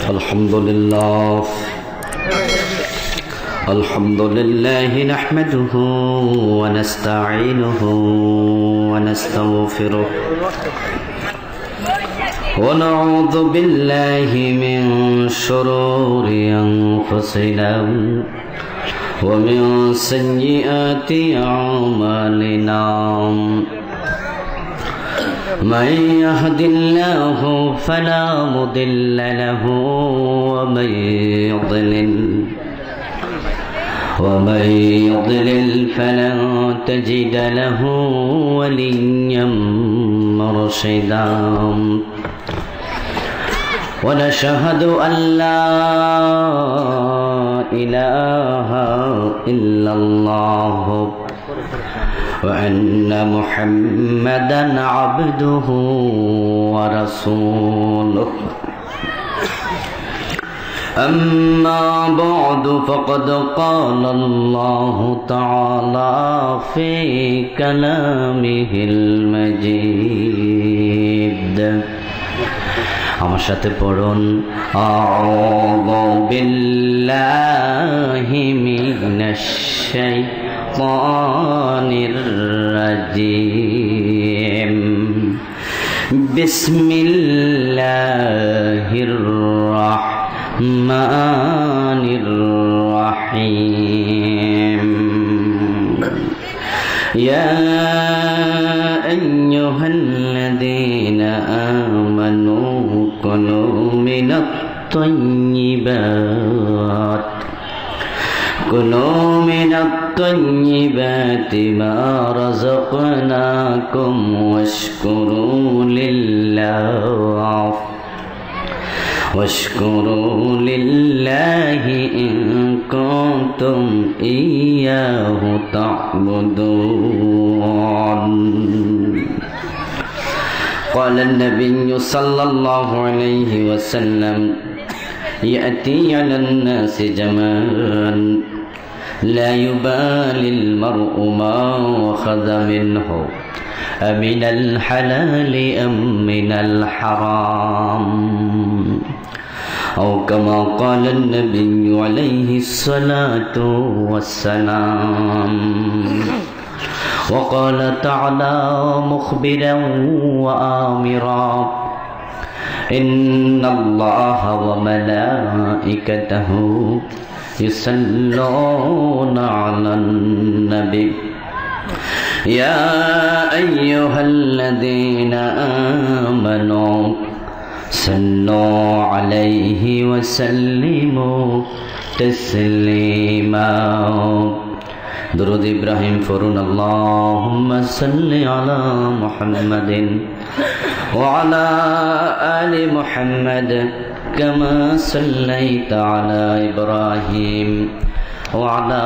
الحمد لله نحمده ونستعينه ونستغفره ونعوذ بالله من شرور أنفسنا ومن سيئات أعمالنا من يهد الله فلا مضل له ومن يضلل فلن تجد له وليا مرشدا ونشهد أن لا إله إلا الله وأن محمدا عبده ورسوله أما بعد فقد قال الله تعالى في كلامه المجيد আমার সাথে পড়ুন আউযু বিল্লাহি মিনাশ শাইতানির রাজিম বিসমিল্লাহির রাহমানির রাহিম ইয়া আইয়ুহাল্লাযীনা আমানু كلوا من الطيبات ما رزقناكم واشكروا لله إن كنتم إياه تعبدون قال النبي صلى الله عليه وسلم يأتي على الناس زمان لا يبالي المرء ما أخذ منه أمن الحلال أم من الحرام أو كما قال النبي عليه الصلاة والسلام وقال تعالى مخبرا وآمرا إن الله وملائكته يصلون على النبي يا أيها الذين آمنوا صلوا عليه وسلموا تسليما درود إبراهيم فرون اللهم صل على محمد وعلى آل محمد كما صليت على إبراهيم وعلى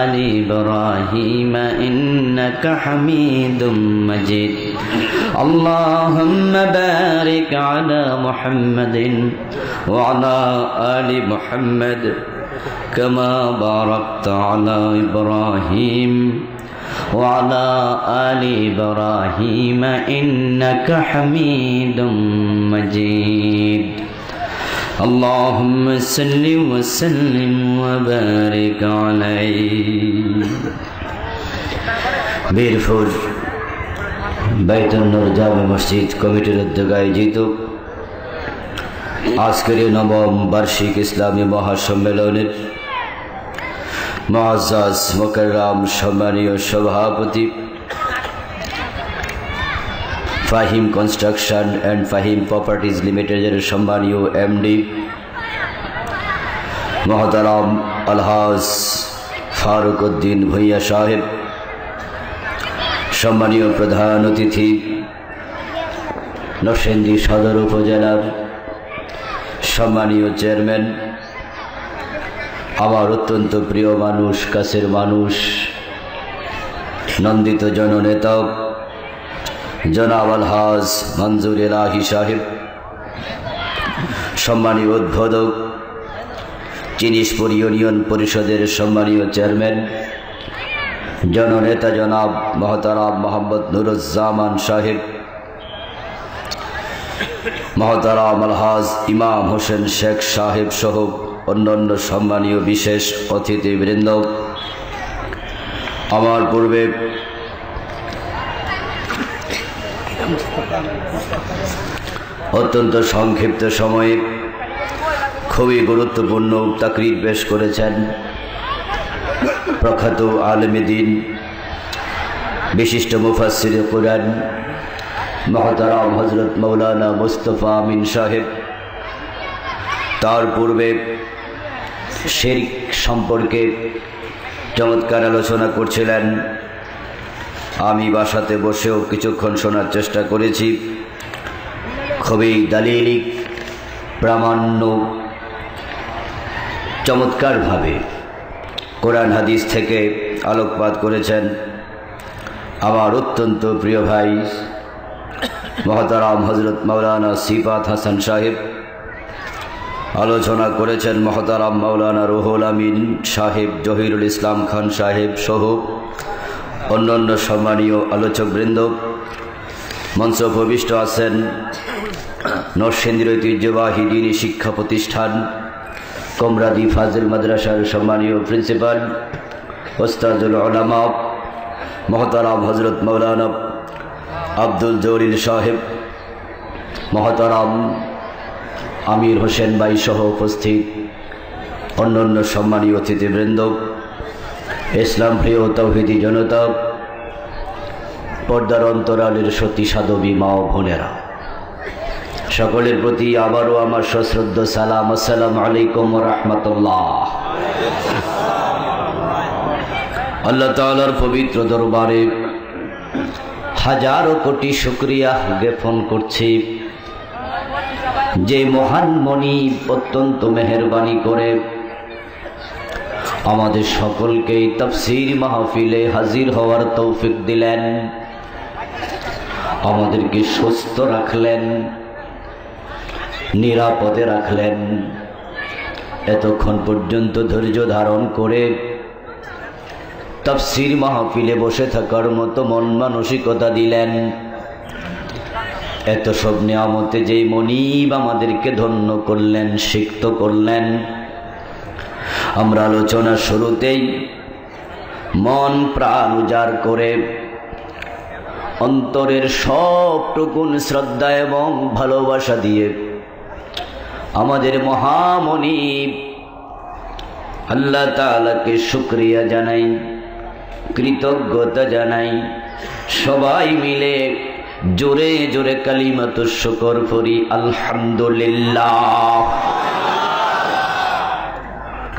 آل إبراهيم إنك حميد مجيد اللهم بارك على محمد وعلى آل محمد كما باركت على إبراهيم وعلى آل إبراهيم إنك حميد مجيد اللهم صل وسلم وبارك عليه বীরপুর বাইতুন নূর জামে মসজিদ কমিটির উদ্যোগে আয়োজিত আজকের নবম বার্ষিক ইসলামী মহাসম্মেলনের মুআজ্জাজ মুকাররম সম্মানীয় সভাপতি Fahim construction and Fahim properties লিমিটেডের সম্মানীয় এমডি মহতারাম আলহাজ ফারুক উদ্দিন ভূঁইয়া সাহেব, সম্মানীয় প্রধান অতিথি নরসিংদী সদর উপজেলার সম্মানীয় চেয়ারম্যান, আমার অত্যন্ত প্রিয় মানুষ, কাছের মানুষ, নন্দিত জননেতা জনাব আলহাজ মঞ্জুর এলাহি সাহেব, সম্মানীয় উদ্বোধক চিনিশপুর ইউনিয়ন পরিষদের সম্মানীয় চেয়ারম্যান জননেতা জনাব মহতারাম মোহাম্মদ নুরুজ্জামান সাহেব, মহতারাম আলহাজ ইমাম হোসেন শেখ সাহেব সহ অন্যান্য সম্মানীয় বিশেষ অতিথিবৃন্দ, আমার পূর্বে অত্যন্ত সংক্ষিপ্ত সময়ে খুবই গুরুত্বপূর্ণ তাকরীর পেশ করেছেন প্রখ্যাত আলেম দ্বীন, বিশিষ্ট মুফাসসির কুরআন মহতারাম হযরত মাওলানা মুস্তাফা আমিন সাহেব। তার পূর্বে শিরক সম্পর্কে চমৎকার আলোচনা করছিলেন। আমি বাসাতে বসেও কিছুক্ষণ শোনার চেষ্টা করেছি। খুবই দালিলিক প্রামাণ্য চমৎকারভাবে কোরআন হাদিস থেকে আলোকপাত করেছেন আমার অত্যন্ত প্রিয় ভাই মহতারাম হযরত মাওলানা সিফাত হাসান সাহেব। আলোচনা করেছেন মহতারাম মাওলানা রুহুল আমিন সাহেব, জহিরুল ইসলাম খান সাহেব সহ অন্যান্য সম্মানীয় আলোচকবৃন্দ। মঞ্চ উপবিষ্ট আছেন নরসিংদীর ঐতিহ্যবাহী দ্বীনি শিক্ষা প্রতিষ্ঠান কমরাদি ফাজিল মাদ্রাসার সম্মানীয় প্রিন্সিপাল ওস্তাদুল উলামা মহতারাম হযরত মাওলানা আব্দুল জলিল সাহেব, মহতারাম আমির হোসেন ভাই সহ উপস্থিত অন্যান্য সম্মানীয় অতিথিবৃন্দ, ইসলাম প্রিয় তাওহীদি জনতা, পর্দার অন্তরালের সতী সাধবী মা ও বোনেরা, সকলের প্রতি আবারও আমার সশ্রদ্ধ সালাম। আসসালামু আলাইকুম ওয়া রাহমাতুল্লাহ। আল্লাহ তাআলার পবিত্র দরবারে হাজারো কোটি শুকরিয়া জ্ঞাপন করছি যে মহান মনি অত্যন্ত মেহেরবানি করে আমাদের সকলকে তাফসীর মাহফিলে হাজির হওয়ার তৌফিক দিলেন, আমাদেরকে সুস্থ রাখলেন, নিরাপদে রাখলেন, এতক্ষণ পর্যন্ত ধৈর্য ধারণ করে তাফসীর মাহফিলে বসে থাকার মতো মন মানসিকতা দিলেন। এত সব নিয়ামতে যেই মনিব আমাদেরকে ধন্য করলেন, সিক্ত করলেন। আমরা আলোচনার শুরুতেই মন প্রাণ উজাড় করে অন্তরের সবটুকুন শ্রদ্ধা এবং ভালোবাসা দিয়ে আমাদের মহামনিব আল্লাহ তাআলাকে শুকরিয়া জানাই, কৃতজ্ঞতা জানাই। সবাই মিলে জোরে জোরে কালিমাতুশ শুকর পড়ি আলহামদুলিল্লাহ।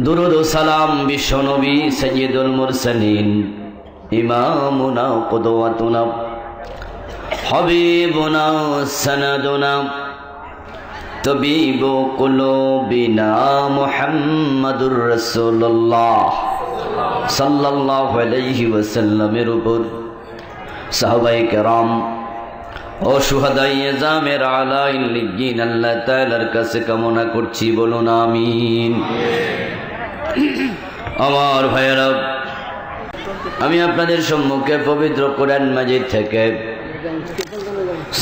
দুরূদ ও সালাম বিশ্বনবী সাইয়্যিদুল মুরসালিন ইমামুনা কুদওয়াতুনা হাবিবুনা সানাদুনা তবিবু কুলুবিনা মুহাম্মাদুর রাসূলুল্লাহ সাল্লাল্লাহু আলাইহি ওয়াসাল্লামের উপর সাহাবায়ে কেরাম ও শুহাদায়ে জামের আলা ইল্লিয়িন আল্লাহ তাআলার কাছে কামনা করছি, বলুন আমিন। আমার ভাইয়েরা, আমি আপনাদের সম্মুখে পবিত্র কোরআন মাজিদ থেকে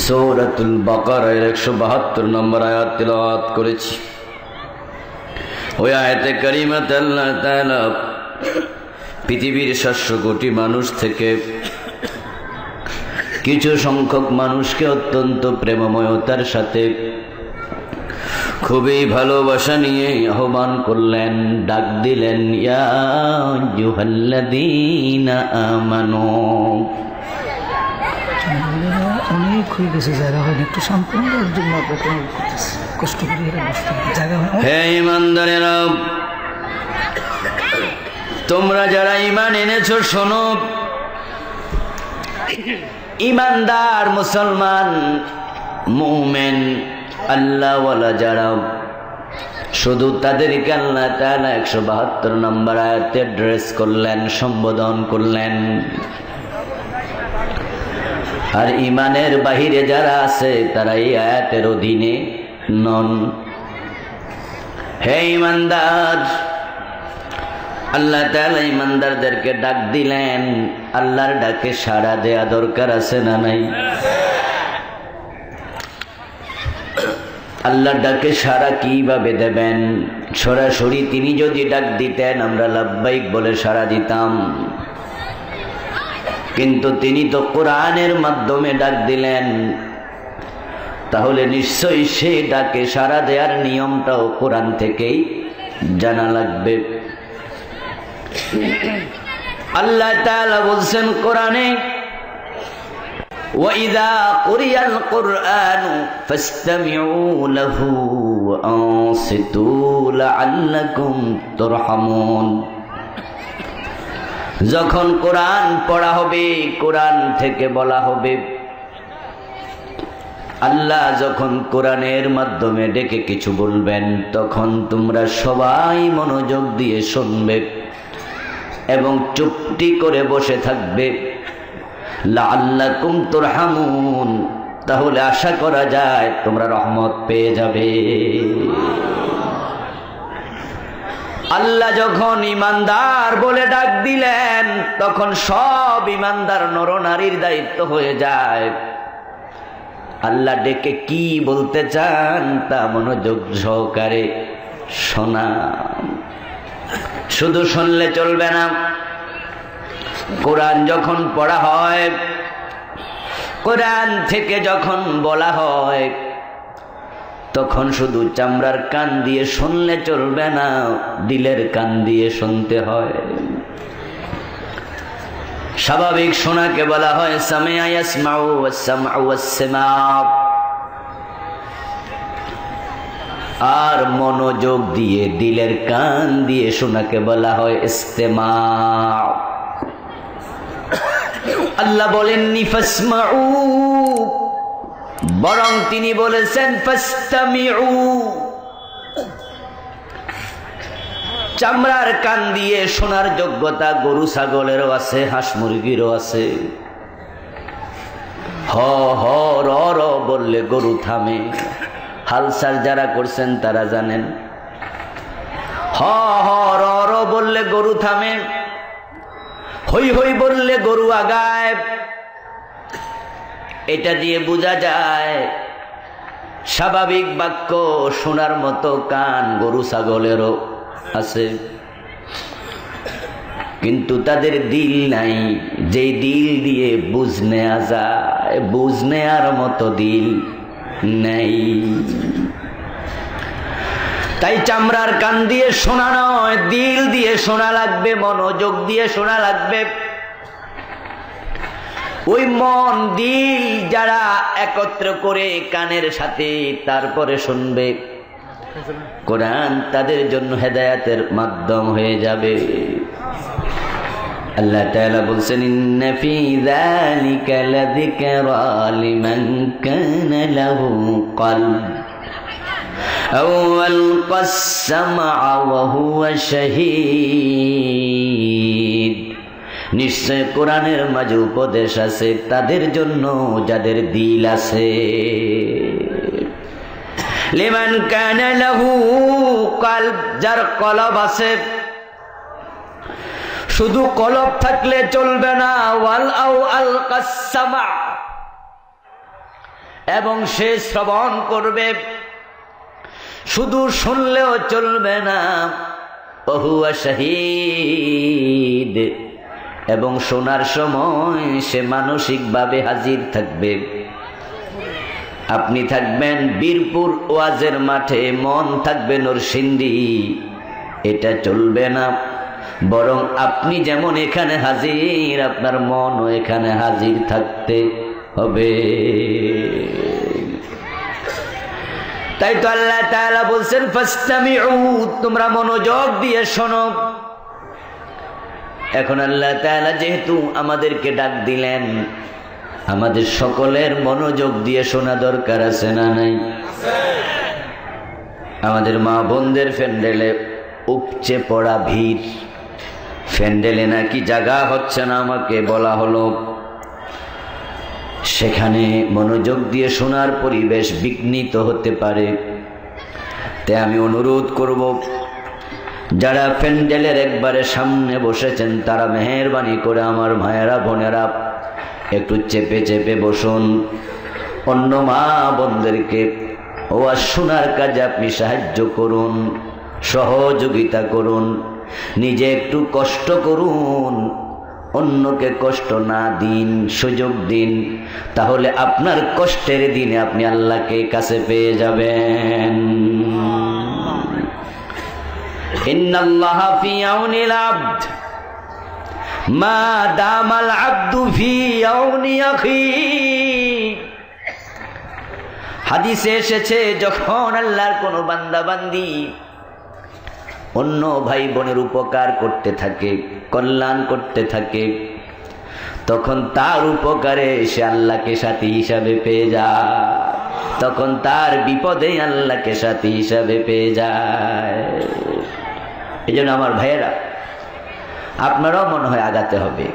সূরাতুল বাকারার 172 নম্বর আয়াত তিলাওয়াত করেছি। ওই আয়াতে কারিমাতে আল্লাহ তাআলা পৃথিবীর 700 কোটি মানুষ থেকে কিছু সংখ্যক মানুষকে অত্যন্ত প্রেমময়তার সাথে খুবই ভালোবাসা নিয়ে আহ্বান করলেন, ডাক দিলেন, ইয়া আইয়ুহাল্লাযীনা আমানু। অনেক হয়ে গেছে জায়গা হয় একটু সম্পূর্ণ জন্য কষ্ট করে জায়গা হয়। হে ঈমানদারেরা, তোমরা যারা ঈমান এনেছো শোনো। ঈমানদার মুসলমান মুমিন আল্লাহওয়ালা যারা, শুধু তাদেরকে আল্লাহ তাআলা 172 নম্বর আয়াতে অ্যাড্রেস করলেন, সম্বোধন করলেন। আর ঈমানের বাহিরে যারা আছে তারা এই আয়াতের অধীনে নন। হে ঈমানদার, আল্লাহ তাআলা ঈমানদারদেরকে ডাক দিলেন। আল্লাহর ডাকে সাড়া দেয়া দরকার আছে না নাই? আল্লাহ ডাকে সাড়া কিভাবে দেবেন? সরাসরি তিনি যদি ডাক দিতেন আমরা লাব্বাইক বলে সাড়া দিতাম, কিন্তু তিনি তো কোরআনের মাধ্যমে ডাক দিলেন, তাহলে নিশ্চয়ই সে ডাকে সাড়া দেওয়ার নিয়মটাও কোরআন থেকেই জানা লাগবে। আল্লাহ তাআলা বলছেন কোরআনে, وَإِذَا قُرِئَ الْقُرْآنُ فَاسْتَمِعُوا لَهُ وَأَنصِتُوا لَعَلَّكُمْ تُرْحَمُونَ। যখন কোরআন পড়া হবে, কোরআন থেকে বলা হবে, আল্লাহ যখন কোরআনের মাধ্যমে ডেকে কিছু বলবেন, তখন তোমরা সবাই মনোযোগ দিয়ে শুনবে এবং চুপটি করে বসে থাকবে। লাআল্লাকুম তুরহামুন, তাহলে আশা করা যায় তোমরা রহমত পেয়ে যাবে। আল্লাহ যখন ইমানদার বলে ডাক দিলেন, তখন সব ইমানদার নরনারীর দায়িত্ব হয়ে যায় আল্লাহ ডেকে কি বলতে চান তা মনোযোগ সহকারে শোনা। শুধু শুনলে চলবে না, কোরআন যখন পড়া হয়, কোরআন থেকে যখন বলা হয়, তখন শুধু চামড়ার কান দিয়ে শুনলে চলবে না, দিলের কান দিয়ে শুনতে হয়। স্বাভাবিক শোনাকে বলা হয় সামিআ ইয়াসমাউ ওয়াস-সামউ ওয়াস-সিমাউ, আর মনোযোগ দিয়ে দিলের কান দিয়ে শোনাকে বলা হয় ইস্তেমাউ। আল্লাহ বলেননি ফাসমাউ, বরং তিনি বলেছেন ফাসতামিউ। চামড়ার কান দিয়ে শোনার যোগ্যতা গরু ছাগলেরও আছে, হাঁস মুরগিরও আছে। হ হ র র বললে গরু থামে, হালসার যারা করছেন তারা জানেন। হ হ র র বললে গরু থামে, হই হই বললে গরু আগায়। এটা দিয়ে বোঝা যায় স্বাভাবিক বাক্য শোনার মতো কান গরু ছাগলেরও আছে, কিন্তু তাদের দিল নাই। যে দিল দিয়ে বুঝ নেয়া যায়, বুঝ নেয়ার মতো দিল নেই। তাই চামড়ার কান দিয়ে শোনা নয়, দিল দিয়ে শোনা লাগবে, মনোযোগ দিয়ে শোনা লাগবে। ওই মন দিল যারা একত্র করে কানের সাথে তারপরে শুনবে কোরআন, তাদের জন্য হেদায়েতের মাধ্যম হয়ে যাবে। আল্লাহ তাআলা বলছেন ইন্না ফি যালিকা লাযিকরা লিমান কানা লাহু কলব আও আলকাস সামআ ওয়া হুয়া শাহীদ। নিশ্চয় কোরআনের মাঝে উপদেশ আছে তাদের জন্য যাদের দিল আছে। লিমান কানা লাহু কলব, যার কলব আছে। শুধু কলব থাকলে চলবে না, ওয়াল আও আলকাস সামা, এবং সে শ্রবণ করবে। শুধু শুনলেও চলবে না, ওয়া হুয়া শাহীদ, এবং শোনার সময় সে মানসিকভাবে হাজির থাকবে। আপনি থাকবেন বীরপুর ওয়াজের মাঠে, মন থাকবে নরসিংদী, এটা চলবে না। বরং আপনি যেমন এখানে হাজির, আপনার মনও এখানে হাজির থাকতে হবে। তাই তো আল্লাহ তাআলা বলছেন ফাসতামিউ, তোমরা মনোযোগ দিয়ে শোনো। এখন আল্লাহ তাআলা যেহেতু আমাদেরকে ডাক দিলেন, আমাদের সকলের মনোযোগ দিয়ে শোনা দরকার আছে না নাই? আমাদের মা বোনদের প্যান্ডেলে উপচে পড়া ভিড়, প্যান্ডেলে নাকি জায়গা হচ্ছে না, আমাকে বলা হলো। সেখানে মনোযোগ দিয়ে শোনার পরিবেশ বিঘ্নিত হতে পারে। তাই আমি অনুরোধ করব, যারা প্যান্ডেলের একবারে সামনে বসেছেন তারা মেহেরবানি করে আমার ভাইয়েরা বোনেরা একটু চেপে চেপে বসুন। অন্য মা বোনদেরকে ওয়াজ শোনার কাজে আপনি সাহায্য করুন, সহযোগিতা করুন, নিজে একটু কষ্ট করুন, অন্যকে কষ্ট না দিন, সুযোগ দিন, তাহলে আপনার কষ্টের দিনে আপনি আল্লাহকে কাছে পেয়ে যাবেন। ইন্নাল্লাহা ফি আউনিল আবদ মা দামাল আবদু ফি আউনি আখি। হাদিসে এসেছে, যখন আল্লাহর কোনো বান্দা বান্দি অন্য ভাই বোনের উপকার করতে থাকে, কল্যাণ করতে থাকে, তখন তার উপকারে সে আল্লাহকে সাথী হিসাবে পেয়ে যায়, তখন তার বিপদে আল্লাহকে সাথী হিসাবে পেয়ে যায়। এই জন্য আমার ভাইয়েরা, আপনারাও মনে হয় আগাতে হবে,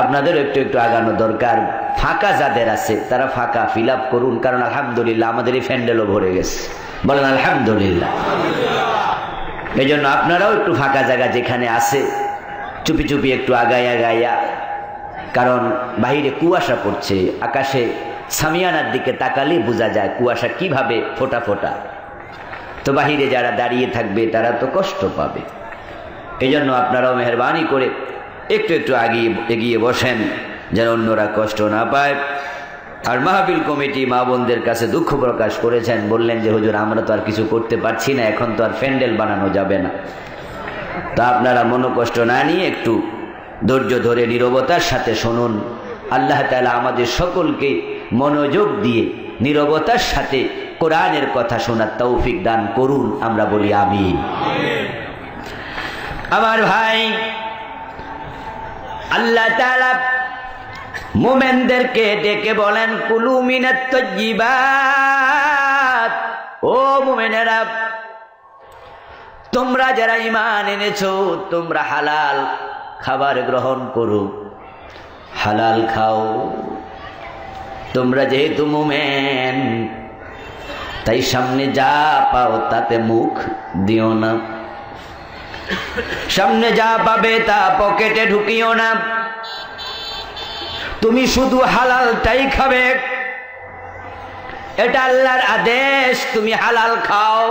আপনাদের একটু একটু আগানো দরকার। ফাঁকা যাদের আছে তারা ফাঁকা ফিল আপ করুন, কারণ আলহামদুলিল্লাহ আমাদের এই প্যান্ডেলও ভরে গেছে, বলেন আলহামদুলিল্লাহ। এই জন্য আপনারাও একটু ফাঁকা জায়গা যেখানে আছে চুপি চুপি একটু আগাইয়া, কারণ বাহিরে কুয়াশা পড়ছে, আকাশে সামিয়ানার দিকে তাকালে বোঝা যায় কুয়াশা কিভাবে ফোটা ফোটা, তো বাহিরে যারা দাঁড়িয়ে থাকবে তারা তো কষ্ট পাবে। এই জন্য আপনারাও মেহরবানি করে একটু একটু এগিয়ে বসেন, যেন অন্যরা কষ্ট না পায়। আর মাহফিল কমিটি মা বোনদের কাছে দুঃখ প্রকাশ করেছেন, বললেন যে হুজুর আমরা তো আর কিছু করতে পারছি না, এখন তো আর প্যান্ডেল বানানো যাবে না, তা আপনারা মনোকষ্ট না নিয়ে একটু ধৈর্য ধরে নীরবতার সাথে শুনুন। আল্লাহ তাআলা আমাদের সকলকে মনোযোগ দিয়ে নীরবতার সাথে কোরআনের কথা শোনার তৌফিক দান করুন, আমরা বলি আমিন। আমার ভাই, আল্লাহ তাআলা মুমিনদেরকে ডেকে বলেন কুলু মিনাত তাইয়্যিবাত, ও মুমিনেরা তোমরা যারা ঈমান এনেছো তোমরা হালাল খাবার গ্রহণ করো, হালাল খাও। তোমরা যেহেতু মুমিন তাই সামনে যা পাও তাতে মুখ দিও না, সামনে যা পাবে তা পকেটে ঢুকিও না, তুমি শুধু হালালটাই খাবে, এটা আল্লাহর আদেশ, তুমি হালাল খাও।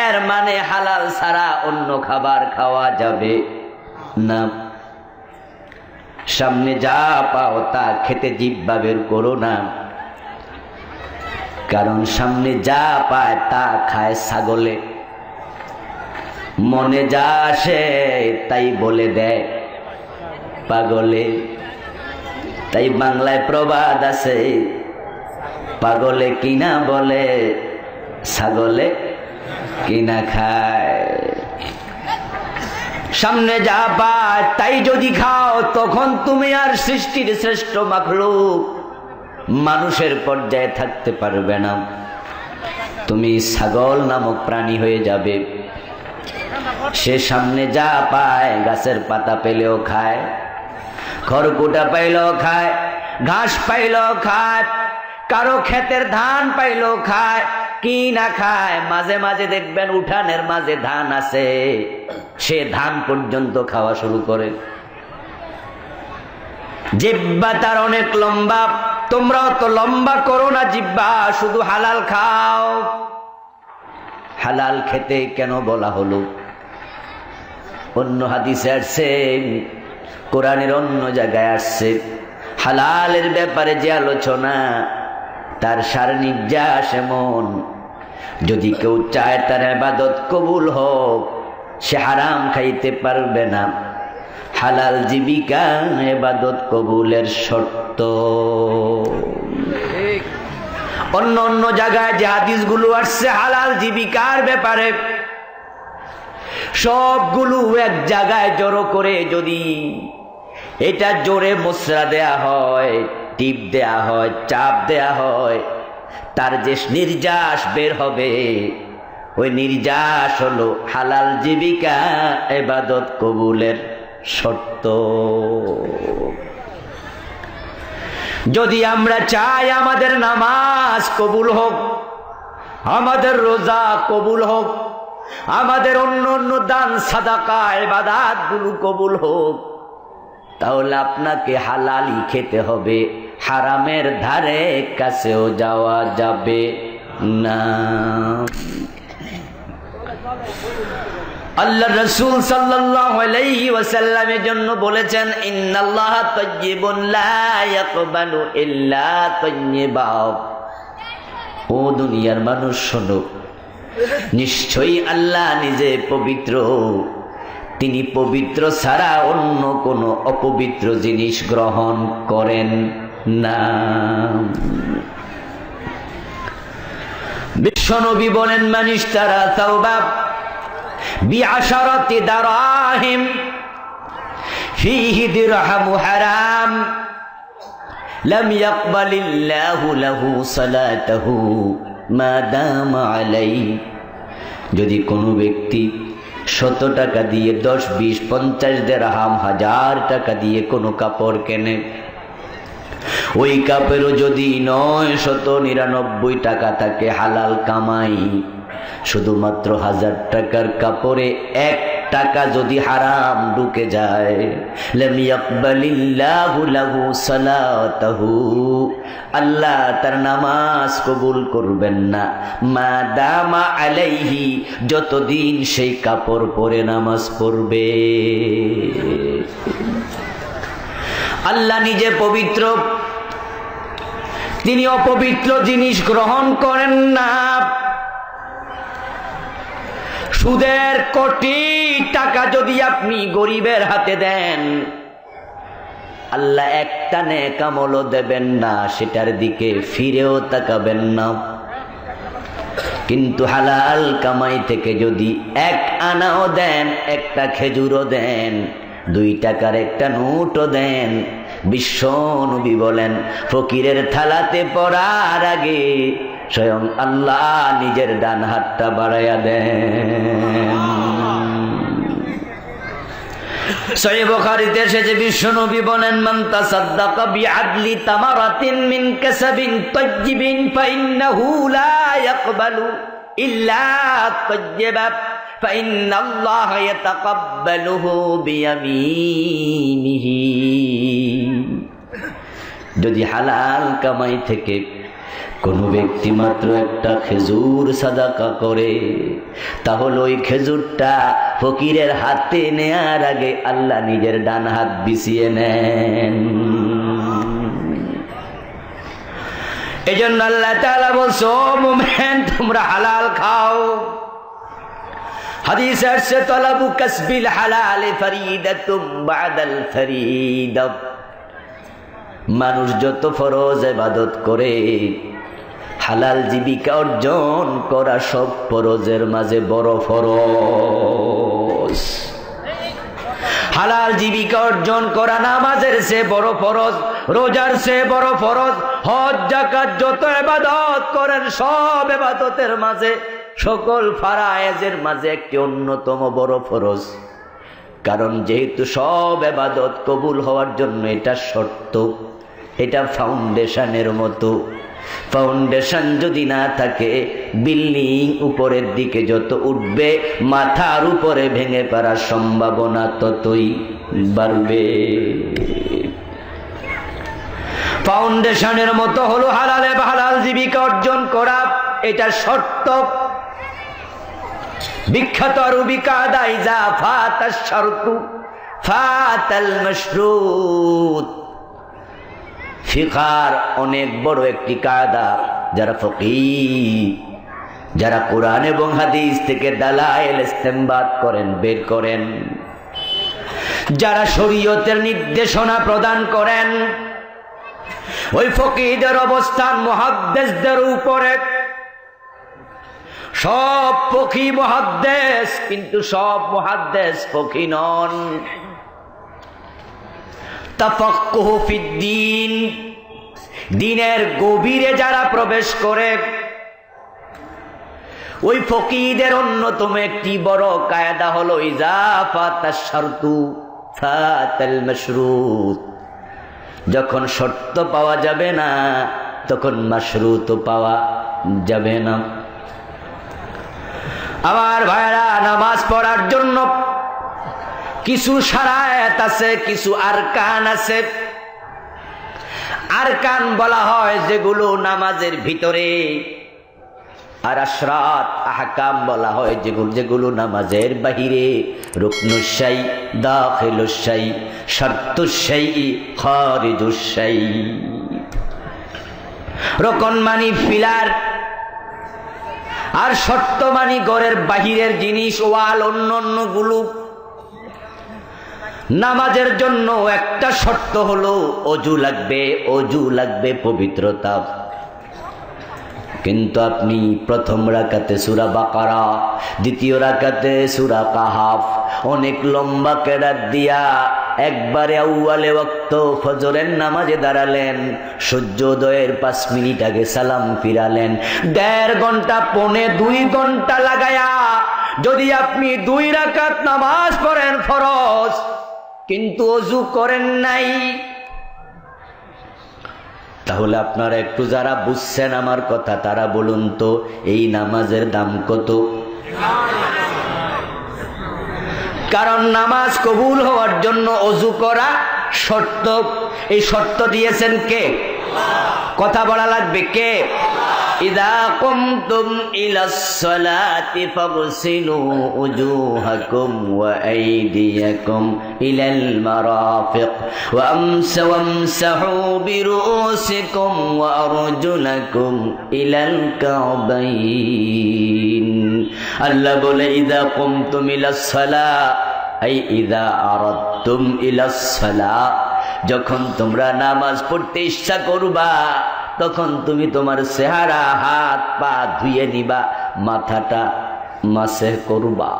এর মানে হালাল ছাড়া অন্য খাবার খাওয়া যাবে না। সামনে যা পাও তা খেতে জিহ্বা বের করো না, কারণ সামনে যা পায় তা খায় ছাগলে, মনে যা আসে তাই বলে দেয় পাগলে। তাই বাংলায় প্রবাদ আছে, পাগলে কিনা বলে ছাগলে কিনা খায়। সামনে যা পায় তাই যদি খাও তখন তুমি আর সৃষ্টির শ্রেষ্ঠ মাখলুক মানুষের পর্যায়ে থাকতে পারবে না, তুমি ছাগল নামক প্রাণী হয়ে যাবে। সে সামনে যা পায়, গাছের পাতা পেলেও খায়, খড়কুটা পাইলেও খায়, ঘাস পাইলেও খায়, কারো ক্ষেতের ধান পাইলেও খায়, কি না খায়। মাঝে মাঝে দেখবেন উঠানের মাঝে ধান আছে, সে ধান পর্যন্ত খাওয়া শুরু করে। জিহ্বা তার অনেক লম্বা, তোমরাও তো লম্বা করো না জিহ্বা, শুধু হালাল খাও। হালাল খেতে কেন বলা হলো? অন্য হাদিসে আসছে, কোরআনের অন্য জায়গায় আসছে, হালালের ব্যাপারে যে আলোচনা তার সার নির্যাস এমন, যদি কেউ চায় তার ইবাদত কবুল হোক সে হারাম খাইতে পারবে না। হালাল জীবিকা ইবাদত কবুলের শর্ত। অন্য অন্য জায়গায় যে হাদিসগুলো আসছে হালাল জীবিকার ব্যাপারে, সবগুলো এক জায়গায় জড়ো করে যদি এটা জোরে মুসরা দেয়া হয়, টিপ দেয়া হয়, চাপ দেয়া হয়, তার যে নির্যাস বের হবে, ওই নির্যাস হলো হালাল জীবিকা ইবাদত কবুলের শর্ত। যদি আমরা চাই আমাদের নামাজ কবুল হোক, আমাদের রোজা কবুল হোক, আমাদের অন্য অন্য দান সাদাকা ইবাদত গুলো কবুল হোক, তাহলে আপনাকে হালালই খেতে হবে, হারামের ধারে কাছেও যাওয়া যাবে না। আল্লাহ রাসূল সাল্লাল্লাহু আলাইহি ওয়াসাল্লামের জন্য বলেছেন, ইন্নাল্লাহা তাইয়্যিবুন লা ইয়াকবালু ইল্লা তাইয়্যিবা। ও দুনিয়ার মানুষ শোনো, নিশ্চয়ই আল্লাহ নিজে পবিত্র, তিনি পবিত্র ছাড়া অন্য কোনো অপবিত্র জিনিস গ্রহণ করেন না। বিশ্বনবী বলেন, মান ইশতারা তাওবা বিআশারাতি দারাহিম ফীহি দিরহামু হারাম লাম ইয়াকবালিল্লাহু লাহু সালাতাহু মা দামা আলাইহি। যদি কোনো ব্যক্তি 100 টাকা দিয়ে 10, 20, 50 দিরহাম, 1000 টাকা দিয়ে কোনো কাপড় কেনে, ওই কাপড়েরও যদি 999 টাকা থাকে হালাল কামাই, শুধুমাত্র 1000 টাকার কাপড়ে 1 টাকা যদি হারাম ঢুকে যায়, লাম ইয়াকবালিল্লাহু লাহু সালাতাহু, আল্লাহ তার নামাজ কবুল করবেন না। মা দামা আলাইহি, যতদিন সেই কাপড় পরে নামাজ পড়বে। আল্লাহ নিজে পবিত্র, তিনি অপবিত্র জিনিস গ্রহণ করেন না। সুদের কোটি টাকা যদি আপনি গরিবের হাতে দেন, আল্লাহ একটা নেক আমলও দেবেন না, সেটার দিকে ফিরেও তাকাবেন না। কিন্তু হালাল কামাই থেকে যদি 1 আনাও দেন, একটা খেজুরও দেন, 2 টাকার একটা নোটও দেন, বিশ্ব নবী বলেন, ফকিরের থালাতে পড়ার আগে স্বয়ং আল্লাহ নিজের ডান হাতটা বাড়াইয়া দেন। সহিহ বুখারীতে এসেছে, বিশ্ব নবী বলেন, মান তাসাদ্দাকা বিআদলি তামারাতিন মিন কাসাবিন তাইয়্যিবিন ফাইন্নাহু লা ইয়াকবালু ইল্লা তাইয়্যিবা ফাইন্নাল্লাহা ইয়াতাকাব্বালুহু বিয়ামিনিহি। যদি হালাল কামাই থেকে কোন ব্যক্তি মাত্র একটা খেজুর সাদাকা করে, তাহলে ওই খেজুরটা ফকিরের হাতে নেয়ার আগে আল্লাহ নিজের ডান হাত বিছিয়ে নেন। এজন্য আল্লাহ তাআলা বলছে, ও মুমিন, তোমরা হালাল খাও। হাদিসে আসছে, তলাবু কাসবিল হালাল ফরিদাতুম বাদাল ফরিদা। মানুষ যত ফরজ ইবাদত করে, হালাল জীবিকা অর্জন করা সব ফরজের মাঝে বড় ফরজ। হালাল জীবিকা অর্জন করা নামাজের চেয়ে বড় ফরজ, রোজার চেয়ে বড় ফরজ, হজ যাকাত যত ইবাদত করেন সব ইবাদতের মাঝে, সকল ফারায়েজের মাঝে একটি অন্যতম বড় ফরজ। কারণ যেহেতু সব ইবাদত কবুল হওয়ার জন্য এটা শর্ত, এটা ফাউন্ডেশনের মতো। ফাউন্ডেশন যদি না থাকে, বিল্ডিং উপরের দিকে যত উঠবে, মাথার উপরে ভেঙে পড়ার সম্ভাবনা ততই বাড়বে। ফাউন্ডেশনের মতো হলো হালালে হালাল জীবিকা অর্জন করা, এটা শর্ত। বিখ্যাত আরবি কায়দা, ইজা ফাতাশ শারতু ফাতাল মাশরুত। ফিকহার অনেক বড় একটি কায়দা। যারা ফকিহ, যারা কোরআন এবং হাদিস থেকে দালাইল ইস্তেমবাদ করেন, বের করেন, যারা শরীয়তের নির্দেশনা প্রদান করেন, ওই ফকিহদের অবস্থান মুহাদ্দিসদের উপরে। সব ফকিহ মুহাদ্দিস, কিন্তু সব মুহাদ্দিস ফকিহ নন। তাফাক্কুহু ফিদ্দীন, দ্বীনের গভীরে যারা প্রবেশ করে, ওই ফকিহদের অন্যতম একটি বড় কায়দা হলো, ইজা ফাতাশ শারতু ফাতাল মাশরুত। যখন শর্ত পাওয়া যাবে না, তখন মাশরুত পাওয়া যাবে না। আমার ভাইরা, নামাজ পড়ার জন্য কিছু শারায়াত আছে, কিছু আরকান আছে। আরকান বলা হয় যেগুলো নামাজের ভিতরে, আর আশরাত আহকাম বলা হয় যেগুলো নামাজের বাহিরে। রুকনুশ-শাই, দাখিলুশ-শাই, শারতুশ-শাই, খারিজুশ-শাই। রকন মানি পিলার, আর শর্ত মানি ঘরের বাহিরের জিনিস, ওয়াল, অন্য গুলো। নামাজের জন্য একটা শর্ত হলো অজু লাগবে, পবিত্রতা। কিন্তু আপনি প্রথম রাকাতে সূরা বাকারা, দ্বিতীয় রাকাতে সূরা কাহাফ অনেক লম্বা কেরাত দিয়া একবারে আউয়ালে ওয়াক্ত ফজরের নামাজে দাঁড়ালেন, সূর্যোদয়ের 5 মিনিট আগে সালাম ফিরালেন। 1.5 ঘন্টা, 1.25 ঘন্টা লাগায়া যদি আপনি 2 রাকাত নামাজ পড়েন ফরজ, কিন্তু ওযু করেন নাই, তাহলে আপনারা একটু যারা বুঝছেন আমার কথা তারা বলুন তো এই নামাজের দাম কত? কারণ নামাজ কবুল হওয়ার জন্য ওযু করা শর্ত। এই শর্ত দিয়েছেন কে? কথা বলা লাগবে কে? ইযা কুমতুম ইলাস সালাতি ফাগসিলু উজুহাকুম ওয়া আইদিয়াকুম ইলাল মারাফিক ওয়ামসাহু বিরুসিকুম ওয়া আরজুলাকুম ইলাল কাবাইন। আল্লাহ বলে ইযা কুমতুম ইলাস সালাহ, আই ইযা আরাদতুম ইলাস সালাহ, যখন তোমরা নামাজ পড়তে ইচ্ছা করবা তখন তুমি তোমার চেহারা, হাত পা ধুয়ে নিবা, মাথাটা মাসে করবা।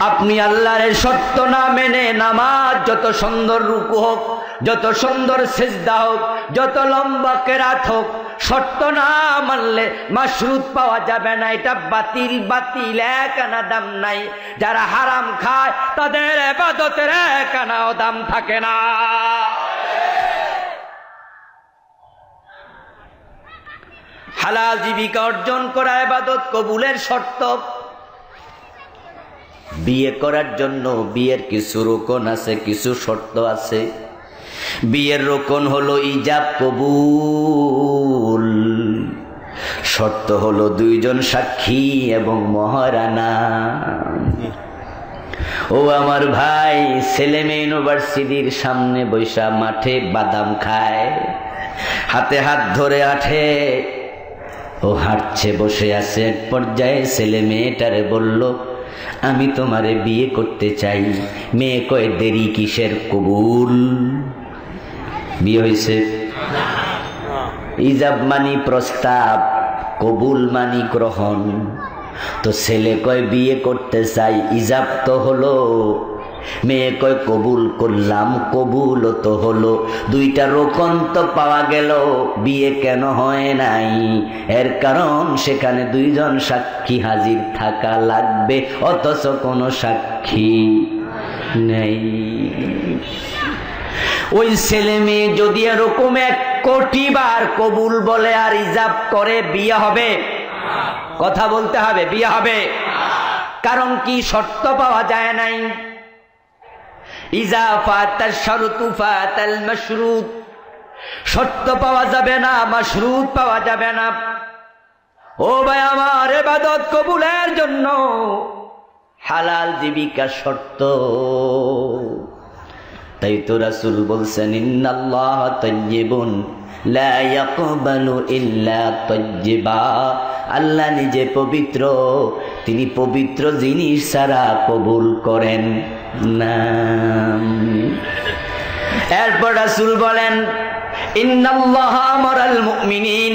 আপনি আল্লাহর শর্ত না মেনে নামাজ যত সুন্দর রুকু হোক, যত সুন্দর সিজদা হোক, যত লম্বা কেরাত হোক, শর্ত না মানলে মাশরুত পাওয়া যাবে না। এটা বাতিল, এক আনা দাম নাই। যারা হারাম খায় তাদের ইবাদতের এক আনাও দাম থাকে না। হালাল জীবিকা অর্জন করা ইবাদত কবুলের শর্ত। বিয়ে করার জন্য বিয়ের কিছু রোকন আছে, কিছু শর্ত আছে। বিয়ের রোকন হলো ইজাব কবুল, শর্ত হলো 2 জন সাক্ষী এবং মহারানা। ও আমার ভাই, ছেলে মেয়ে ইউনিভার্সিটির সামনে বৈশা মাঠে বাদাম খায়, হাতে হাত ধরে আঠে, ও হাঁটছে, বসে আছে। এক পর্যায়ে ছেলে মেয়েটারে বলল, আমি তোমারে বিয়ে করতে চাই। মেয়ে কয়, দেরি কিসের, কবুল। বিয়ে হয়েছে। ইজাব মানি প্রস্তাব, কবুল মানি গ্রহণ। তো ছেলে কয় বিয়ে করতে চাই, ইজাব তো হলো। মেয়ে কয় কবুল করলাম, কবুল তো হলো। 2টা রোকন তো পাওয়া গেল, বিয়ে কেন হয় নাই? এর কারণ সেখানে 2 জন সাক্ষী হাজির থাকা লাগবে, অথচ কোনো সাক্ষী নেই। ওই ছেলে মেয়ে যদি এরকম 1 কোটি বার কবুল বলে আর ইজাব করে, বিয়ে হবে? কথা বলতে হবে, বিয়ে হবে? কারণ কি? শর্ত পাওয়া যায় নাই। ইজা ফাতাশ শারতু ফাতাল মাশরুত, শর্ত পাওয়া যাবে না, মাশরুত পাওয়া যাবে না। ও ভাই আমার, ইবাদত কবুলের জন্য হালাল জীবিকা শর্ত। তাই তো রাসূল বলছেন, ইন্নাল্লাহা তাইয়্যিবুন লা ইয়াকবালু ইল্লা তাইয়্যিবা। আল্লাহ নিজে পবিত্র, তিনি পবিত্র জিনিস ছাড়া কবুল করেন না। এরপর রাসূল বলেন, ইন্নাল্লাহা আমারাল মুমিনিন,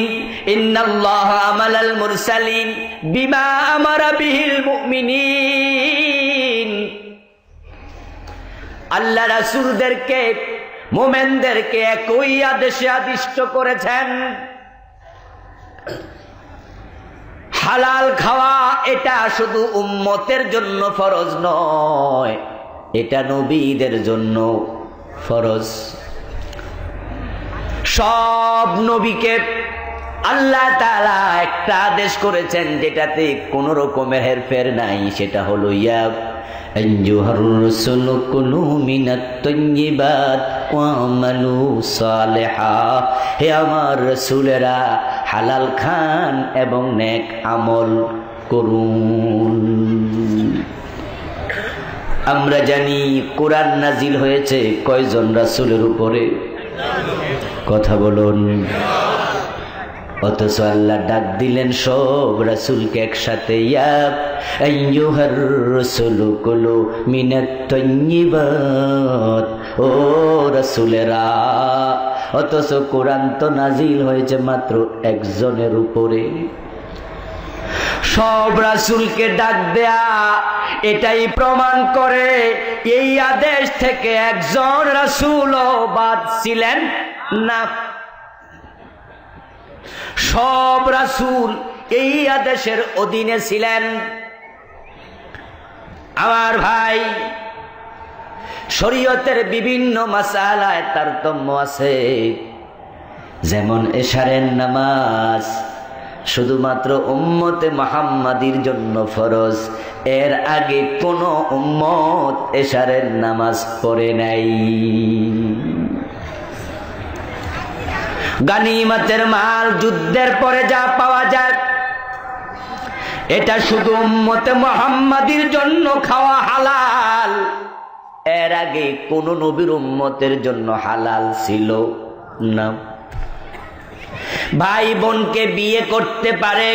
ইন্নাল্লাহা আমালাল মুরসালিন বিমা আমারা বিহিল মুমিনিন। আল্লাহ রাসূলদেরকে, মুমিনদেরকে একই আদেশে আদিষ্ট করেছেন। হালাল খাওয়া এটা শুধু উম্মতের জন্য ফরজ নয়, এটা নবীদের জন্য ফরজ। সব নবীকে আল্লাহ তাআলা একটা আদেশ করেছেন যেটাতে কোনো রকমের হেরফের নাই, সেটা হলো ইয়া আইয়ুহার রাসূলু কুলু মিনাত তাইয়্যিবাত ওয়া আমালু সালিহা, হে আমার রাসূলেরা হালাল খান এবং নেক আমল করুন। আমরা জানি কোরআন নাজিল হয়েছে কয়জন রাসূলের উপরে? কথা বলুন। অথচ আল্লাহ ডাক দিলেন সব রাসূলকে একসাথে, ইয়া আইয়ুহার রাসূলু কুলু মিনাত তাইয়্যিবাত, ও রাসূলেরা। অথচ কোরআন তো নাজিল হয়েছে মাত্র একজনের উপরে। সব রাসূলকে ডাক দেয়া এটাই প্রমাণ করে এই আদেশ থেকে একজন রাসূলও বাদ ছিলেন না। সব রাসূল এই আদেশের অধীনে ছিলেন। আমার ভাই, শরীয়তের বিভিন্ন মাসালায় তারতম্য আছে। যেমন এশারের নামাজ শুধুমাত্র উম্মতে মুহাম্মাদির জন্য ফরজ, এর আগে কোন উম্মত এশারের নামাজ পড়ে নাই। গানিমতের মাল যুদ্ধের পরে যা পাওয়া যায় এটা শুধু উম্মতে মুহাম্মাদির জন্য খাওয়া হালাল, এর আগে কোন নবীর উম্মতের জন্য হালাল ছিল না। ভাই বোনকে বিয়ে করতে পারে,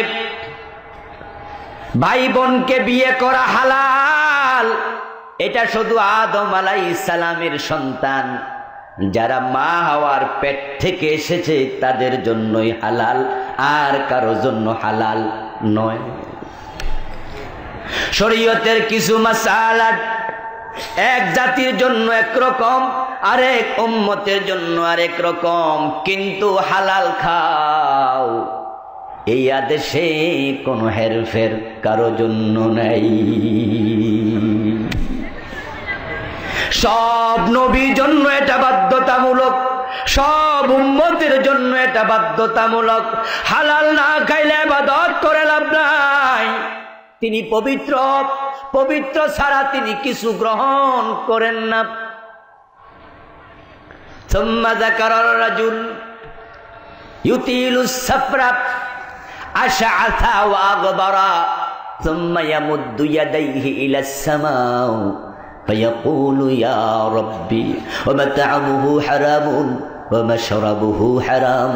ভাই বোনকে বিয়ে করা হালাল, এটা শুধু আদম আলাইহিস সালামের সন্তান যারা মা হাওয়ার পেট থেকে এসেছে তাদের জন্যই হালাল, আর কারো জন্য হালাল নয়। শরীয়তের কিছু মাসালা এক জাতির জন্য একরকম, আরেক উম্মতের জন্য আরেক রকম, কিন্তু হালাল খাও এই আদেশে কোনো হেরফের কারো জন্য নাই। সব নবীর জন্য এটা বাধ্যতামূলক, সব উম্মতের জন্য এটা বাধ্যতামূলক। হালাল না খাইলে ইবাদত করে লাভ নাই। তিনি পবিত্র, পবিত্র ছাড়া তিনি কিছু গ্রহণ করেন না। ثم ذكر الرجل يطيل السفر أشعث وأغبر ثم يمد يديه إلى السماء فيقول يا ربي ومطعمه حرام ومشربه حرام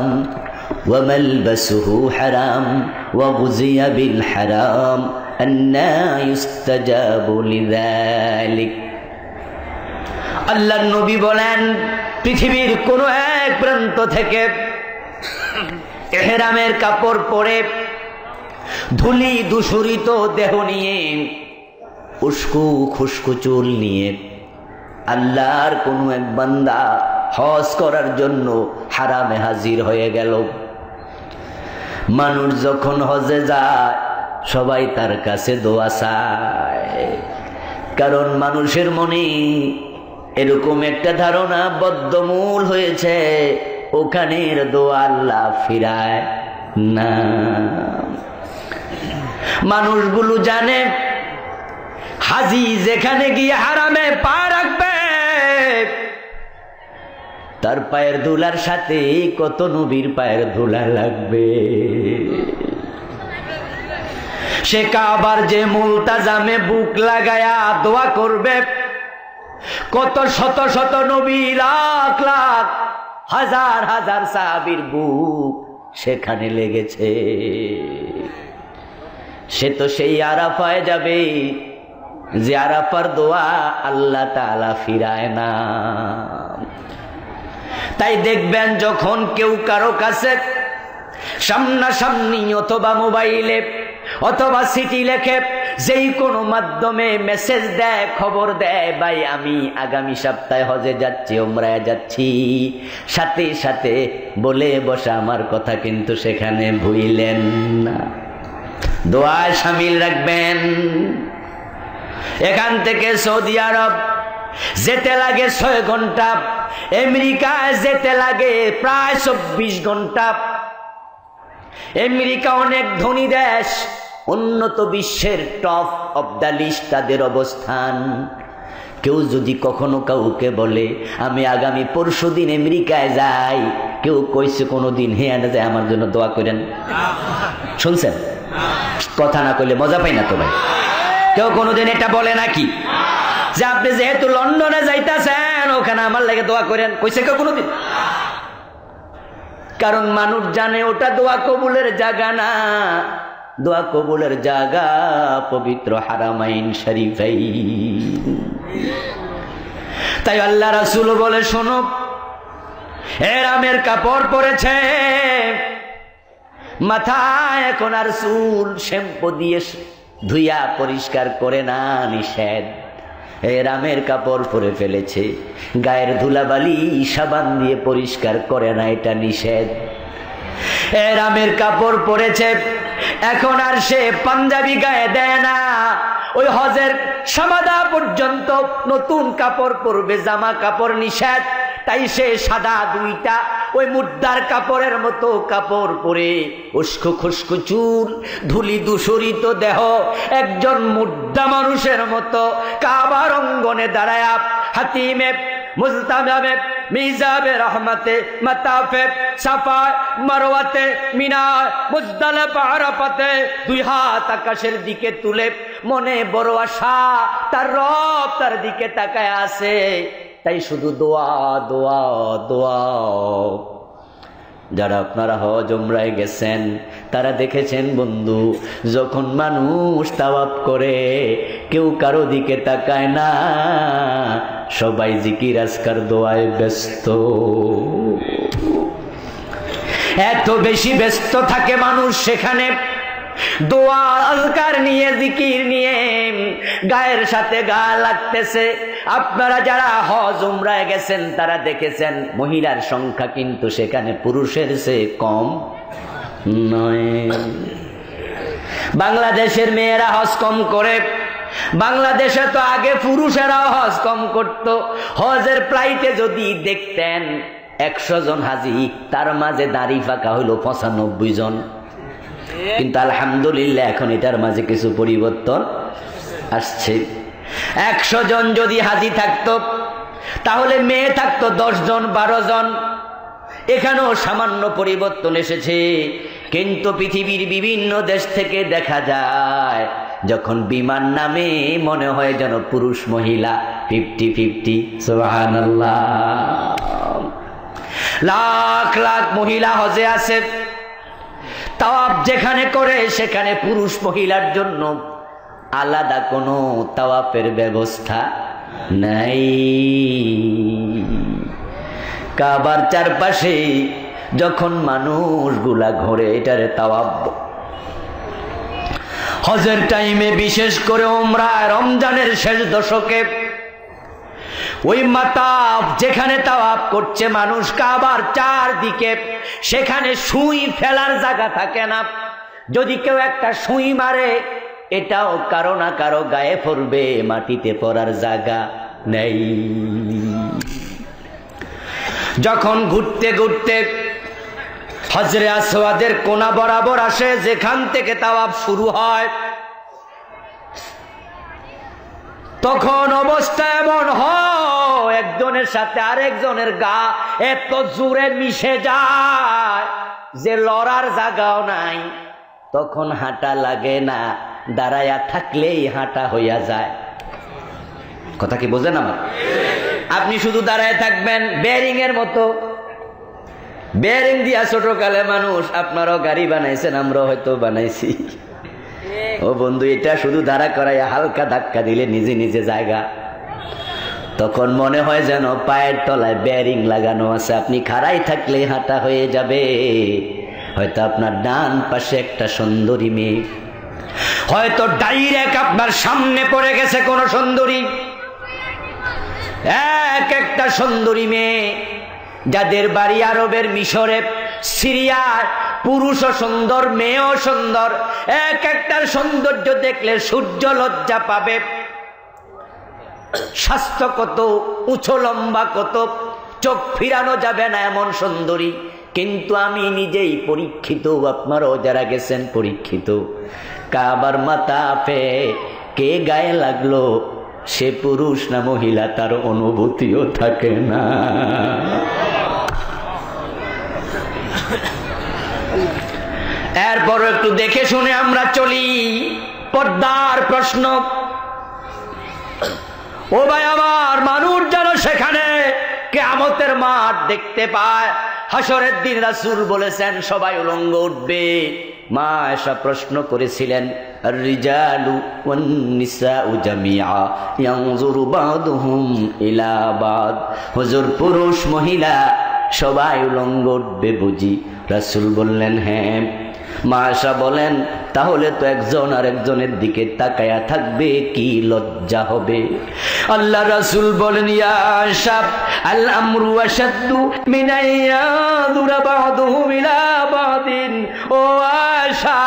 وملبسه حرام وغذي بالحرام أنى يستجاب لذلك। আল্লাহর নবী বলেন, পৃথিবীর কোন এক প্রান্ত থেকে ইহরামের কাপড় পরে ধুলি দূষরিত দেহ নিয়ে, উস্কো খুশকো চুল নিয়ে আল্লাহর কোন এক বান্দা হজ করার জন্য হারামে হাজির হয়ে গেল। মানুষ যখন হজে যায় সবাই তার কাছে দোয়া চায়, কারণ মানুষের মনে এরকম একটা ধারণা বদ্ধমূল হয়েছে, ওখানের দোয়া আল্লাহ ফিরায় না। মানুষগুলো জানে হাজি যেখানে গিয়ে হারামে পা রাখবে তার পায়ের ধুলার সাথে কত নবীর পায়ের ধুলা লাগবে। সে কাবার যে মুলতাজামে বুক লাগায়া দোয়া করবে, কত শত শত নবী, লাখ লাখ হাজার হাজার সাহাবীর বুক সেখানে লেগেছে। সে তো সেই আরাফায় যাবে যে আরাফার দোয়া আল্লাহ তাআলা ফিরায় না। তাই দেখবেন যখন কেউ কারো কাছে সামনাসামনি অথবা মোবাইলে অথবা চিঠি লেখে, যেই কোনো মাধ্যমে মেসেজ দেয়, খবর দেয়, ভাই আমি আগামী সপ্তাহে হজে যাচ্ছি, উমরায় যাচ্ছি, সাথে সাথে বলে বসা আমার কথা কিন্তু সেখানে ভুইলেন না, দোয়ায় শামিল রাখবেন। এখান থেকে সৌদি আরব যেতে লাগে 6 ঘন্টা, আমেরিকায় যেতে লাগে প্রায় 24 ঘন্টা। আমেরিকা অনেক ধনী দেশ, উন্নত বিশ্বের টপ অফ দ্য লিস্ট তাদের অবস্থান। কেউ যদি কখনো কাউকে বলে আমি আগামী পরশুদিন আমেরিকায় যাই, কেউ কইছে কোনোদিন হে আনা যায় আমার জন্য দোয়া করেন? শুনছেন? কথা না কইলে মজা পাই না তো ভাই। কেউ কোনোদিন এটা বলে নাকি যে আপনি যেহেতু লন্ডনে যাইতাছেন ওখানে আমার লাগে দোয়া করেন? কইছে কেউ কোনোদিন? কারণ মানুষ জানে ওটা দোয়া কবুলের জায়গা না, দোয়া কবুলের জায়গা পবিত্র হারামাইন শরীফাইন। তাই আল্লাহ রাসূল বলে, শোনো, এরামের কাপড় পরেছে, মাথায় এখন আর চুল শ্যাম্পু দিয়ে ধুইয়া পরিষ্কার করে না, নিষেধ। এরামের কাপড় পরে ফেলেছে, গায়ের ধুলাবালি সাবান দিয়ে পরিষ্কার করে না, এটা নিষেধ। এরামের কাপড় পরেছে, এখন আর সে পাঞ্জাবি গায়ে দেয় না, ওই হজের সমাধা পর্যন্ত নতুন কাপড় পরবে, জামা কাপড় নিষেধ। তাই সে সাদা দুইটা ওই মুদ্রার কাপড়ের মতো কাপড় পরে, উস্কো খুস্কো চুল, ধুলি দূষরিত দেহ, একজন মুদ্রা মানুষের মতো কাবার অঙ্গনে দাঁড়ায়া হাতিমে মুজতামে মিজাবে রহমতে মাতাফে সাফা মারওয়াতে মিনা মুজদালিফা আরাফাতে দুই হাত আকাশের দিকে তুলে মনে বড় আশা, তার রব তার দিকে তাকায় আছে। তাই শুধু দোয়া দোয়া দোয়া। যারা আপনারা হজ উমরায় গেছেন তারা দেখেছেন বন্ধু, যখন মানুষ তাওয়াফ করে কেউ কারো দিকে তাকায় না, সবাই জিকির আজকার দোয়ায় ব্যস্ত। এত বেশি ব্যস্ত থাকে মানুষ সেখানে, দোয়া আজকার নিয়ে, জিকির নিয়ে গায়ের সাথে গা লাগতেছে। আপনারা যারা হজ উমরায় গেছেন তারা দেখেছেন মহিলার সংখ্যা কিন্তু সেখানে পুরুষের চেয়ে কম নয়। বাংলাদেশের মেয়েরা হজ কম করে, বাংলাদেশে তো আগে পুরুষেরাও হজ কম করত। হজের ফ্লাইটে যদি দেখতেন 100 জন হাজি, তার মাঝে দাড়ি ফাঁকা হইল 95 জন। কিন্তু আলহামদুলিল্লাহ এখন এটার মাঝে কিছু পরিবর্তন আসছে। 100 জন যদি হাজি থাকতো তাহলে মেয়ে থাকতো 10 জন 12 জন। এখানেও সামান্য পরিবর্তন এসেছে, কিন্তু পৃথিবীর বিভিন্ন দেশ থেকে দেখা যায় যখন বিমান নামে মনে হয় যেন পুরুষ মহিলা 50-50। সুবহানাল্লাহ। লাখ লাখ মহিলা হজে আছে, তাওয়াফ যেখানে করে সেখানে পুরুষ মহিলার জন্য আলাদা কোনো তাওয়াফের ব্যবস্থা নাই। কাবার চারপাশে যখন মানুষগুলা ঘোরে এটারে তাওয়াফ। হজের টাইমে বিশেষ করে উমরা রমজানের শেষ দশকে ওই মাতাফ যেখানে তাওয়াফ করছে মানুষ কাবার চারদিকে, সেখানে সুই ফেলার জায়গা থাকে না। যদি কেউ একটা সুই মারে এটাও কারো না কারো গায়ে পড়বে, মাটিতে পড়ার জায়গা নেই। যখন ঘুরতে ঘুরতে হজরে আসওয়াদের কোনা বরাবর আসে, যেখান থেকে তাওয়াফ শুরু হয়, তখন অবস্থা এমন হয় একজনের সাথে আরেকজনের গা এত জোরে মিশে যায় যে লড়ার জায়গাও নাই। তখন হাঁটা লাগে না, দাঁড়ায়া থাকলেই হাঁটা হইয়া যায়। কথা কি বোঝেন আমার? আপনি শুধু দাঁড়ায় থাকবেন বেয়ারিং এর মতো। বেয়ারিং দিয়া ছোটকালে মানুষ, আপনারাও গাড়ি বানাইছেন, আমরাও হয়তো বানাইছি। ও বন্ধু, এটা শুধু দাঁড়া করাইয়া হালকা ধাক্কা দিলে নিজে নিজে জায়গা। তখন মনে হয় যেন পায়ের তলায় বেয়ারিং লাগানো আছে, আপনি খাড়াই থাকলে হাঁটা হয়ে যাবে। হয়তো আপনার ডান পাশে একটা সুন্দরী মেয়ে, হয়তো ডাইরেক্ট আপনার সামনে পড়ে গেছে কোন সুন্দরী। এক একটা সুন্দরী মেয়ে, যাদের বাড়ি আরবের, মিশরে, সিরিয়ার, পুরুষও সুন্দর, মেয়েও সুন্দর। এক একটার সৌন্দর্য দেখলে সূর্য লজ্জা পাবে। স্বাস্থ্য কত, উঁচু লম্বা কত, চোখ ফিরানো যাবে না এমন সুন্দরী। কিন্তু আমি নিজেই পরীক্ষিত, আপনারাও যারা গেছেন পরীক্ষিত। কাবার মাতাফে কে গায়ে লাগলো, সে পুরুষ না মহিলা তার অনুভূতিও থাকে না। এরপর একটু দেখে শুনে আমরা চলি। পর্দার প্রশ্ন, ও ভাই আমার, মানুষ যেন সেখানে কিয়ামতের মাঠ দেখতে পায়। হাসরের দিন রাসূল বলেছেন সবাই উলঙ্গ উঠবে। মা আয়েশা প্রশ্ন করেছিলেন, আর-রিজালু ওয়ান-নিসাউ জামিআ ইয়ানজুরু বা'দুহুম ইলা বা'দ। হুজুর, পুরুষ মহিলা সবাই উলঙ্গ উঠবে বুঝি? রাসূল বললেন হ্যাঁ। মা আয়েশা বলেন, তাহলে তো একজন আর একজনের দিকে তাকায়া থাকবে, কি লজ্জা হবে। আল্লাহ রাসূল বলেন, ইয়া আয়েশা, আল আমরু আশাদ্দু মিন আইয়াযুরা বা'দুহুম ইলা বা'দিন। ও আয়েশা,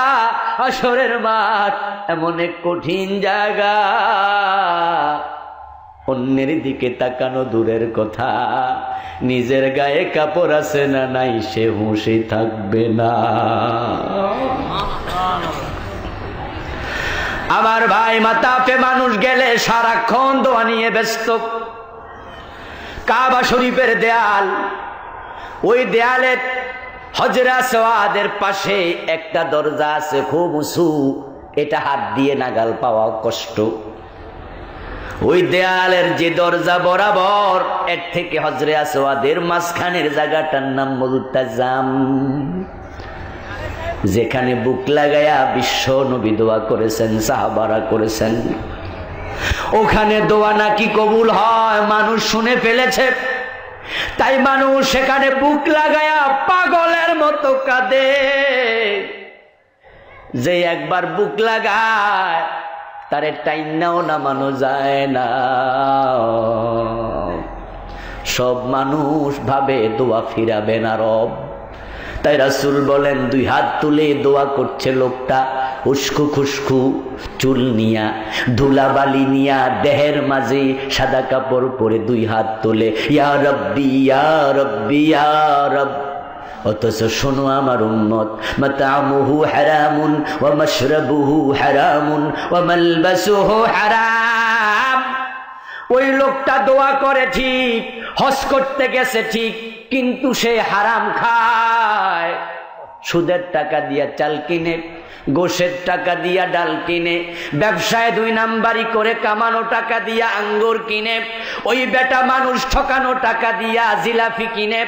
হাসরের মাঠ এমন এক কঠিন জায়গা, অন্যের দিকে তাকানো দূরের কথা, নিজের গায়ে কাপড় আছে না নাই সে হুঁশে থাকবে না। আমার ভাই, মাতাফে মানুষ গেলে সারাক্ষণ দোয়া নিয়ে ব্যস্ত। কাবা শরীফের দেয়াল, ওই দেয়ালে হজরে আসওয়াদের পাশে একটা দরজা আছে খুব উঁচু, এটা হাত দিয়ে নাগাল পাওয়া কষ্ট। ওই দেয়ালের যে দরজা বরাবর, এর থেকে হজরে আসওয়াদের মাঝখানের জায়গাটার নাম মুলতাজাম, যেখানে বুক লাগায়া বিশ্ব নবী দোয়া করেছেন, সাহাবারা করেছেন। ওখানে দোয়া নাকি কবুল হয় মানুষ শুনে ফেলেছে, তাই মানুষ সেখানে বুক লাগায়া পাগলের মতো কাঁদে। যে একবার বুক লাগায় তারে টাইনাও নামানো যায় না। সব মানুষ ভাবে দোয়া ফিরাবে না রব, তাই রাসূল বলেন, দুই হাত তুলে দোয়া করছে লোকটা, উস্কু খুস্কু চুল নিয়া, ধুলাবালি নিয়া, দেহের মাঝে সাদা কাপড় পরে দুই হাত তুলে, ইয়া রব্বি ইয়া রব্বি ইয়া রব। অথচ শোনো আমার উম্মত, মাতামুহু হারামুন ওয়া মাশরাবুহু হারামুন ওয়া মালবাসুহু হারাম। ওই লোকটা দোয়া করে ঠিক, হজ করতে গেছে ঠিক, কিন্তু সে হারাম খায়। সুদের টাকা দিয়া চাল কিনে, গোশের টাকা দিয়া ডাল কিনে, ব্যবসায় 2 নাম্বারি করে কামানো টাকা দিয়া আঙ্গুর কিনে, ওই বেটা মানুষ ঠকানো টাকা দিয়া জিলাপি কিনে।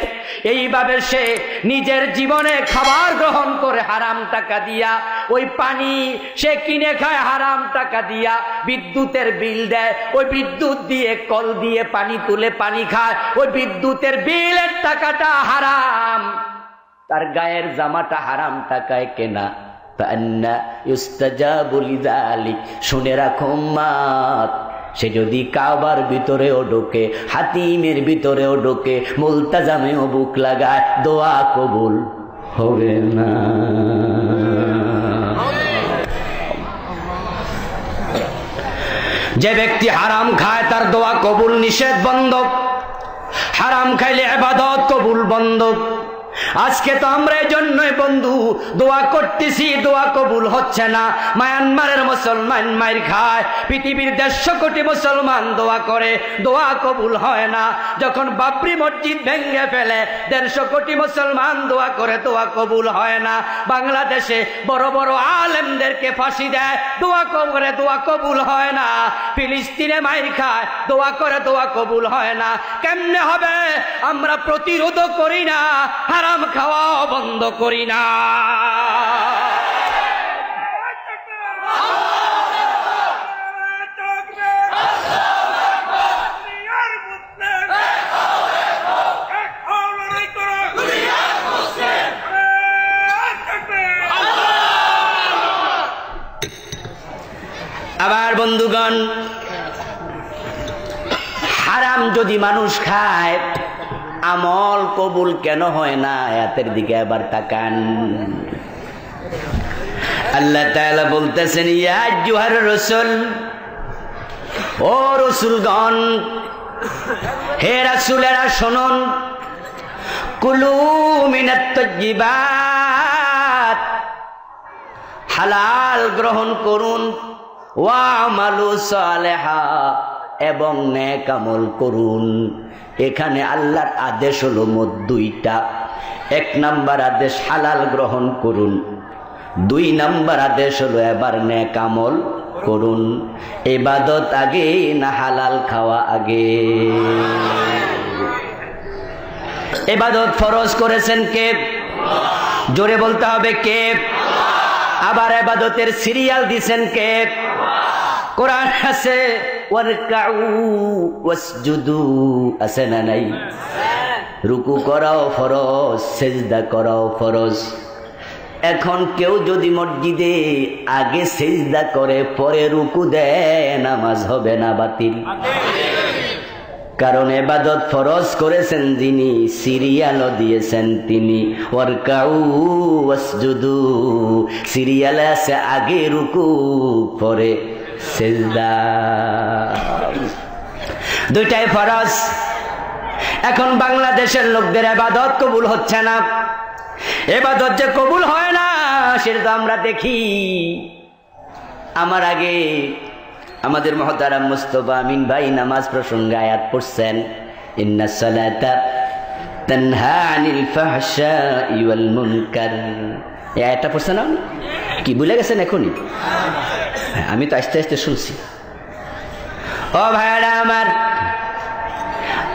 এইভাবে সে নিজের জীবনে খাবার গ্রহণ করে হারাম টাকা দিয়া, ওই পানি সে কিনে খায় হারাম টাকা দিয়া, বিদ্যুতের বিল দেয়, ওই বিদ্যুৎ দিয়ে কল দিয়ে পানি তুলে পানি খায়, ওই বিদ্যুতের বিলের টাকাটা হারাম। তার গায়ের জামাটা হারাম টাকায় কেনা। শুনে রাখো উম্মত, সে যদি কাবার ভিতরেও ঢোকে, হাতিমের ভিতরেও ঢোকে, মুলতাজামেও বুক লাগায়, দোয়া কবুল হবে না। যে ব্যক্তি হারাম খায় তার দোয়া কবুল নিষেধ, বন্ধ। হারাম খাইলে ইবাদত কবুল বন্ধ। আজকে তো আমরা এই জন্যই বন্ধু দোয়া করতেছি, দোয়া কবুল হচ্ছে না। মায়ানমারের মুসলমান মাইর খায়, পৃথিবীর 150 কোটি মুসলমান দোয়া করে, দোয়া কবুল হয় না। যখন বাবরি মসজিদ ভেঙে ফেলে 150 কোটি মুসলমান দোয়া করে, দোয়া কবুল হয় না। বাংলাদেশে বড় বড় আলেমদেরকে ফাঁসি দেয়, দোয়া করে, দোয়া কবুল হয় না। ফিলিস্তিনে মাইর খায়, দোয়া করে, দোয়া কবুল হয় না। কেমনে হবে? আমরা প্রতিরোধ করি না, হারাম খাওয়া বন্ধ করি না। আবার বন্ধুগণ, হারাম যদি মানুষ খায়, আমল কবুল কেন হয় না? আয়াতের দিকে আবার তাকান। আল্লাহ তাআলা বলতেছেন, ইয়া আইয়ুহার রাসূল, ও রাসূলগণ, হে রাসূলেরা শুনুন, কুলু মিনাত তাইয়্যিবাত, হালাল গ্রহণ করুন, ওয়া আমালু সালেহা, এবং নেক আমল করুন। এখানে আল্লাহর আদেশ হলো মোট দুইটা। 1 নাম্বার আদেশ হালাল গ্রহণ করুন, 2 নাম্বার আদেশ হলো এবার নেক আমল করুন। ইবাদত আগে না হালাল খাওয়া আগে? ইবাদত ফরজ করেছেন কে? জোরে বলতে হবে কে? আবার ইবাদতের সিরিয়াল দিবেন কে? কোরআন আছে ওয়ারকাউ ওয়াসজুদু, আছে না নাই? রুকু করাও ফরজ, সেজদা করাও ফরজ। এখন কেউ যদি মসজিদে আগে সেজদা করে পরে রুকু দেয়, নামাজ হবে না, বাতিল। কারণ ইবাদত ফরজ করেছেন যিনি, সিরিয়ালও দিয়েছেন তিনি। ওয়ারকাউ ওয়াসজুদু, সিরিয়ালে আছে আগে রুকু পরে সেজদা, দুইটাই ফরজ। এখন বাংলাদেশের লোকদের ইবাদত কবুল হচ্ছে না। ইবাদত যে কবুল হয় না সেটা তো আমরা দেখি। আমার আগে আমাদের মুহতারাম মুস্তাফা আমিন ভাই নামাজ প্রসঙ্গে আয়াত পড়ছেন, ইন্নাস সালাতা তানহা আনিল ফাহশাই ওয়াল মুনকার। এই আয়াতটা পড়ছেন না? কি ভুলে গেছেন এখনই? আমি তো আস্তে আস্তে শুনছি। ও ভাইরা আমার,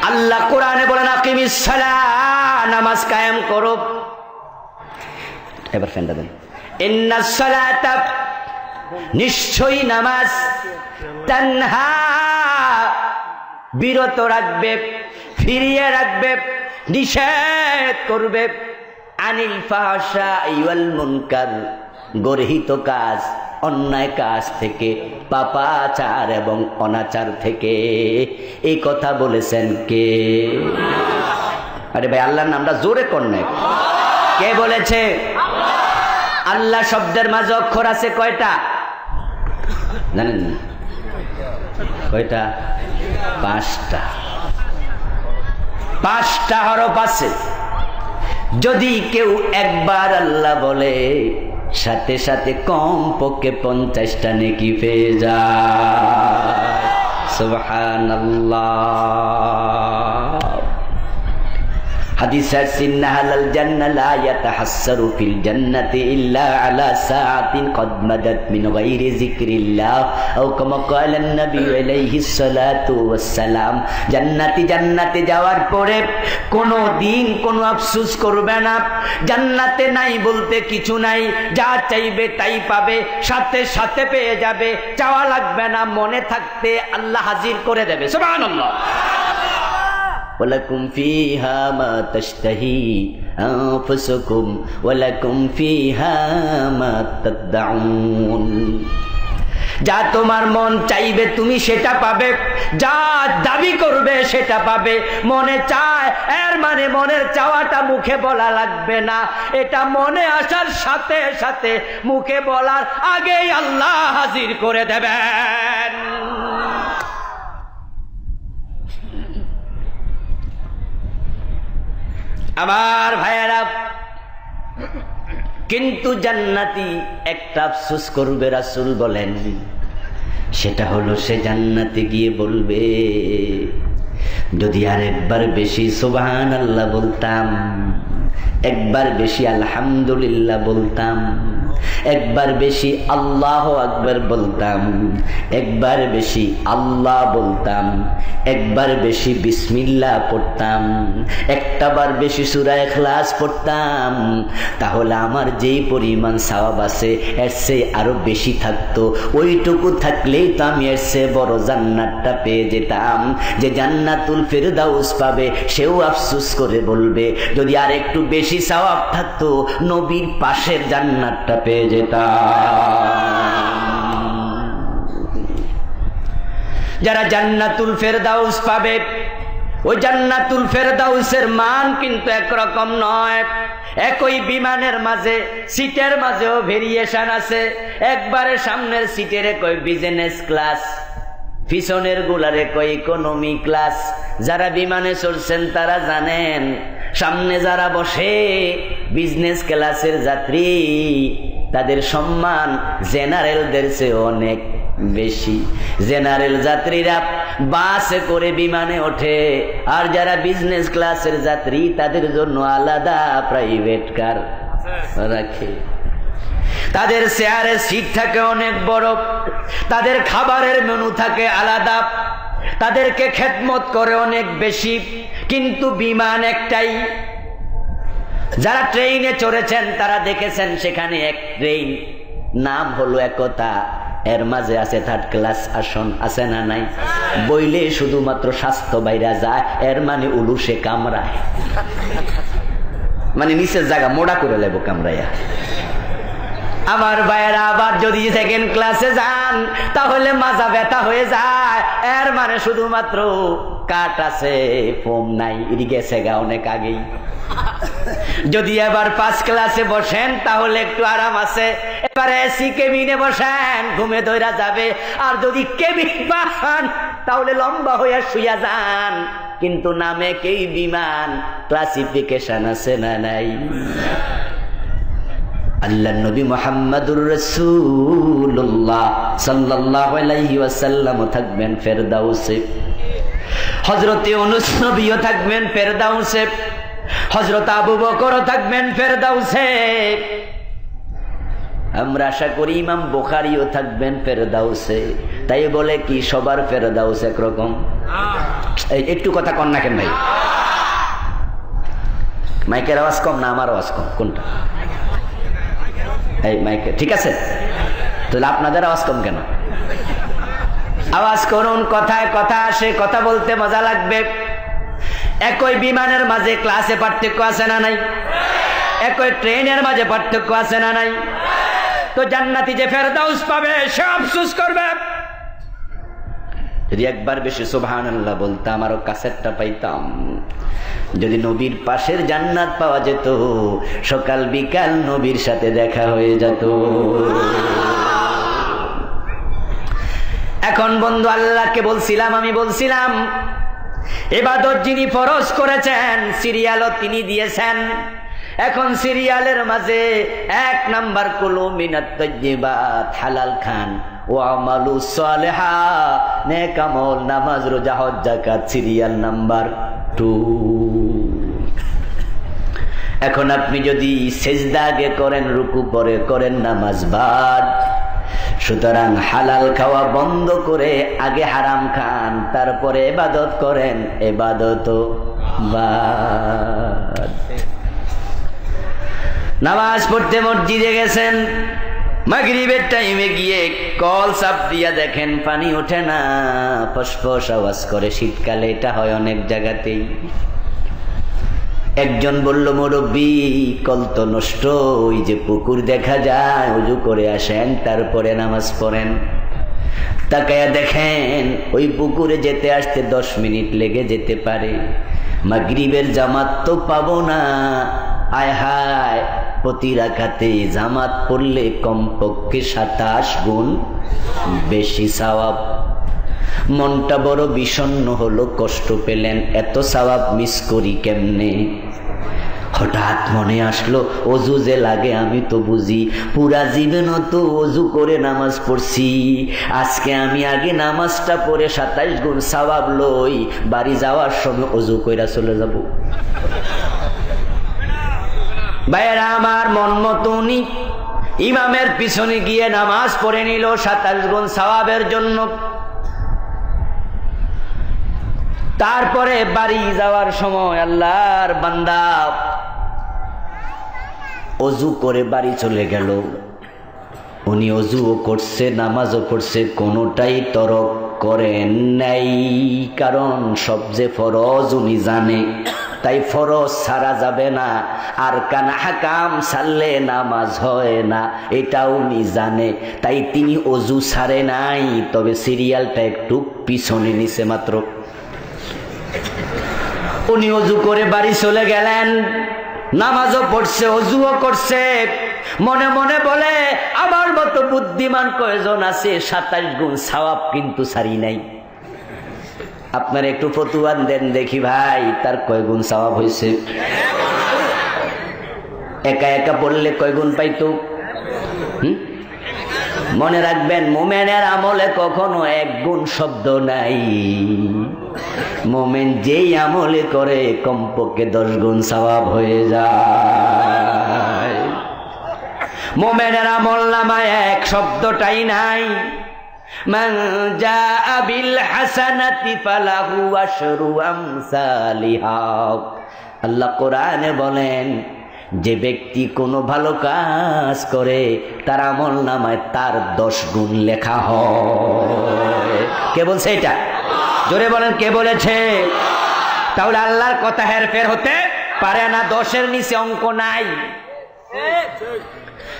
আল্লাহ কোরআনে বলেন আকিমিস সালাহ, নামাজ কায়েম করো। এবার ফেন্ডা দেন। ইন্নাস সালাতা, নিশ্চয়ই নামাজ, তানহা, বিরত রাখবে, ফিরিয়ে রাখবে, নিষেধ করবে, আনিল ফাহশাই ওয়াল মুনকার, গর্হিত কাজ, অন্যায় কাজ থেকে, পাপাচার এবং অনাচার থেকে। এই কথা বলেছেন কে? আরে ভাই, আল্লাহর নামটা জোরে কোন নাই? কে বলেছে? আল্লাহ শব্দের মাঝে অক্ষর আছে কয়টা জানেন? কয়টা? 5টা। 5টা হরফ আছে। যদি কেউ একবার আল্লাহ বলে, সাথে সাথে কমপক্ষে 50টা নেকি পেয়ে যায়। সুবহানাল্লাহ। হাদিস আছে, ইন্নাল জান্নাহ লা ইয়াতাহাসসারু ফিল জান্নাতি ইল্লা আলা সাআতিন কদ মাদাত মিন গায়রি যিকরিল্লাহ আও কামা ক্বালা নবী আলাইহিস সালাতু ওয়াস সালাম। জান্নাতে যাওয়ার পরে কোনো দিন কোনো আফসোস করবে না। জান্নাতে নাই বলতে কিছু নাই, যা চাইবে তাই পাবে, সাথে সাথে পেয়ে যাবে, চাওয়া লাগবে না, মনে থাকতে আল্লাহ হাজির করে দেবে। সুবহানাল্লাহ। ওয়ালাকুম ফিহা মা তাশতাহি আনফুসুকুম ওয়ালাকুম ফিহা মা তাদউন। যা তোমার মন চাইবে তুমি সেটা পাবে, যা দাবি করবে সেটা পাবে। মনে চায় এর মানে মনের চাওয়াটা মুখে বলা লাগবে না, এটা মনে আসার সাথে সাথে মুখে বলার আগেই আল্লাহ হাজির করে দেবেন। আমার ভাইয়েরা, কিন্তু জান্নাতি একটা আফসোস করবে, রাসূল বলেন, সেটা হলো সে জান্নাতে গিয়ে বলবে, যদি আর একবার বেশি সুবহানাল্লাহ বলতাম, একবার বেশি আলহামদুলিল্লাহ বলতাম, একবার বেশি আল্লাহু আকবার বলতাম, একবার বেশি আল্লাহ বলতাম, একবার বেশি বিসমিল্লাহ পড়তাম, একটাবার বেশি সূরা ইখলাস পড়তাম, তাহলে আমার যেই পরিমাণ সওয়াব আছে এর চেয়ে আরো বেশি থাকতো। ওইটুকু থাকলেই তো আমি এর চেয়ে বড় জান্নাতটা পেয়ে যেতাম। যে জান্নাতুল ফেরদাউস পাবে সেও আফসোস করে বলবে, যদি আর একটু বেশি সওয়াব থাকতো নবীর পাশের জান্নাতটা পেয়ে যেতাম। যারা জান্নাতুল ফেরদাউস পাবে, ওই জান্নাতুল ফেরদাউসের মান কিন্তু একরকম নয়। একই বিমানের মাঝে সিটের মাঝেও ভেরিয়েশন আছে। একবারে সামনের সিটের কই বিজনেস ক্লাস, পিছনের গুলারে কই ইকোনমি ক্লাস। যারা বিমানে চড়ছেন তারা জানেন সামনে যারা বসে বিজনেস ক্লাসের যাত্রী, তাদের সম্মান জেনারেলদের চেয়ে অনেক বেশি। জেনারেল যাত্রীরা বাসে করে বিমানে ওঠে, আর যারা বিজনেস ক্লাসের যাত্রী তাদের জন্য আলাদা প্রাইভেট কার রাখে। তাদের চেয়ারের সিট থাকে অনেক বড়, তাদের খাবারের মেনু থাকে আলাদা, তাদেরকে খেদমত করে অনেক বেশি। কিন্তু বিমান একটাই। যারা ট্রেনে চড়েছেন তারা দেখেছেন সেখানে এক ট্রেন, নাম হলো একতা, এর মাঝে আছে থার্ড ক্লাস আসন, আছে না নাই? বইলে শুধুমাত্র স্বাস্থ্য বাইরা যায়, এর মানে উলুসে কামড়ায়, মানে নিচের জায়গা মোড়া করে লেবো কামড়াইয়া। আমার ভাইয়েরা আবার যদি সেকেন্ড ক্লাসে যান তাহলে মাজা ব্যথা হয়ে যায়, এর মানে শুধুমাত্র কাট আছে, ফোম নাই, গেছে গা অনেক আগেই। যদি এবার ফার্স্ট ক্লাসে বসেন তাহলে একটু আরাম আছে, এবারে এসি কেবিনে বসেন ঘুমে ধইরা যাবে। আর যদি কেবিন পান তাহলে লম্বা হইয়া শুইয়া যান, কিন্তু নামে কেই বিমান, ক্লাসিফিকেশন আছে না নাই? আল্লাহ নবী মুহাম্মদুর রাসূলুল্লাহ সাল্লাল্লাহু আলাইহি ওয়াসাল্লাম থাকবেন ফেরদাউসে, হযরত ইউনূস নবীও থাকবেন ফেরদাউসে, হযরত আবু বকরও থাকবেন ফেরদাউসে। আমরা আশা করি ইমাম বুখারীও থাকবেন ফেরদাউসে। তাই বলে কি সবার ফেরদাউস একরকম? একটু কথা কন না কেন ভাই? মাইকের আওয়াজ কম না আমার আওয়াজ কম? কোনটা? এই মাইকে ঠিক আছে? তাহলে আপনাদের আওয়াজ কম কেন? আওয়াজ করুন, কথায় কথা আসে, কথা বলতে মজা লাগবে। একই বিমানের মাঝে ক্লাসে পার্থক্য আছে না নাই? একই ট্রেনের মাঝে পার্থক্য আছে না নাই? তো জান্নাতি যে ফেরদাউস পাবে সে আফসোস করবে। যদি একবার বেশি সুবহানাল্লাহ বলতাম আরো কাছেরটা পাইতাম। যদি নবীর পাশের জান্নাত পাওয়া যেত, সকাল বিকাল নবীর সাথে দেখা হয়ে যেত। এখন বন্ধু আল্লাহকে বলছিলাম, আমি বলছিলাম ইবাদত যিনি ফরজ করেছেন সিরিয়ালও তিনি দিয়েছেন। এখন সিরিয়ালের মাঝে 1 নাম্বার কুলু মিনাত তাইয়্যিবাত, হালাল খান, ওয়া আমালু সালিহা, নেক আমল, নামাজ রোজা হজ যাকাত, সিরিয়াল নাম্বার 2। এখন আপনি যদি সেজদা আগে করেন, রুকু পরে করেন, নামাজ বাদ। সুতরাং হালাল খাওয়া বন্ধ করে আগে হারাম খান, তারপরে ইবাদত করেন, ইবাদত বাদ। নামাজ পড়তে মসজিদে গেছেন, মাগরিবের টাইমে গিয়ে কল চাপ দিয়া দেখেন পানি ওঠে না, ফসফস আওয়াজ করে। শীতকালে এটা হয় অনেক জায়গাতেই। একজন বলল, মুরব্বী কল তো নষ্ট, ওই যে পুকুর দেখা যায়, ওযু করে আসেন তারপরে নামাজ পড়েন। তাকায়া দেখেন ওই পুকুরে যেতে আসতে 10 মিনিট লেগে যেতে পারে। মাগরিবের জামাত তো পাবো না। আয় হায়, প্রতি রাকাতে জামাত পড়লে কমপক্ষে 27 গুণ বেশি সওয়াব। মনটা বড় বিষণ্ণ হলো, কষ্ট পেলেন, এত সওয়াব মিস করি কেমনে? হঠাৎ মনে আসলো অজু যে লাগে আমি তো বুঝি, পুরা জীবনও তো অজু করে নামাজ পড়ছি। আজকে আমি আগে নামাজটা পড়ে 27 গুণ সওয়াব লই, বাড়ি যাওয়ার সময় অজু কইরা চলে যাব। ভাইয়েরা আমার, মন মতো উনি ইমামের পিছনে গিয়ে নামাজ পড়ে নিল 27 গুণ সওয়াবের জন্য। তারপরে বাড়ি যাওয়ার সময় আল্লাহর বান্দা অজু করে বাড়ি চলে গেল। উনি অজুও করছে, নামাজও পড়ছে, কোনোটাই তরক করেন নাই, কারণ সব যে ফরজ উনি জানে। তাই ফরজ ছাড়া যাবে না, আর কান হাকাম ছাড়লে নামাজ হয় না, এটা উনি জানে। তাই তিনি অজু ছাড়ে নাই, তবে সিরিয়ালটা একটু পিছনে নিছে মাত্র। উনি অজু করে বাড়ি চলে গেলেন, নামাজও পড়ছে, অজুও করছে। মনে মনে বলে, আমার মতো বুদ্ধিমান কয়জন আছে, 27 গুণ সওয়াব কিন্তু ছাড়ি নাই। আপনার একটু ফতুয়া দেন দেখি ভাই, তার কয় গুণ সওয়াব হয়েছে? একা একা পড়লে কয় গুণ পাইতো? মনে রাখবেন, মোমেনের আমলে কখনো এক গুণ শব্দ নাই। মোমেন যেই আমলে করে কমপক্ষে 10 গুণ সওয়াব হয়ে যায়। মোমেনের আমল নামায় এক শব্দটাই নাই। মান জাআ বিল হাসানাতি ফালাহু আশরু আমসালিহা। আল্লাহ কোরআনে বলেন, যে ব্যক্তি কোনো ভালো কাজ করে তার আমল নামায় তার 10 গুণ লেখা হয়। কে বলছে এটা? জোরে বলেন, কে বলেছে? তাহলে আল্লাহর কথা হেরফের হতে পারে না, 10-এর নিচে অঙ্ক নাই।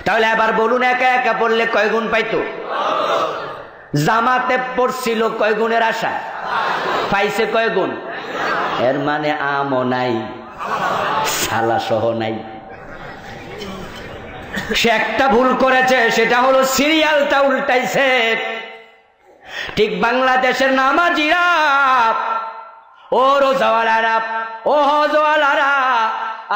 তাহলে এবার বলুন, একা একা পড়লে কয় গুণ পাইতো? জামাতে পড়ছিল কয় গুণের আশা? পাইছে কয় গুণ? এর মানে আমও নাই, সালা সহ নাই। সে একটা ভুল করেছে, সেটা হলো সিরিয়ালটা উল্টাইছে। ঠিক বাংলাদেশের নামাজিরা, ও রোজাওয়ালারা, ও হজওয়ালারা,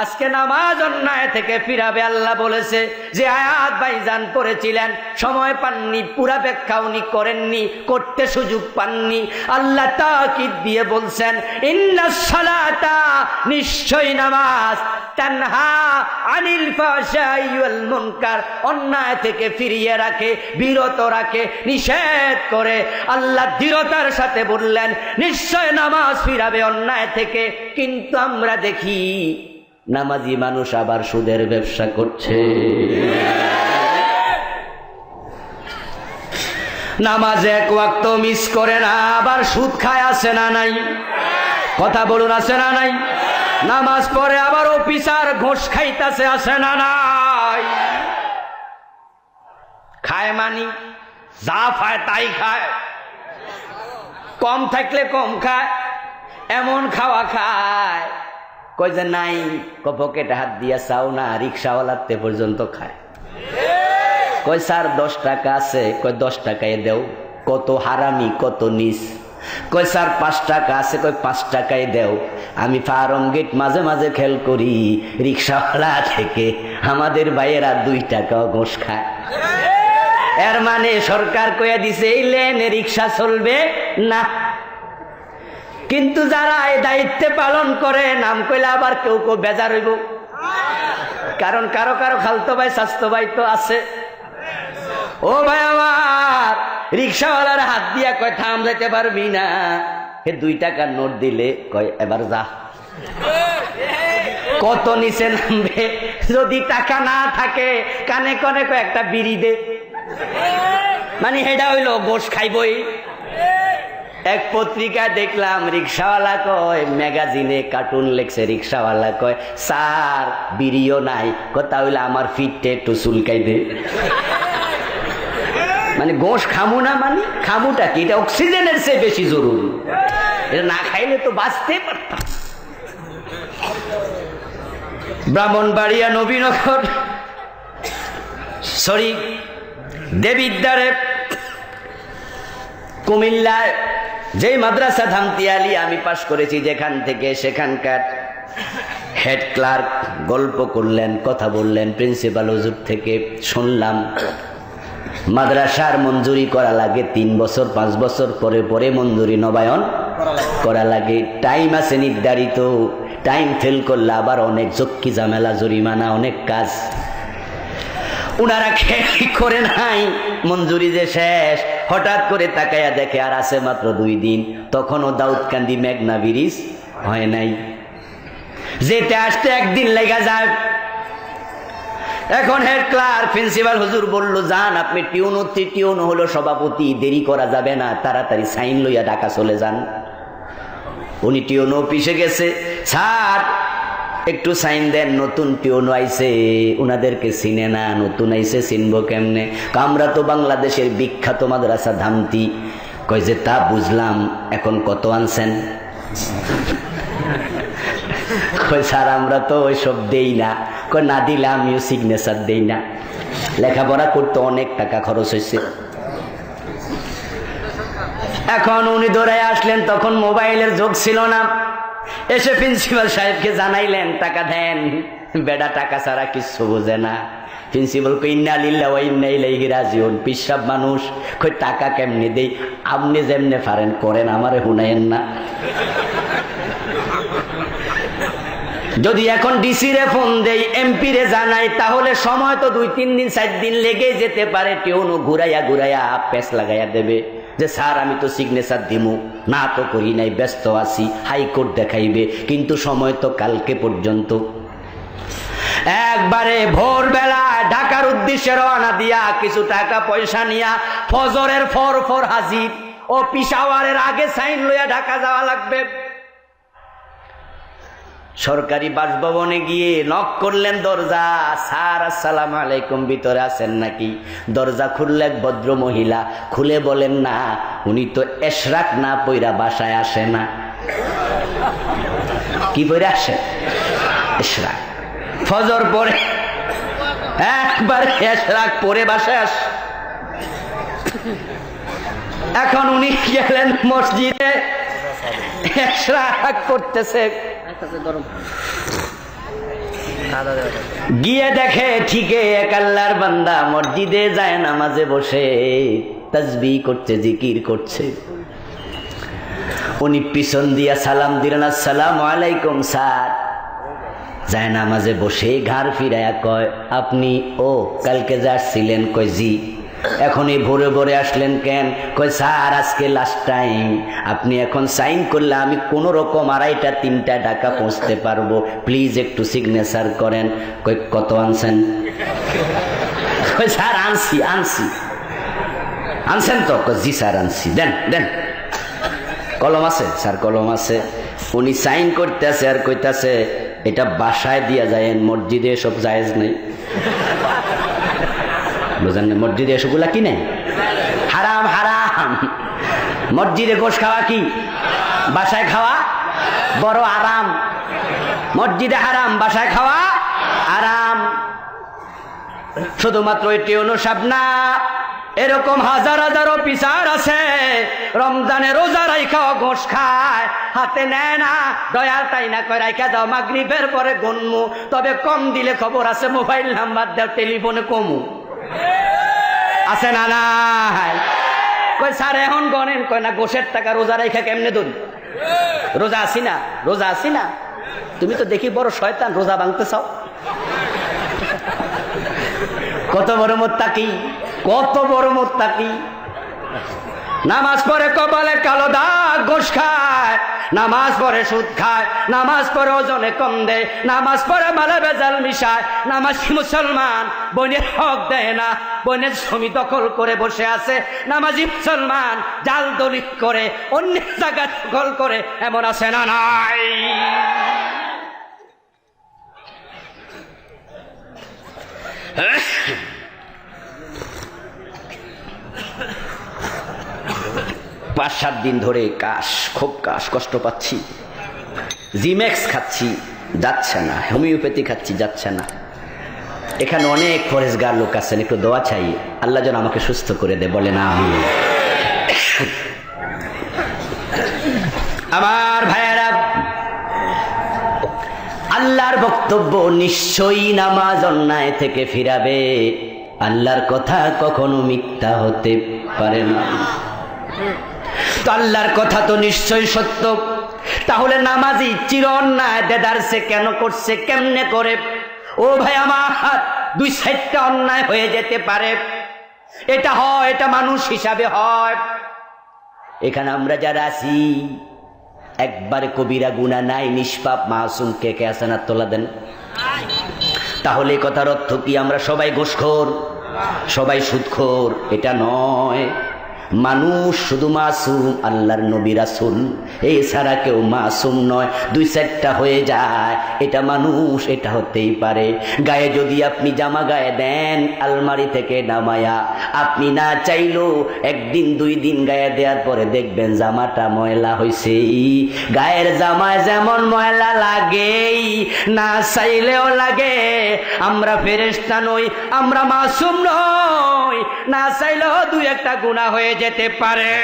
আজকে নামাজ অন্যায় থেকে ফিরাবে। আল্লাহ বলেছে যে আয়াত ভাইজান পড়েছিলেন, সময় পাননি, পুরা ব্যাখ্যা উনি করেননি, করতে সুযোগ পাননি। আল্লাহ তাকিদ দিয়ে বলছেন, ইন্নাস সালাতা, নিশ্চয়ই নামাজ, তানহা আনিল ফাহশাই ওয়াল মুনকার, অন্যায় থেকে ফিরিয়ে রাখে, বিরত রাখে, নিষেধ করে। আল্লাহ দৃঢ়তার সাথে বললেন, নিশ্চয় নামাজ ফিরাবে অন্যায় থেকে। কিন্তু আমরা দেখি নামাজি মানুষ আবার সুদের ব্যবসা করছে। নামাজ এক ওয়াক্ত মিস করে না, আবার সুদ খায়, আছে না নাই? কথা বলুন, আছে না নাই? নামাজ পড়ে আবার অফিসার ঘোষ খাইতেছে, আছে না নাই? খায় মানি যা পায় তাই খায়, কম থাকলে কম খায়, এমন খাওয়া খায়। কই যে নাই, পকেটে হাত দিয়া চাও না, রিক্সাওয়ালাতে পর্যন্ত খায়। কই স্যার 10 টাকা আছে, কই 10 টাকায় দেও। কত হারামি, কত নিস। কই স্যার 5 টাকা আছে, কই 5 টাকায় দেও। আমি ফার্ম গেট মাঝে মাঝে খেল করি, রিক্সাওয়ালা থেকে আমাদের ভাইয়েরা 2 টাকাও ঘুষ খায়। এর মানে সরকার কইয়া দিছে এই লেনে রিক্সা চলবে না। কিন্তু যারা এই দায়িত্বে পালন করে, নাম কইলে আবার কেউ কেউ বেজার হইব। কারণ কারো কারো খালতো ভাই, স্বাস্থ্য ভাই তো আছে। ও ভাই আমার, রিক্সাওয়ালার হাত দিয়া কয় থাম, যেতে পারবি না। হে 2 টাকার নোট দিলে কয় এবার যা। কত নিচে নামবে? যদি টাকা না থাকে কানে কনে কয় একটা বিড়ি দে, মানে হেডা হইলো গোশ খাইবই। এক পত্রিকায় দেখলাম, রিক্সাওয়ালা কয়, ম্যাগাজিনে কার্টুন লেখছে, রিক্সাওয়ালা কয় স্যার বিড়িও নাই, কথা হইলে আমার ফিটে একটু চুলকাই দে। মানে গোশ খামু না, মানে খামুটা কি? এটা অক্সিজেনের চেয়ে বেশি জরুরি, এটা না খাইলে তো বাঁচতে পারতাম। ব্রাহ্মণবাড়িয়া, নবীনগর, সরি দেবিদ্বারে, কুমিল্লায় যেই মাদ্রাসা ধামতি আলী আমি পাশ করেছি, যেখান থেকে সেখানকার হেড ক্লার্ক গল্প করলেন, কথা বললেন। প্রিন্সিপাল হুজুর থেকে শুনলাম, মাদ্রাসার মঞ্জুরি করা লাগে 3 বছর 5 বছর পরে পরে মঞ্জুরি নবায়ন করা লাগে। টাইম আছে নির্ধারিত, টাইম ফেল করলে আবার অনেক ঝক্কি ঝামেলা, জরিমানা, অনেক কাজ। উনারা খেয়াল করে নাই, মঞ্জুরি যে শেষ, হঠাৎ করে তাকাইয়া দেখে আর আছে মাত্র 2 দিন। তখনও দাউদকান্দি মেঘনা ব্রিজ হয় নাই, যেতে আসতে 1 দিন লেগে যায়। এখন হেড ক্লার্ক প্রিন্সিপাল হুজুর বলল, যান আপনি টিউন হলো সভাপতি, দেরি করা যাবে না, তাড়াতাড়ি সাইন লইয়া ঢাকা চলে যান। উনি টিউন অফিসে গেছে, স্যার একটু সাইন দেন, নতুন টিউন আইছে, উনাদেরকে চিনে না, নতুন আইছে চিনবো কেমনে? আমরা তো বাংলাদেশের বিখ্যাত মাদ্রাসা ধামতি। কয় যে তা বুঝলাম, এখন কত আনছেন? কয় স্যার আমরা তো ওইসব দেই না। কয় না দিলে আমিও সিগনেচার দেই না, লেখাপড়া করতে অনেক টাকা খরচ হয়েছে। এখন উনি দৌড়ায় আসলেন, তখন মোবাইলের যোগ ছিল না। এসে প্রিন্সিপাল সাহেবকে জানাইলেন, টাকা দেন। বেডা টাকা ছাড়া কিচ্ছু বোঝে না। প্রিন্সিপাল কই ইন্না লিল্লাহি ওয়া ইন্না ইলাইহি রাজিউন। পিসাব মানুষ কই টাকা কেমনে দেই, আপনি যেমনে পারেন করেন, আমারে হুনায়েন না। যদি এখন ডিসি রে ফোন দেই, এমপি রে জানাই, তাহলে সময় তো 2-3 দিন 4 দিন লেগে যেতে পারে। টিউনো ঘুরাইয়া ঘুরাইয়া পেস লাগাইয়া দেবে যে স্যার আমি তো সিগনেচার দিমু, না তো করি নাই, ব্যস্ত আছি, হাইকোর্ট দেখাইবে, কিন্তু সময় তো কালকে পর্যন্ত। একবারে ভোরবেলায় ঢাকার উদ্দেশ্যে রওনা দিয়া কিছু টাকা পয়সা নিয়া ফজরের ফর হাজির। ও পিশাওয়ারের আগে সাইন লইয়া ঢাকা যাওয়া লাগবে। সরকারি বাসভবনে গিয়ে নক করলেন দরজা, স্যার আসসালামু আলাইকুম, ভিতরে আছেন নাকি? দরজা খুললে এক ভদ্র মহিলা, খুলে বলেন না উনি তো এশরাক না পইরা বাসায় আসে না। কি পইরা আসে? এশরাক। ফজর পরে একবার এশরাক পরে বাসায় আস। এখন উনি গেলেন মসজিদে, এশরাক করতেছে, গিয়ে দেখে ঠিকই এক আল্লাহর বান্দা মসজিদে যায় নামাজে বসে তাসবিহ করছে, জিকির করছে। উনি পিছন দিয়া সালাম দিলেন, আসসালামু আলাইকুম স্যার। যায় নামাজে বসে ঘাড় ফিরাইয়া কয়, আপনি ও কালকে যা আসছিলেন? কয় জি। এখন এই ভোরে ভোরে আসলেন কেন? কয় স্যার আজকে লাস্ট টাইম, আপনি এখন সাইন করলে আমি কোন রকম 2:30-3টা ঢাকা পৌঁছতে পারবো, প্লিজ একটু সিগনেচার করেন। কয় কত আনছেন? কয় স্যার আনছি। আনছেন তো? কয় জি স্যার আনছি। দেন দেন, কলম আছে? স্যার কলম আছে। উনি সাইন করতেছে আর কইতাছে এটা বাসায় দিয়া যায়, মসজিদে এসব জায়েজ নেই। বুঝেন না? মসজিদে এসবগুলা কি নেই, হারাম হারাম। মসজিদে গোশ খাওয়া কি, বাসায় খাওয়া বড় আরাম। মসজিদে হারাম, বাসায় খাওয়া আরাম। শুধুমাত্র এটি অনুসাব না, এরকম হাজার হাজার অফিসার আছে রমজানে রোজা রাইখা গোশ খায়, হাতে নেয় না, দয়াল তাই না কয় রাইখা দাও, মাগরিবের পরে গণমু, তবে কম দিলে খবর আছে, মোবাইল নাম্বার দাও, টেলিফোনে কমু। আছে না নাই? কই স্যার এখন গণেন। কয় না, গোশের টাকা রোজা রাইখা কেমনে ধরি? রোজা আছি না। তুমি তো দেখি বড় শয়তান, রোজা ভাঙতে চাও। কত বড় মুত্তাকি, কত বড় মুত্তাকি। নামাজ পড়ে কপালে কালো দাগ, গোশ খায়, নামাজ পড়ে সুদ খায়, নামাজ পড়ে ওজনে কম দেয়, নামাজ পড়ে মালে বেজাল মিশায়, নামাজি মুসলমান বোনের হক দেয় না, বোনের জমি দখল করে বসে আছে। নামাজি মুসলমান জাল দলিল করে, অন্য জায়গা দখল করে, এমন আছে না নাই? পাঁচ 7 দিন ধরে খুব কষ্ট পাচ্ছি। জিমেক্স খাচ্ছি, যাচ্ছে না। হোমিওপ্যাথি খাচ্ছি, যাচ্ছে না। এখানে অনেক পরেশগার লোক আছেন, একটু দোয়া চাই, আল্লাহ যেন আমাকে সুস্থ করে দে, বলে না আমি। আমার ভাইয়েরা, আল্লাহর বক্তব্য নিশ্চয়ই নামাজ অন্যায় থেকে ফিরাবে। আল্লাহর কথা কখনো মিথ্যা হতে পারে না। তো আল্লাহর কথা তো নিশ্চয়ই সত্য। তাহলে নামাজি চির অন্যায় দেদারসে কেন করছে, কেমনে করে? ও ভাই আমার, 2-4টা অন্যায় হয়ে যেতে পারে। এটা হয়, এটা মানুষ হিসাবে হয়। এখানে আমরা যারা আছি একবারে কবিরা গুনাহ নাই, নিষ্পাপ মাসুম, কে কে আছেন আর তোলা দেন। তাহলে কথার অর্থ কি আমরা সবাই ঘুষখোর, সবাই সুদখোর? এটা নয়। মানুষ শুধু মাসুম আল্লাহর নবী রাসূল, এছাড়া কেউ মাসুম নয়। 2-4টা হয়ে যায়, এটা মানুষ, এটা হতেই পারে। গায়ে যদি আপনি জামা গায়ে দেন আলমারি থেকে নামায়া, আপনি না চাইলেও 1 দিন 2 দিন গায়ে দেওয়ার পরে দেখবেন জামাটা ময়লা হয়েছে। গায়ের জামায় যেমন ময়লা লাগেই, না চাইলেও লাগে। আমরা ফেরেশতা নই, আমরা মাসুম নই, না চাইলেও 2-1টা গুনাহ হয়ে যেতে পারে।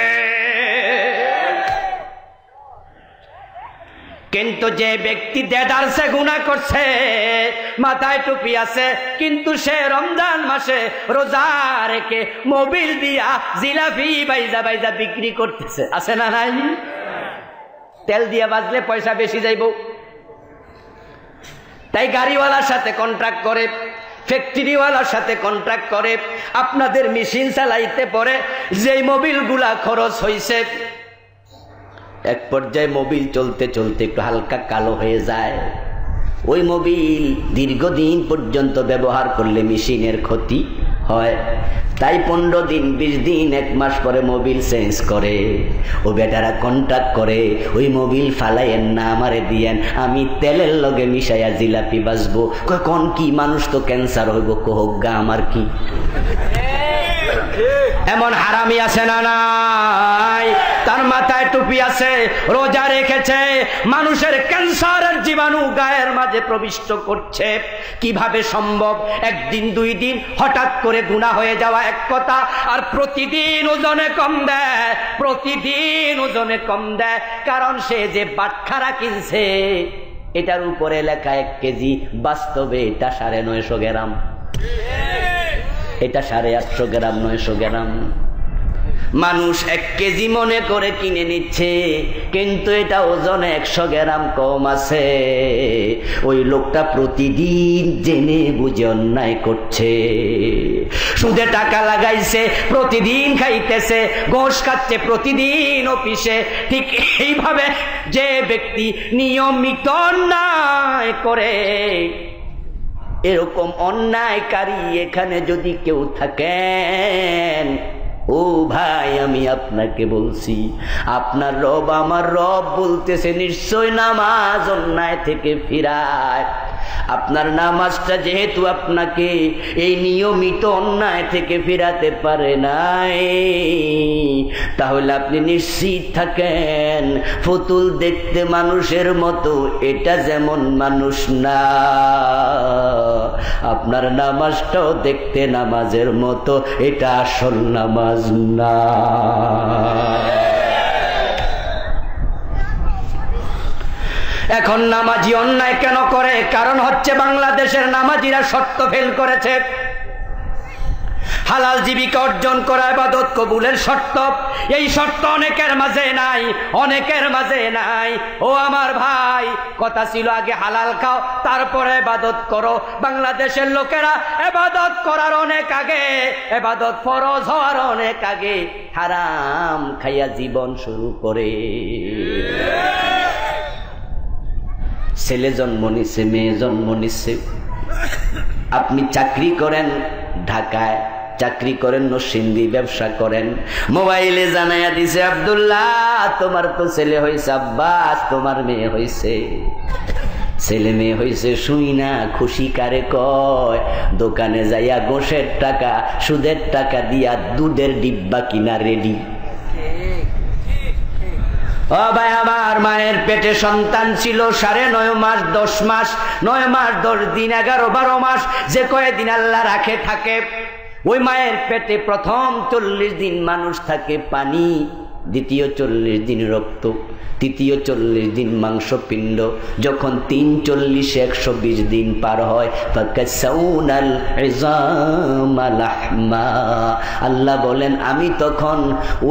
কিন্তু যে ব্যক্তি দেদারসে গুনাহ করছে, মাথায় টুপি আছে, কিন্তু সে রমজান মাসে রোজা রেখে মোবিল দিয়া জিলাপি বাইজা বাইজা বিক্রি করতেছে, আছে না নাই? তেল দিয়া বাজলে পয়সা বেশি যাইব, তাই গাড়িওয়ালার সাথে কন্ট্রাক্ট করে, ফ্যাক্টরিওয়ালার সাথে কন্ট্রাক্ট করে, আপনাদের মেশিন চালাইতে পরে যেই মোবিলগুলা খরচ হইছে, এক পর্যায়ে মোবিল চলতে চলতে একটু হালকা কালো হয়ে যায়। ওই মোবিল দীর্ঘদিন পর্যন্ত ব্যবহার করলে মেশিনের ক্ষতি হয়, তাই 15 দিন 20 দিন 1 মাস পরে মোবিল চেঞ্জ করে। ও বেটারা কন্ট্রাক্ট করে, ওই মোবিল ফালাইয়েন না, আমারে দিয়েন, আমি তেলের লগে মিশাইয়া জিলাপি বাজবো। কোন কি মানুষ তো ক্যান্সার হইব, কোহগা আমার কি? এমন হারামি আছে না নাই? তার মাথায় টুপি আছে, রোজা রেখেছে, মানুষের ক্যান্সারের জীবাণু গায়ের মাঝে প্রবিষ্ট করছে। কিভাবে সম্ভব? একদিন 2 দিন হঠাৎ করে গুনাহ হয়ে যাওয়া এক কথা, আর প্রতিদিন ওজনে কম দেয়, প্রতিদিন ওজনে কম দেয়, কারণ সে যে বাটখারা কিনছে এটার উপরে লেখা 1 কেজি, বাস্তবে এটা 950 গ্রাম, এটা 850 গ্রাম, 900 গ্রাম। মানুষ 1 কেজি মনে করে কিনে নিচ্ছে, কিন্তু এটা ওজনে 100 গ্রাম কম আছে। ওই লোকটা প্রতিদিন জেনে বুঝে অন্যায় করছে, সুদে টাকা লাগাইছে, প্রতিদিন খাইতেছে, ঘোষ খাচ্ছে প্রতিদিন অফিসে। ঠিক এইভাবে যে ব্যক্তি নিয়মিত অন্যায় করে, এরকম অন্যায়কারী এখানে যদি কেউ থাকেন, ও ভাই আমি আপনাকে বলছি, আপনার রব আমার রব বলতেছে নিশ্চয় নামাজ অন্যায় থেকে ফিরায়। আপনার নামাজটা যেহেতু আপনাকে এই নিয়মিত অন্যায় থেকে ফিরাতে পারে নাই, তাহলে আপনি নিশ্চিত থাকেন ফুতুল দেখতে মানুষের মতো, এটা যেমন মানুষ না। আপনার নামাজটাও দেখতে নামাজের মতো, এটা আসল নামাজ না। এখন নামাজি অন্যায় কেন করে? কারণ হচ্ছে বাংলাদেশের নামাজিরা শর্ত ফেল করেছে। হালাল জীবিকা অর্জন করা ইবাদত কবুলের শর্ত, এই শর্ত অনেকের মাঝে নাই, অনেকের মাঝে নাই। ও আমার ভাই, কথা ছিল আগে হালাল খাও তারপরে ইবাদত করো। বাংলাদেশের লোকেরা ইবাদত করার অনেক আগে, ইবাদত ফরজ হওয়ার অনেক আগে হারাম খাইয়া জীবন শুরু করে। ছেলে জন্ম নিচ্ছে, মেয়ে জন্ম নিচ্ছে। আপনি চাকরি করেন ঢাকায়, চাকরি করেন নরসিংদী, ব্যবসা করেন, মোবাইলে জানাইয়া দিছে আব্দুল্লাহ তোমার তো ছেলে হয়েছে, আব্বাস তোমার মেয়ে হয়েছে। ছেলে মেয়ে হয়েছে শুই না খুশি কারে কয়? দোকানে যাইয়া গোশের টাকা সুদের টাকা দিয়া দুধের ডিব্বা কিনা রেডি। ও ভাই, আমার মায়ের পেটে সন্তান ছিল 9.5 মাস 10 মাস, 9 মাস 10 দিন 11-12 মাস, যে কয়েকদিন আল্লাহ রাখে থাকে। ওই মায়ের পেটে প্রথম 40 দিন মানুষ থাকে পানি, দ্বিতীয় 40 দিন রক্ত, তৃতীয় 40 দিন মাংসপিণ্ড। যখন 3-40 120 দিন পার হয়, আল্লাহ বলেন আমি তখন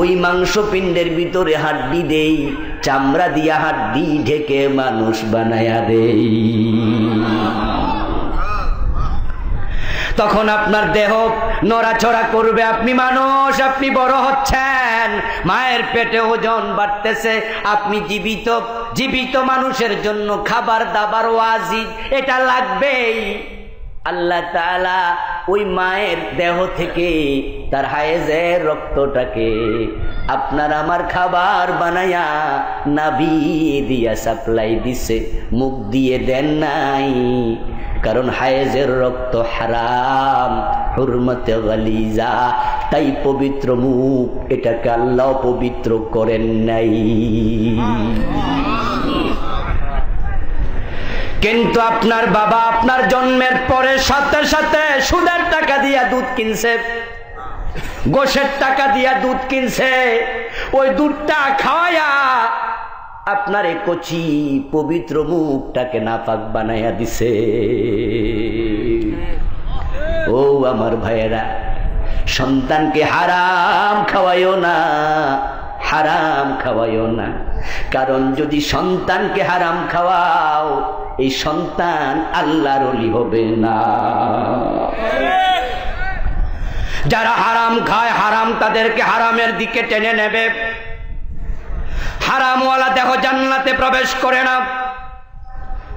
ওই মাংসপিণ্ডের ভিতরে হাড্ডি দেই, চামড়া দিয়া হাড্ডি ঢেকে মানুষ বানায়া দেই। তখন আপনার দেহ নড়াচড়া করবে, আপনি মানুষ, আপনি বড় হচ্ছেন, মায়ের পেটে ওজন বাড়তেছে। আপনি জীবিত, জীবিত মানুষের জন্য খাবার দাবার ওয়াজিব, এটা লাগবেই। আল্লাহ তাআলা ওই মায়ের দেহ থেকে তার হায়েজের রক্তটাকে আপনার আমার খাবার বানায়া নাভি দিয়া সাপ্লাই দিছে, মুখ দিয়ে দেন নাই। কারণ হায়েজের রক্ত হারাম, হুরমতে গালিজা, তাই পবিত্র মুখ, এটাকে আল্লাহ পবিত্র করেন নাই। কিন্তু আপনার বাবা আপনার জন্মের পরে সাথে সাথে সুদের টাকা দিয়া দুধ কিনছে, গোশের টাকা দিয়া দুধ কিনছে। ওই দুধটা খাওয়ায়া আপনার এই কচি পবিত্র মুখটাকে নাপাক বানাইয়া দিছে। ও আমার ভাইয়েরা, সন্তানকে হারাম খাওয়াইও না, হারাম খাওয়াইও না। কারণ যদি সন্তানকে হারাম খাওয়াও, এই সন্তান আল্লাহর ওলি হবে না। যারা হারাম খায়, হারাম তাদেরকে হারামের দিকে টেনে নেবে। হারামওয়ালা দেখো জান্নাতে প্রবেশ করে না।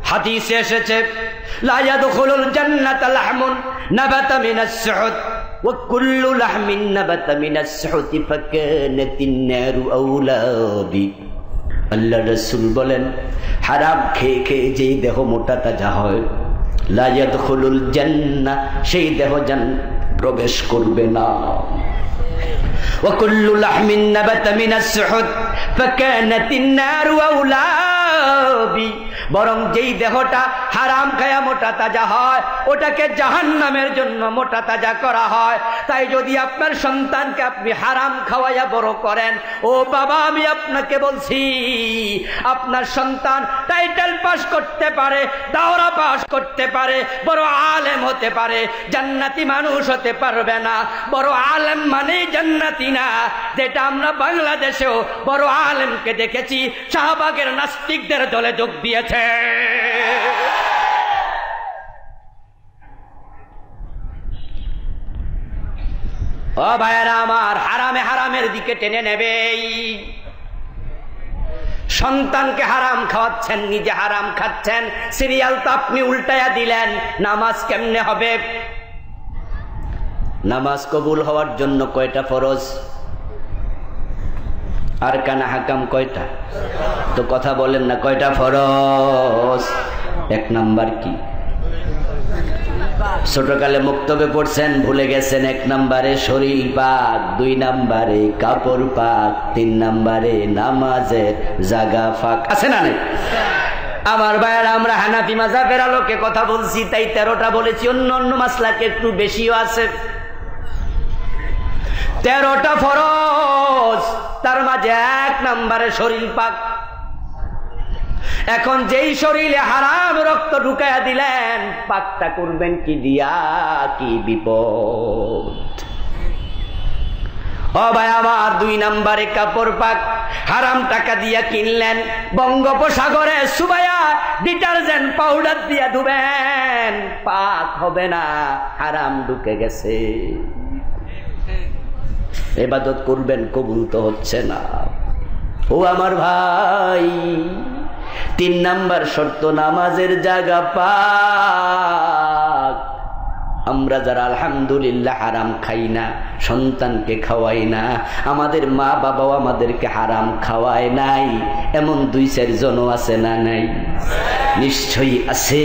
হাদিসে এসেছে, লা ইয়াদখুলুল জান্নাতা লাহমুন নাবাতা মিনাস সুহুত ওয়া কুল্লু লাহমিন নাবাতা মিনাস সুহুতি ফাকানাতিন নারু আওলা বি। আল্লাহ রাসূল বলেন, হারাম খেয়ে খেয়ে যেই দেহ মোটা তাজা হয়, লা ইয়াদখুলুল জান্নাহ, সেই দেহ প্রবেশ করবে না। ওয়া কুল্লু লাহমিন নাবাতা মিনাস সুহুত ফাকানাতিন নারু আওলা বি। বরং যেই দেহটা হারাম খায়া মোটা তাজা হয়, ওটাকে জাহান্নামের জন্য মোটা তাজা করা হয়। তাই যদি আপনার সন্তানকে আপনি হারাম খাওয়াইয়া বড় করেন, ও বাবা আমি আপনাকে বলছি, আপনার সন্তান টাইটেল পাস করতে পারে, দাওরা পাস করতে পারে, বড় আলেম হতে পারে, জান্নাতি মানুষ হতে পারবে না। বড় আলেম মানেই জান্নাতি না। যেটা আমরা বাংলাদেশেও বড় আলেমকে দেখেছি, শাহবাগের নাস্তিকদের দলে যোগ দিয়েছে। ও ভাইয়েরা আমার, হারামে হারামের দিকে টেনে নেবে। সন্তানকে হারাম খাওয়াচ্ছেন, নিজে হারাম খাচ্ছেন, সিরিয়াল তো আপনি উল্টায়া দিলেন। নামাজ কেমনে হবে? নামাজ কবুল হওয়ার জন্য কয়টা ফরজ? আর কানা হাকাম কয়টা? তো কথা বলেন না, কয়টা ফরজ? এক নাম্বার কি? ছোটকালে মুক্তবে পড়ছেন, ভুলে গেছেন। এক নাম্বারে শরীর পাক, 2 নাম্বারে কাপড় পাক, 3 নাম্বারে নামাজের জায়গা ফাঁক। আছে না নাই? আমার ভাইয়েরা, আমরা হানাফি মাযহাবের আলোকে কথা বলছি, তাই 13টা বলেছি। অন্য অন্য মাসলাকে একটু বেশিও আছে। 13টা ফরজ, তার মাঝে 1 নাম্বারে শরীর পাক। এখন যেই শরীরে হারাম রক্ত ঢুকাইয়া দিলেন, পাকটা করবেন কি দিয়া? কি বিপদ! ও ভাই আমার, 2 নাম্বারে কাপড় পাক, হারাম টাকা দিয়া কিনলেন, বঙ্গোপসাগরে সুবাইয়া ডিটারজেন্ট পাউডার দিয়া ধুবেন, পাক হবে না, হারাম ঢুকে গেছে। ইবাদত করবেন, কবুল তো হচ্ছে না। ও আমার ভাই, 3 নাম্বার শর্ত নামাজের জায়গা পাক। আমরা যারা আলহামদুলিল্লাহ হারাম খাই না, সন্তানকে খাওয়াই না, আমাদের মা বাবাও আমাদেরকে হারাম খাওয়ায় নাই, এমন 2-4 জনও আছে না নাই? নিশ্চয়ই আছে।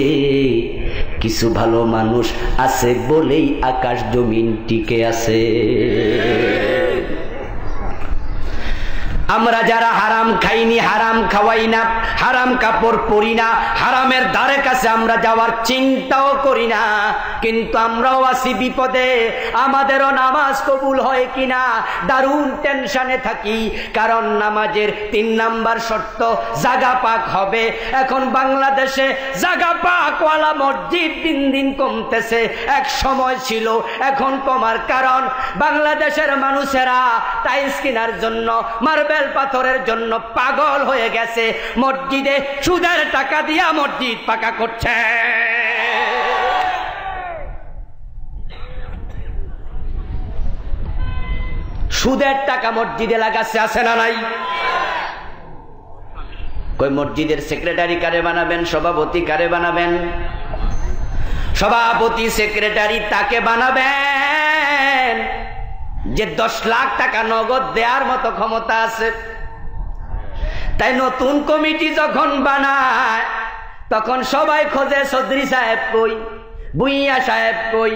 কিছু ভালো মানুষ আছে বলেই আকাশ জমিন টিকে আছে। আমরা যারা হারাম খাইনি, হারাম খাওয়াই না, হারাম কাপড় পরি না, হারামের ধারে কাছে আমরা যাওয়ার চিন্তাও করি না, কিন্তু আমরাও আছি বিপদে। আমাদেরও নামাজ কবুল হয় কিনা দারুণ টেনশনে থাকি। কারণ নামাজের 3 নাম্বার শর্ত জাগা পাক হবে। এখন বাংলাদেশে জাগা পাকওয়ালা মসজিদ দিন দিন কমতেছে। এক সময় ছিল, এখন কমার কারণ বাংলাদেশের মানুষেরা টাইলস কেনার জন্য, মার্বেল পাথরের জন্য পাগল হয়ে গেছে। মসজিদে সুদের টাকা দিয়া মসজিদ পাকা করছে। সুদের টাকা মসজিদে লাগাচ্ছে, আছে না নাই? কই মসজিদের সেক্রেটারি কারে বানাবেন, সভাপতি কারে বানাবেন? সভাপতি সেক্রেটারি তাকে বানাবেন যে 10 লাখ টাকা নগদ দেওয়ার মতো ক্ষমতা আছে। তাই নতুন কমিটি যখন বানায়, তখন সবাই খোঁজে চৌধুরী সাহেব কই, ভুইয়া সাহেব কই।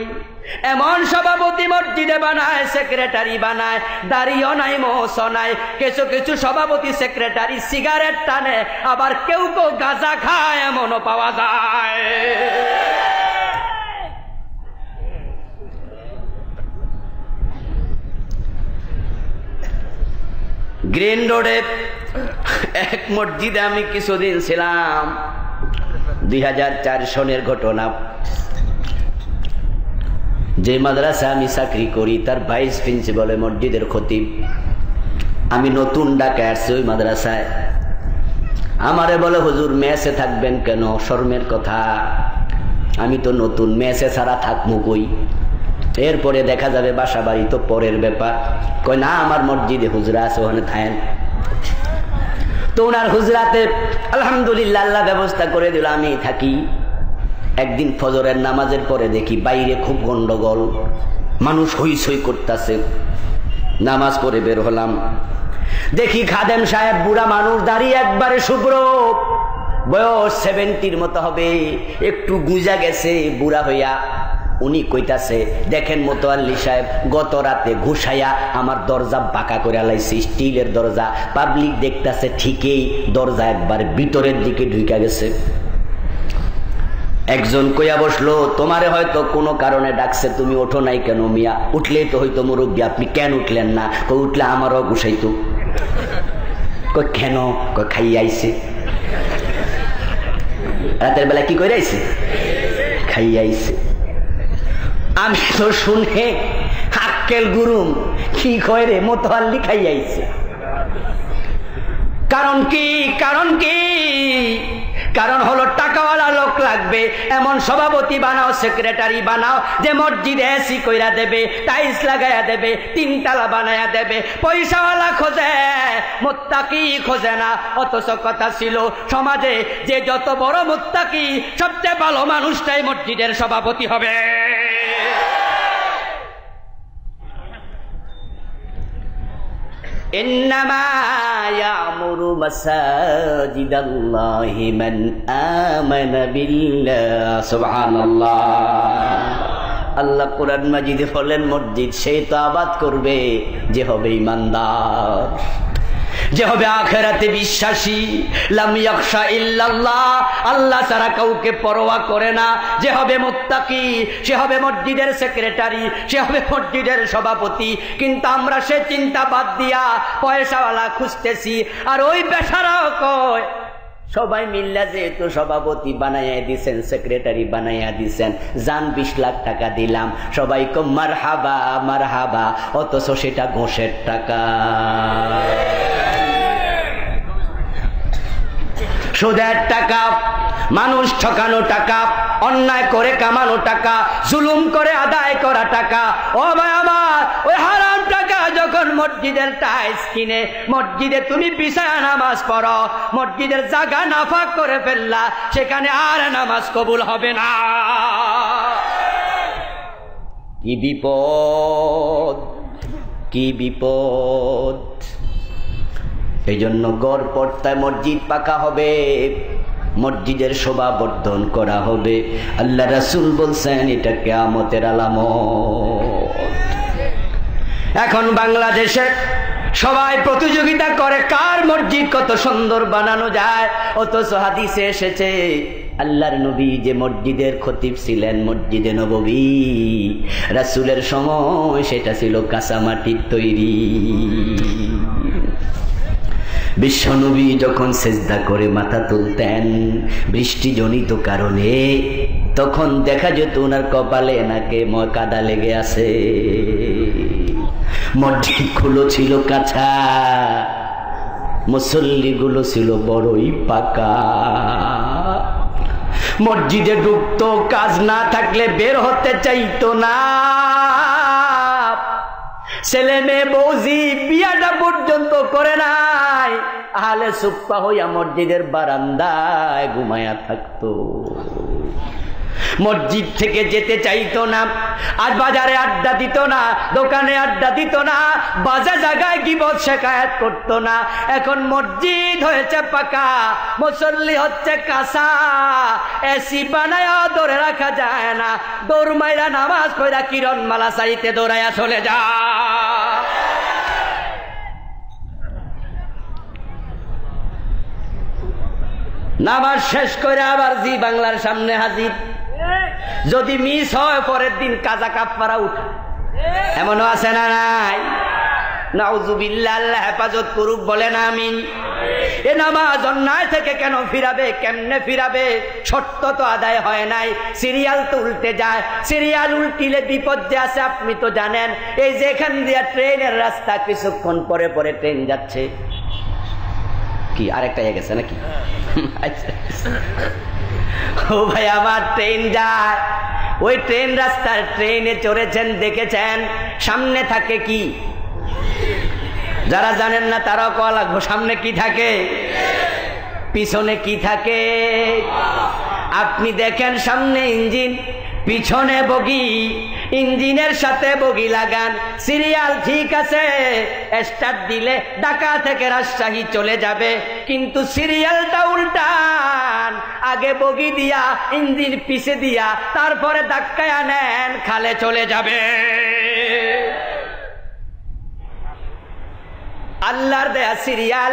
এমন সভাপতি মসজিদে বানায়, সেক্রেটারি বানায়, দাড়িও নাই, মোছও নাই। কিছু কিছু সভাপতি সেক্রেটারি সিগারেট টানে, আবার কেউ কেউ গাঁজা খায়, এমনও পাওয়া যায়। গ্রিন রোডে এক মসজিদে আমি কিছুদিন ছিলাম, 2004 সনের ঘটনা। যে মাদ্রাসায় আমি চাকরি করি তার ভাইস প্রিন্সিপাল মসজিদের খতিব। আমি নতুন ঢাকায় আসছি ওই মাদ্রাসায়। আমারে বলে, হুজুর মেসে থাকবেন কেন? শর্মের কথা, আমি তো নতুন, মেসে ছাড়া থাকবো কই? এরপরে দেখা যাবে বাসা বাড়ি তো পরের ব্যাপার। কয় না, আমার মসজিদে হুজরা আছে, ওখানে থাকেন। তো ওনার হুজরাতে আলহামদুলিল্লাহ আল্লাহ ব্যবস্থা করে দিল, আমি থাকি। একদিন ফজরের নামাজের পরে দেখি বাইরে খুব গন্ডগোল, মানুষ হইচই করতেছে। নামাজ পড়ে বের হলাম, দেখি খাদেম সাহেব বুড়া মানুষ, দাঁড়িয়ে একবারে শুভ্র, বয়স 70-র মতো হবে, একটু গুঁজা গেছে বুড়া হইয়া। উনি কইতাছে, দেখেন মোতোয়াল্লি সাহেব, গত রাতে ঘুষাইয়া আমার দরজা বাঁকা করে লাইছে, স্টিলের দরজা। পাবলিক দেখতাছে ঠিকই, দরজা একবার ভিতরের দিকে ঢুকা গেছে। একজন কইয়া বসলো, তোমারে হয়তো কোনো কারণে ডাকছে, তুমি ওঠো নাই কেন মিয়া? উঠলেই তো হয়তো মুরব্বী, আপনি কেন উঠলেন না? কই উঠলে আমারও ঘুষাইতো। কই কেন? কই খাই আইছে, রাতের বেলা কি করে আইছে? খাই আইছে। আমি তো শুনে আক্কেল গুরুম, কি কয় রে, মোতোয়াল্লি খাই আইছে। কারণ কি? কারণ কি? কারণ হলো টাকাওয়ালা লোক লাগবে, এমন সভাপতি বানাও, সেক্রেটারি বানাও যে মসজিদে এসি কইরা দেবে, টাইলস লাগাইয়া দেবে, 3 তালা বানাইয়া দেবে। পয়সাওয়ালা খোঁজে, মুত্তাকি খোঁজে না। অথচ কথা ছিল সমাজে যে যত বড় মুত্তাকি, সবচেয়ে ভালো মানুষটাই মসজিদের সভাপতি হবে। ইন্নামা ইয়ামুরু মাসাজিদাল্লাহি মান আমানা বিল্লাহ। সুবহানাল্লাহ। আল্লাহ কোরআন মাজিদে বলেন, মসজিদ সেই তো আবাদ করবে যে হবে ঈমানদার, যে হবে আখিরাতে বিশ্বাসী। লাম ইয়াখশা ইল্লাল্লাহ, আল্লাহ ছাড়া কাউকে পরোয়া করে না। যে হবে মুত্তাকি, সে হবে মসজিদের সেক্রেটারি, সে হবে মসজিদের সভাপতি। কিন্তু আমরা সে চিন্তা বাদ দিয়া পয়সাওয়ালা খুঁজতেছি। আর ওই বেচারাও কয়, সবাই মিল্লা যেহেতু সভাপতি বানাইয়া দিছেন, সেক্রেটারি বানাইয়া দিছেন, জান 20 লাখ টাকা দিলাম, সবাই কো মারহাবা মারহাবা, অথচ সেটা ঘোষের টাকা, সুদের টাকা, মানুষ ঠকানো টাকা, অন্যায় করে কামানো টাকা, জুলুম করে আদায় করা টাকা। ও ভাই আমার, ওই হারাম টাকা যখন মসজিদের টাইলস কিনে মসজিদে তুমি বিছায়া নামাজ পড়ো, মসজিদের জায়গা নাফাক করে ফেললা, সেখানে আর নামাজ কবুল হবে না। কি বিপদ, কি বিপদ। এই জন্য গড় পড়তায় মসজিদ পাকা হবে, মসজিদের শোভা বর্ধন করা হবে। আল্লাহ রাসূল বলছেন এটা কিয়ামতের আলামত। এখন বাংলাদেশে সবাই প্রতিযোগিতা করে কার মসজিদ কত সুন্দর বানানো যায়। অথচ হাদিসে এসেছে আল্লাহর নবী যে মসজিদের খতিব ছিলেন, মসজিদে নববী, রাসূলের সময় সেটা ছিল কাঁচামাটির তৈরি। বিশ্বনবী যখন সেজদা করে মাথা তুলতেন বৃষ্টিজনিত কারণে, তখন দেখা যেত ওনার কপালে নাকে কাদা লেগে আছে। মসজিদগুলো ছিল কাঁচা, মুসল্লিগুলো ছিল বড়ই পাকা। মসজিদে ঢুকতো, কাজ না থাকলে বের হতে চাইতো না। ছেলে মেয়ে বৌজি বিয়াটা পর্যন্ত করে নাই, আহলে সুপ্পা হইয়া মসজিদের বারান্দায় ঘুমায়া থাকতো। মসজিদ থেকে যেতে চাইতো না। আর বাজারে আড্ডা দিত না, দোকানে আড্ডা দিত না, বাজে জায়গায় গীবত শিকায়াত করতো না। এখন মসজিদ হয়েছে পাকা, মুসল্লি হচ্ছে কাঁচা। এসি বানায়া ধরে রাখা যায় না, দৌড় মাইরা নামাজ পড়া কিরণ মালা চাইতে দৌড়াইয়া চলে যা। নামাজ শেষ করে আবার জি বাংলার সামনে হাজির। যদি মিস হয় পরের দিন কাজা কাফারা উঠে, এমনও আছে না নাই? নাউজুবিল্লাহ, আল্লাহ হেফাজত করুক, বলেন আমিন। এ নামাজ অন্যায় থেকে কেন ফিরাবে? কেমনে ফিরাবে? শর্ত তো আদায় হয় নাই, সিরিয়াল তো উল্টে যায়। সিরিয়াল উল্টিলে বিপদ যে আছে আপনি তো জানেন। এই যে এখান দিয়ে ট্রেনের রাস্তা, কিছুক্ষণ পরে পরে ট্রেন যাচ্ছে। কি আরেকটা হয়ে গেছে নাকি? আচ্ছা, ও ভাই আমার, ট্রেন যায়, ওই ট্রেন রাস্তার ট্রেনে চড়েছেন, দেখেছেন সামনে থাকে কি? যারা জানেন না তারাও কয়া লাগবো, সামনে কি থাকে, পিছনে কি থাকে? আপনি দেখেন সামনে ইঞ্জিন, পিছনে বগি, ইঞ্জিনের সাথে বগি লাগান, সিরিয়াল ঠিক আছে, স্টার্ট দিলে ঢাকা থেকে রাজশাহী চলে যাবে, কিন্তু সিরিয়ালটা উল্টান, আগে বগি দিয়া ইঞ্জিন পিছে দিয়া তারপরে ধাক্কায় আনেন, খালে চলে যাবে। আল্লাহর দেয়া সিরিয়াল,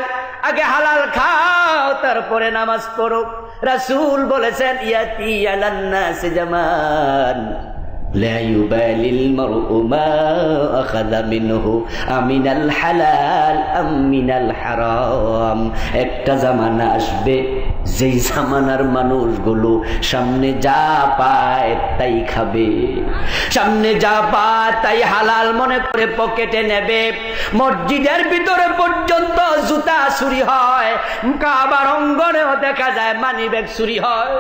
আগে হালাল খাও তারপরে নামাজ পড়ো। রাসূল বলেছেন, ইয়াতি আলান নাস জামান লা ইউবালিল মারউ মা আখাযা মিনহু আমিনাল হালাল আম মিনাল হারাম। একটা জামানা আসবে, যেই জামানার মানুষগুলো সামনে যা পায় তাই খাবে, সামনে যা পায় তাই হালাল মনে করে পকেটে নেবে। মসজিদের ভিতরে পর্যন্ত জুতা চুরি হয়, কাবার অঙ্গনেও দেখা যায় মানিব্যাগ চুরি হয়।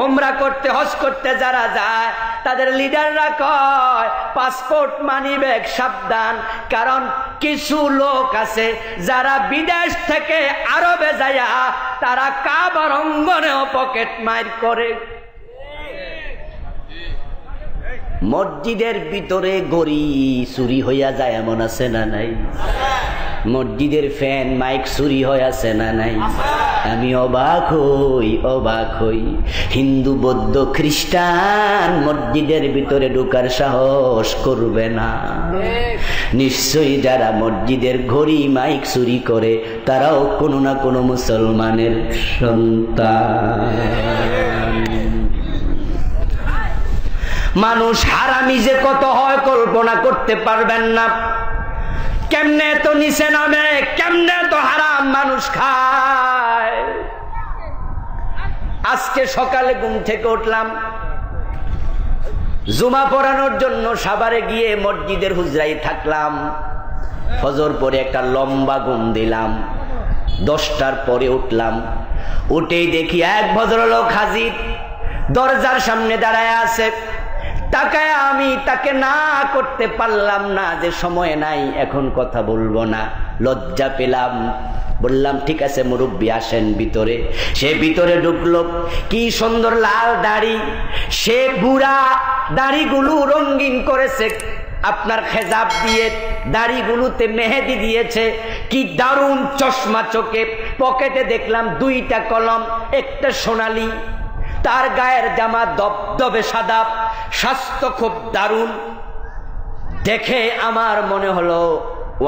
উমরা করতে, হজ করতে যারা যায় তাদের লিডাররা কয় পাসপোর্ট মানিব্যাগ সাবধান, কারণ কিছু লোক আছে যারা বিদেশ থেকে আরবে যায় তারা কাবার অঙ্গনেও পকেট মার করে। মসজিদের ভিতরে গড়ি চুরি হইয়া যায়, এমন আছে না নাই? মসজিদের ফ্যান মাইক চুরি হয়ে আছে না নাই? আমি অবাক হই, হিন্দু বৌদ্ধ খ্রিস্টান মসজিদের ভিতরে ঢোকার সাহস করবে না। নিশ্চয়ই যারা মসজিদের ঘড়ি মাইক চুরি করে তারাও কোনো না কোনো মুসলমানের সন্তান। মানুষ হারামি যে কত হয় কল্পনা করতে পারবেন না। কেমনে তো নিচে নামে, কেমনে তো হারাম মানুষ খায়। আজকে সকালে ঘুম থেকে উঠলাম, জুমা পড়ানোর জন্য সাভারে গিয়ে মসজিদের হুজরায় থাকলাম। ফজর পরে একটা লম্বা ঘুম দিলাম, 10টার পরে উঠলাম। উঠেই দেখি এক ভদ্রলোক হাজির, দরজার সামনে দাঁড়ায় আছে। তাকায় আমি তাকে না করতে পারলাম না, যে সময় নাই, এখন কথা বলবো না, লজ্জা পেলাম। বললাম ঠিক আছে মুরব্বী আসেন ভিতরে। সে ভিতরে ঢুকলো, কি সুন্দর লাল দাড়ি, সে বুড়া দাড়িগুলো রঙিন করেছে আপনার খেজাব দিয়ে, দাড়িগুলোতে মেহেদি দিয়েছে, কি দারুণ চশমা চোখে। পকেটে দেখলাম 2টা কলম, একটা সোনালি। তার গায়ের জামা দবদবে সাদা, স্বাস্থ্য খুব দারুণ। দেখে আমার মনে হলো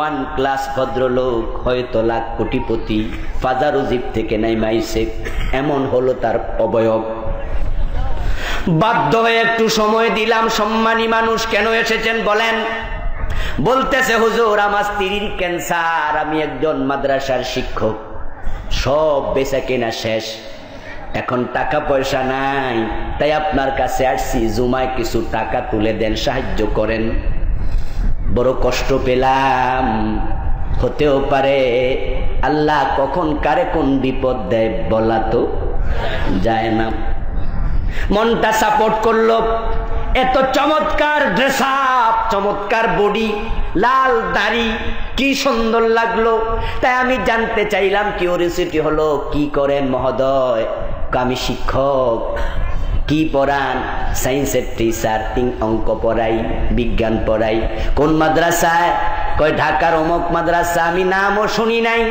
1 ক্লাস ভদ্রলোক, হয়তো লাখ কোটিপতি, ফাজার উজিব থেকে নাইমাইছে, এমন হলো তার অবয়ব। বাধ্য হয়ে একটু সময় দিলাম। সম্মানী মানুষ, কেন এসেছেন বলেন? বলতেছে হুজুর আমার স্ত্রীর ক্যান্সার, আমি একজন মাদ্রাসার শিক্ষক, সব বেচা কেনা শেষ, এখন টাকা পয়সা নাই, তাই আপনার কাছে আসছি, জুমায় কিছু টাকা তুলে দেন, সাহায্য করেন। বড় কষ্ট পেলাম। হতেও পারে আল্লাহ কখন কারে কোন বিপদ দেয় বলা তো যায় না। মনটা সাপোর্ট করলো, এত চমৎকার ড্রেস আপ, চমৎকার বডি, লাল দাড়ি, কি সুন্দর লাগলো। তাই আমি জানতে চাইলাম, কিউরিওসিটি হলো, কি করেন মহোদয়? আমি শিক্ষক। কি পড়ান? সায়েন্সের টিচার, অঙ্ক পড়াই, বিজ্ঞান পড়াই। কোন মাদ্রাসায়? কয় ঢাকার অমুক মাদ্রাসা। আমি নামও শুনি নাই।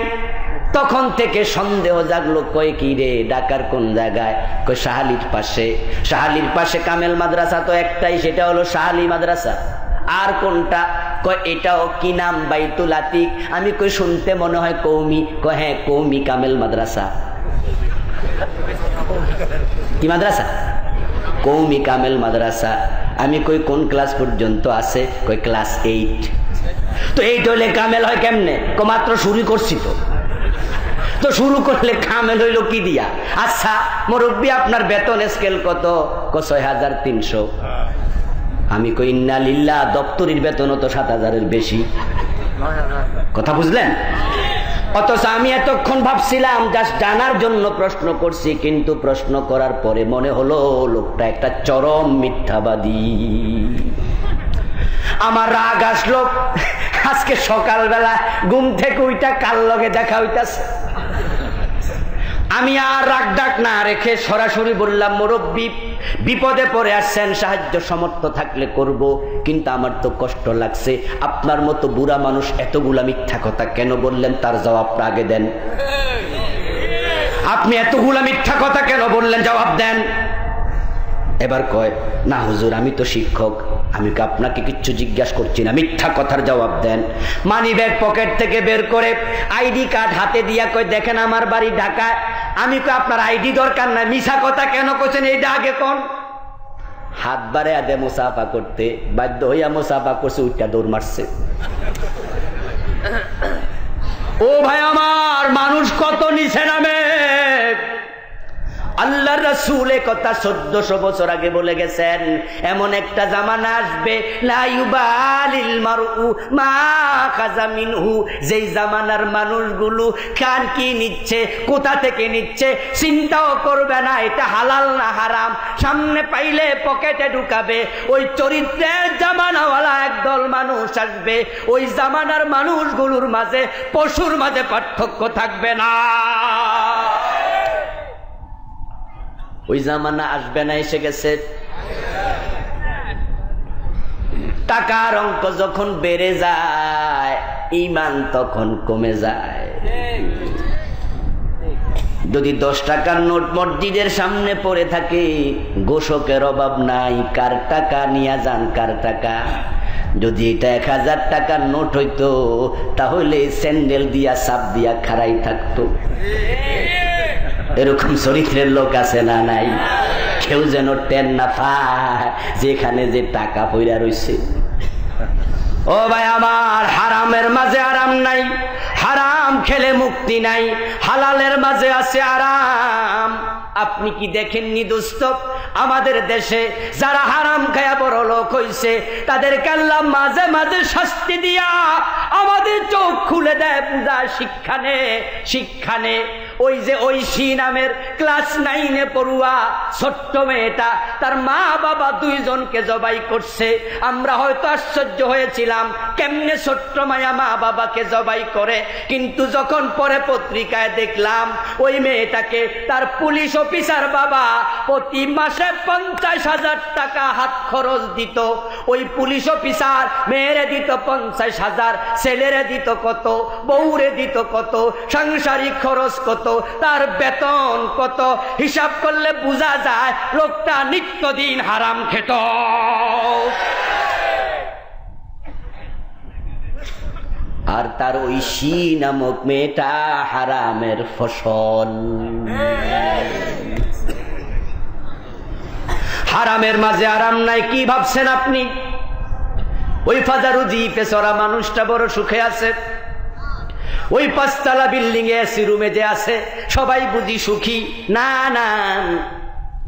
তখন থেকে সন্দেহ জাগলো, কয় কি রে ঢাকার কোন জায়গায়? কয় শাহালির পাশে। শাহালির পাশে কামেল মাদ্রাসা তো একটাই, সেটা হলো শাহালি মাদ্রাসা। আর কোনটা? কয় এটাও। কি নাম? বাইতুল আতিক। আমি কই শুনতে মনে হয় কৌমি। কয় হ্যাঁ কৌমি কামেল মাদ্রাসা। কি মাদ্রাসা? কৌমি কামেল মাদ্রাসা। আমি কই কোন ক্লাস পর্যন্ত আছে? কই ক্লাস 8। তো এই হইলে কামেল হয় কেমনে? মাত্র শুরু করছি তো শুরু করলে কামেল হইল কি দিয়া? আচ্ছা মুরব্বী আপনার বেতন স্কেল কত? ৬,৩০০। আমি কই ইন্না লিল্লাহ, দপ্তরির বেতনও তো ৭,০০০-এর বেশি। কথা বুঝলেন? অথচ আমি এতক্ষণ ভাবছিলাম জাস্ট জানার জন্য প্রশ্ন করছি, কিন্তু প্রশ্ন করার পরে মনে হলো লোকটা একটা চরম মিথ্যাবাদী। আমার রাগ আসলো। আজকে সকালবেলা ঘুম থেকে ওইটা কার লগে দেখা হইতাছে। আমি আর রাগ ডাক না রেখে সরাসরি বললাম, মুরব্বী বিপদে পড়ে আসছেন, সাহায্য সমর্থ থাকলে করব, কিন্তু আমার তো কষ্ট লাগছে। আপনার মতো বুড়া মানুষ এতগুলা মিথ্যা কথা কেন বললেন? তার জবাবটা আগে দেন। আপনি এতগুলা মিথ্যা কথা কেন বললেন? জবাব দেন। এবার কয়, না হুজুর আমি তো শিক্ষক, আমি কি আপনাকে কিচ্ছু জিজ্ঞাসা করছি না, মিথ্যা কথার জবাব দেন। মানি ব্যাগ পকেট থেকে বের করে আইডি কার্ড হাতে দিয়া কয়, দেখেন আমার বাড়ি ঢাকায়। আমি কই আপনার আইডি দরকার নাই, মিছা কথা কেন করছেন এইটা আগে কোন। হাত বাড়ে আদে মুসাফা করতে বাধ্য হইয়া মুসাফা করছে, উঠটা দৌড় মারছে। ও ভাই আমার, মানুষ কত নিচে নামে। আল্লাহর রাসূল এ কথা 1400 বছর আগে বলে গেছেন, এমন একটা জামানা আসবে লা ইউবালিল মারউ মা খাযা মিনহু, যেই জামানার মানুষগুলো খান কি নিচ্ছে, কোথা থেকে নিচ্ছে চিন্তাও করবে না এটা হালাল না হারাম, সামনে পাইলে পকেটে ঢুকাবে। ওই চরিত্রের জামানাওয়ালা একদল মানুষ আসবে, ওই জামানার মানুষগুলোর মাঝে পশুর মাঝে পার্থক্য থাকবে না। ওই জামানা আসবে না, এসে গেছে। টাকার অঙ্ক যখন বেড়ে যায়, ঈমান তখন কমে যায়। যদি 10 টাকার নোট মসজিদের সামনে পড়ে থাকে, গোশকের অভাব নাই, কার টাকা নিয়ে যান, কার টাকা। যদি এটা 1000 টাকার নোট হইতো, তাহলে স্যান্ডেল দিয়া চাপ দিয়া খাড়াই থাকতো। এরকম চরিত্রের লোক আছে না নাই? কেউ যেন টেন না পায় যেখানে যে টাকা পইরা রইছে। ও ভাই আমার, হারামের মাঝে আরাম নাই, হারাম খেলে মুক্তি নাই, হালালের মাঝে আছে আরাম। আপনি কি দেখেননি দোস্ত, আমাদের দেশে যারা হারাম খায়া বড় লোক হইছে, তাদেরকে আল্লাহ মাঝে মাঝে শাস্তি দিয়া আমাদের চোখ খুলে দেয়, পূজা শিক্ষা নে। ওই যে ঐশী নামের ক্লাস 9-এ পড়ুয়া ছোট্ট মেয়েটা, তার মা বাবা 2 জনকে জবাই করছে। আমরা হয়তো আশ্চর্য হয়েছিলাম কেমনে ছোট্ট মায়া মা বাবাকে জবাই করে, কিন্তু যখন পরে পত্রিকায় দেখলাম ওই মেয়েটাকে তার পুলিশ অফিসার বাবা প্রতি মাসে 50,000 টাকা হাত খরচ দিত। ওই পুলিশ অফিসার মেয়েরে দিত 50,000, ছেলেরে দিত কত, বউরে দিত কত, সাংসারিক খরচ কত, তার বেতন কত, হিসাব করলে বোঝা যায় লোকটা নিত্যদিন হারাম খেত। আর তার ঐশী নামক মেয়েটা হারামের ফসল। হারামের মাঝে আরাম নাই, কি ভাবছেন আপনি? ওই ফাজারুজি পেছরা মানুষটা বড় সুখে আছে, ওই 5 তলা বিল্ডিং এ এসি রুমে যে আছে সবাই বুঝি সুখী? না না,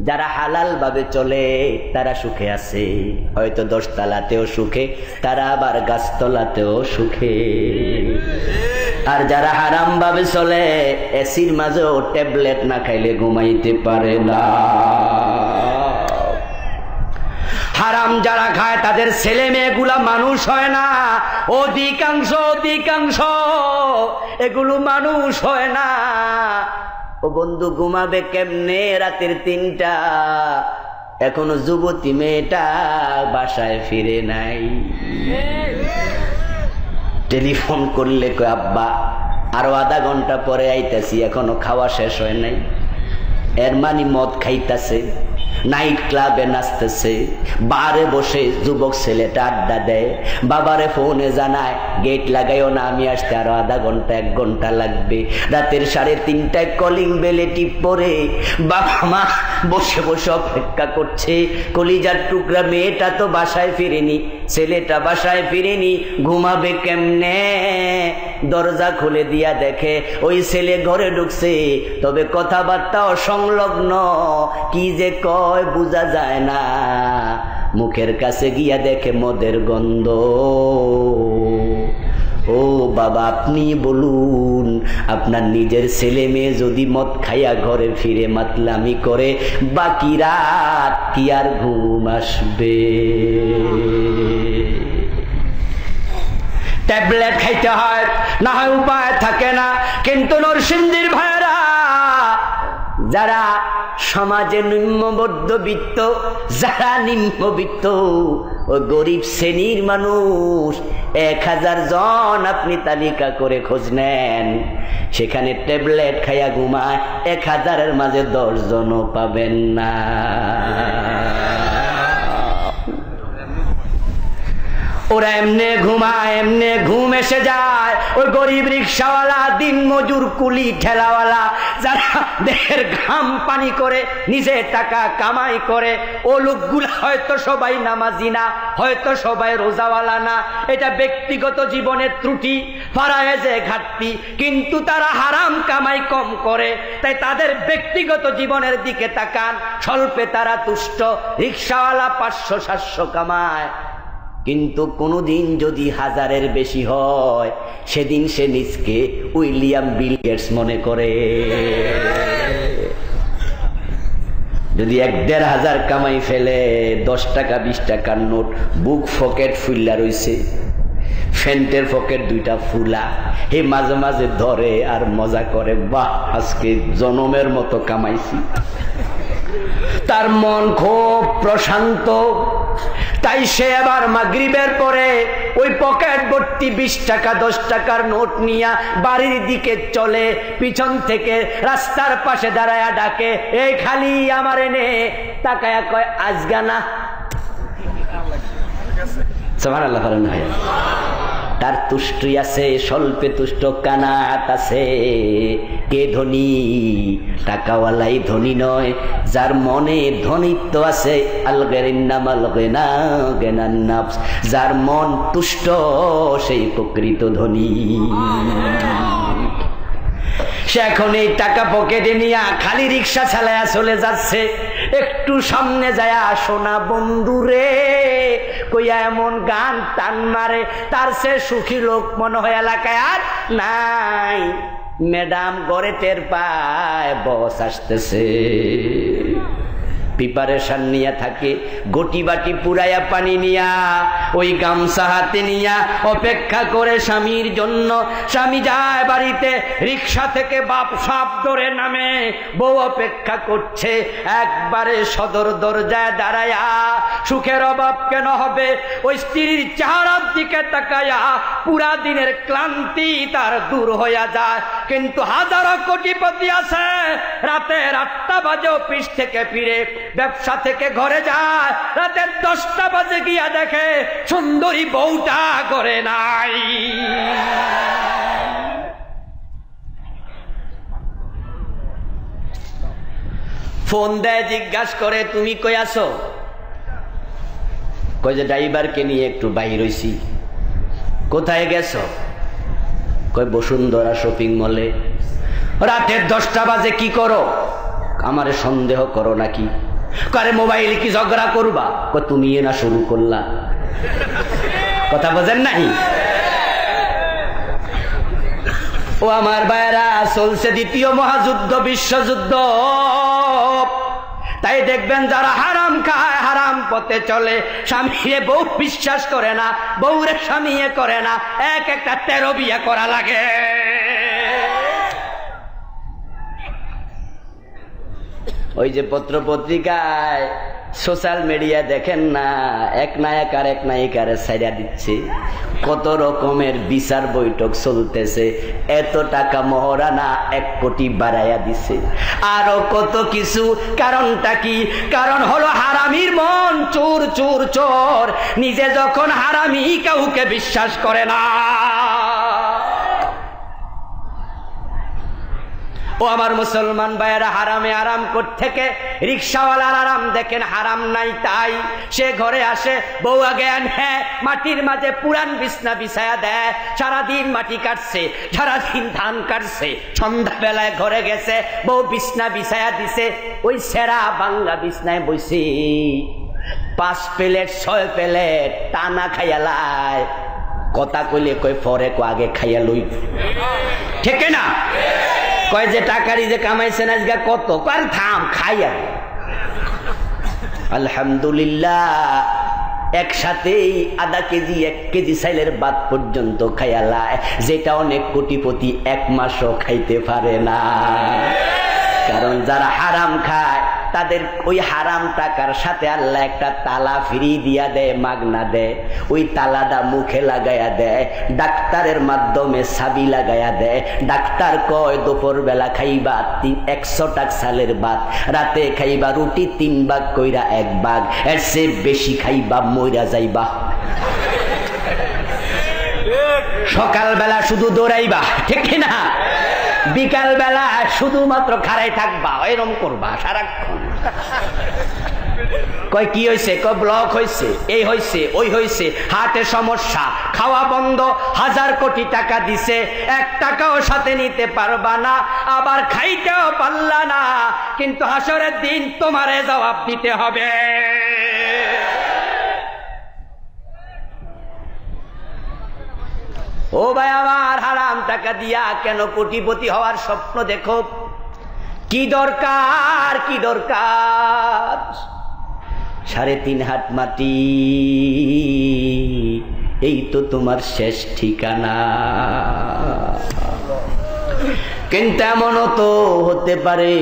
যারা হালাল ভাবে চলে তারা সুখে আছে। হয়তো 10 তলাতেও সুখে, তারা আবার গাছতলাতেও সুখে। আর যারা হারাম ভাবে চলে, এসির মাঝেও ট্যাবলেট না খাইলে ঘুমাইতে পারে না। হারাম যারা খায় তাদের ছেলে মেয়েগুলা মানুষ হয় না, অধিকাংশ এগুলো মানুষ হয় না। ও বন্ধু, ঘুমাবে কেমনে রাতের 3টা? এখনো যুবতী মেয়েটা বাসায় ফিরে নাই। টেলিফোন করলে কই আব্বা আরো আধা ঘন্টা পরে আইতাছি, এখনো খাওয়া শেষ হয় নাই। এর মানে মদ খাইতাছে। নাইট ক্লাবে নাচতেছে, বারে বসে যুবক ছেলেটা আড্ডা দেয়, বাবারে ফোনে জানায় গেট লাগাইও না, আমি আসতে আরো আধা ঘন্টা 1 ঘন্টা লাগবে। রাতের 3:30টায় কলিং বেলে টিপ পরে বাবা মা বসে বসে অপেক্ষা করছে। কলিজার টুকরা মেয়েটা তো বাসায় ফিরেনি, ছেলেটা বাসায় ফিরেনি, ঘুমাবে কেমনে? দরজা খুলে দিয়া দেখে ওই ছেলে ঘরে ঢুকছে, তবে কথাবার্তা অসংলগ্ন, কি যে কয় বোঝা যায় না। মুখের কাছে গিয়া দেখে মদের গন্ধ। ও বাবা, আপনি বলুন, আপনার নিজের ছেলে মেয়ে যদি মদ খাইয়া ঘরে ফিরে মাতলামি করে, বাকি রাত কি আর ঘুম আসবে? ট্যাবলেট খাইতে হয়, না হয় উপায় থাকে না। কিন্তু নরসিংদীর ভাইরা, যারা সমাজে নিম্নমধ্যবিত্ত, যারা নিম্নবিত্ত, ও গরিব শ্রেণীর মানুষ 1000 জন আপনি তালিকা করে খোঁজ নেন, সেখানে ট্যাবলেট খাইয়া ঘুমায় 1000-এর মাঝে 10 জনও পাবেন না। ওরা এমনে ঘুমায়, এমনে ঘুম এসে যায়। ওই গরিব রিক্সাওয়ালা, দিন মজুর, কুলি, ঠেলাওয়ালা, যারা দেহের ঘাম পানি করে নিজে টাকা কামাই করে, ও লোকগুলা হয়তো সবাই নামাজি না, হয়তো সবাই রোজাওয়ালা না, এটা ব্যক্তিগত জীবনের ত্রুটি, ফারায়েজে ঘাটতি, কিন্তু তারা হারাম কামাই কম করে, তাই তাদের ব্যক্তিগত জীবনের দিকে তাকান, স্বল্পে তারা তুষ্ট। রিক্সাওয়ালা 500-700 কামায়, কিন্তু কোনোদিন যদি 1000-এর বেশি হয়, সেদিন সে নিজকে উইলিয়াম বিল গেটস মনে করে। যদি 1-1.5 কামাই ফেলে, 10 টাকা 20 টাকার নোট, বুক পকেট ফুল্লা রইছে, ফ্যান্টের পকেট 2টা ফুলা, হে মাঝে মাঝে ধরে আর মজা করে, বাহ আজকে জনমের মতো কামাইছি। তার মন খুব প্রশান্ত। তাই সে আবার মাগরিবের পরে ওই পকেট ভর্তি 20 টাকা 10 টাকার নোট নিয়া বাড়ির দিকে চলে। পিছন থেকে রাস্তার পাশে দাঁড়ায়া ডাকে, এই খালি আমার এনে, তাকায়া কয় আজগানা। সুবহানাল্লাহ বলেন। তার তুষ্টি আছে, স্বল্পে তুষ্ট, কানাত আছে। কে ধনী? টাকাওয়ালাই ধনী নয়, যার মনে ধনিত্ব আছে। আল গিন্নামাল গিনা গিনান নাফস, যার মন তুষ্ট সেই প্রকৃত ধনী। সে এখন এই টাকা পকেটে নিয়ে খালি রিক্সা চালায়া চলে যাচ্ছে। একটু সামনে যায়, শোনা বন্ধুরে কইয়া এমন গান টান মারে, তার সে সুখী লোক মনে হয় এলাকায় আর নাই। ম্যাডাম ঘরে টের পায় বস আসতেছে, প্রিপারেশন নিয়ে থাকে, গটি বাটি পুরাইয়া পানি নিয়া, ওই গামছা হাতে নিয়া অপেক্ষা করে স্বামীর জন্য। স্বামী যায় বাড়িতে, রিক্সা থেকে বাপ সাপ ধরে নামে, বউ অপেক্ষা করছে একবারে সদর দরজায় দাঁড়ায়া। সুখের অভাব কেন হবে? ওই স্ত্রীর চেহারার দিকে তাকায়া পুরা দিনের ক্লান্তি তার দূর হইয়া যায়। কিন্তু হাজারো কোটিপতি আছে, রাতে 8টা বাজে অফিস থেকে ফিরে, ব্যবসা থেকে ঘরে যায়, রাতের 10টা বাজে গিয়া দেখে সুন্দরী বউটা করে নাই। ফোন দেয়, জিজ্ঞাসা করে তুমি কই আছো? কই যে ড্রাইভারকে নিয়ে একটু বাইর হইছি। কোথায় গেছো? কই বসুন্ধরা শপিং মলে। রাতের 10টা বাজে কি করো? আমারে সন্দেহ করো নাকি? করে মোবাইল কি ঝগড়া করবা? কই তুমি না শুরু করলা। কথা বোঝেন নাই? ও আমার ভাইরা, চলছে 2য় মহাযুদ্ধ, বিশ্বযুদ্ধ। তাই দেখবেন যারা হারাম খায়, হারাম পথে চলে, স্বামীরে বউ বিশ্বাস করে না, বউরে স্বামীয়ে করে না, একটা 13 বিয়ে করা লাগে। ওই যে পত্র পত্রিকায়, সোশ্যাল মিডিয়া দেখেন না, এক নায়ক আর এক নায়িকারে ছাইড়া দিচ্ছে। কত রকমের বিচার বৈঠক চলতেছে, এত টাকা মহারানা 1 কোটি বাড়াইয়া দিছে, আরো কত কিছু। কারণটা কি? কারণ হলো হারামির মন চোর চোর চোর, নিজে যখন হারামি কাউকে বিশ্বাস করে না। ও আমার মুসলমান ভাইয়েরা, হারামে আরাম থেকে রিক্সাওয়ালার আরাম দেখেন হারাম নাই, তাই সে ঘরে আসে, বউ আগে হ্যাঁ মাটির মাঝে পুরান বিছনা বিছায়া দেয়, সারাদিন মাটি কাটছে, সারাদিন ধান কাটছে, সন্ধ্যাবেলায় ঘরে গেছে, বউ বিছনা বিছায়া দিছে, ওই সেরা বাংলা বিছনায় বসে 5 প্লেট 6 প্লেট টানা খাইয়ালায়। কথা কইলে কই পরে আগে খাইয়া লই, ঠিক না? কয় যে টাকারই যে কামাইছেন আজকে কত, কাল থাম খাইয়া। আলহামদুলিল্লাহ, একসাথেই আধা কেজি 1 কেজি চাইলের ভাত পর্যন্ত খাইয়ালায়, যেটা অনেক কোটিপতি 1 মাসও খাইতে পারে না। কারণ যারা হারাম খায় তাদের ওই হারাম টাকার সাথে আল্লাহ একটা তালা ফ্রি দিয়া দেয়, মাগনা দেয়। ওই তালাটা মুখে লাগাইয়া দেয়, ডাক্তারের মাধ্যমে চাবি লাগাইয়া দেয়। ডাক্তার কয় দুপুর বেলা খাইবা 100 টাকা চালের ভাত, রাতে খাইবা রুটি 3 ভাগ কইরা 1 ভাগ, এর চেয়ে বেশি খাইবা মইরা যাইবা। সকালবেলা শুধু দৌড়াইবা, ঠিক না? বিকাল বেলা শুধুমাত্র খাড়াই থাকবা, এরকম করবা সারাক্ষণ। কয় কি হয়েছে? কয় ব্লক হয়েছে, এই হয়েছে, ওই হয়েছে, হার্টে সমস্যা, খাওয়া বন্ধ, 1000 কোটি টাকা দিছে, 1 টাকাও সাথে নিতে পারবা না, আবার খাইতেও পারলা না, কিন্তু হাসরের দিন তোমারে জবাব দিতে হবে। ও ভাই আমার, হারাম টাকা দিয়া কেন কোটিপতি হওয়ার স্বপ্ন দেখো? কি দরকার, কি দরকার? 3.5 হাত মাটি, এই তো তোমার শেষ ঠিকানা। কিন্তু এমনও তো হতে পারে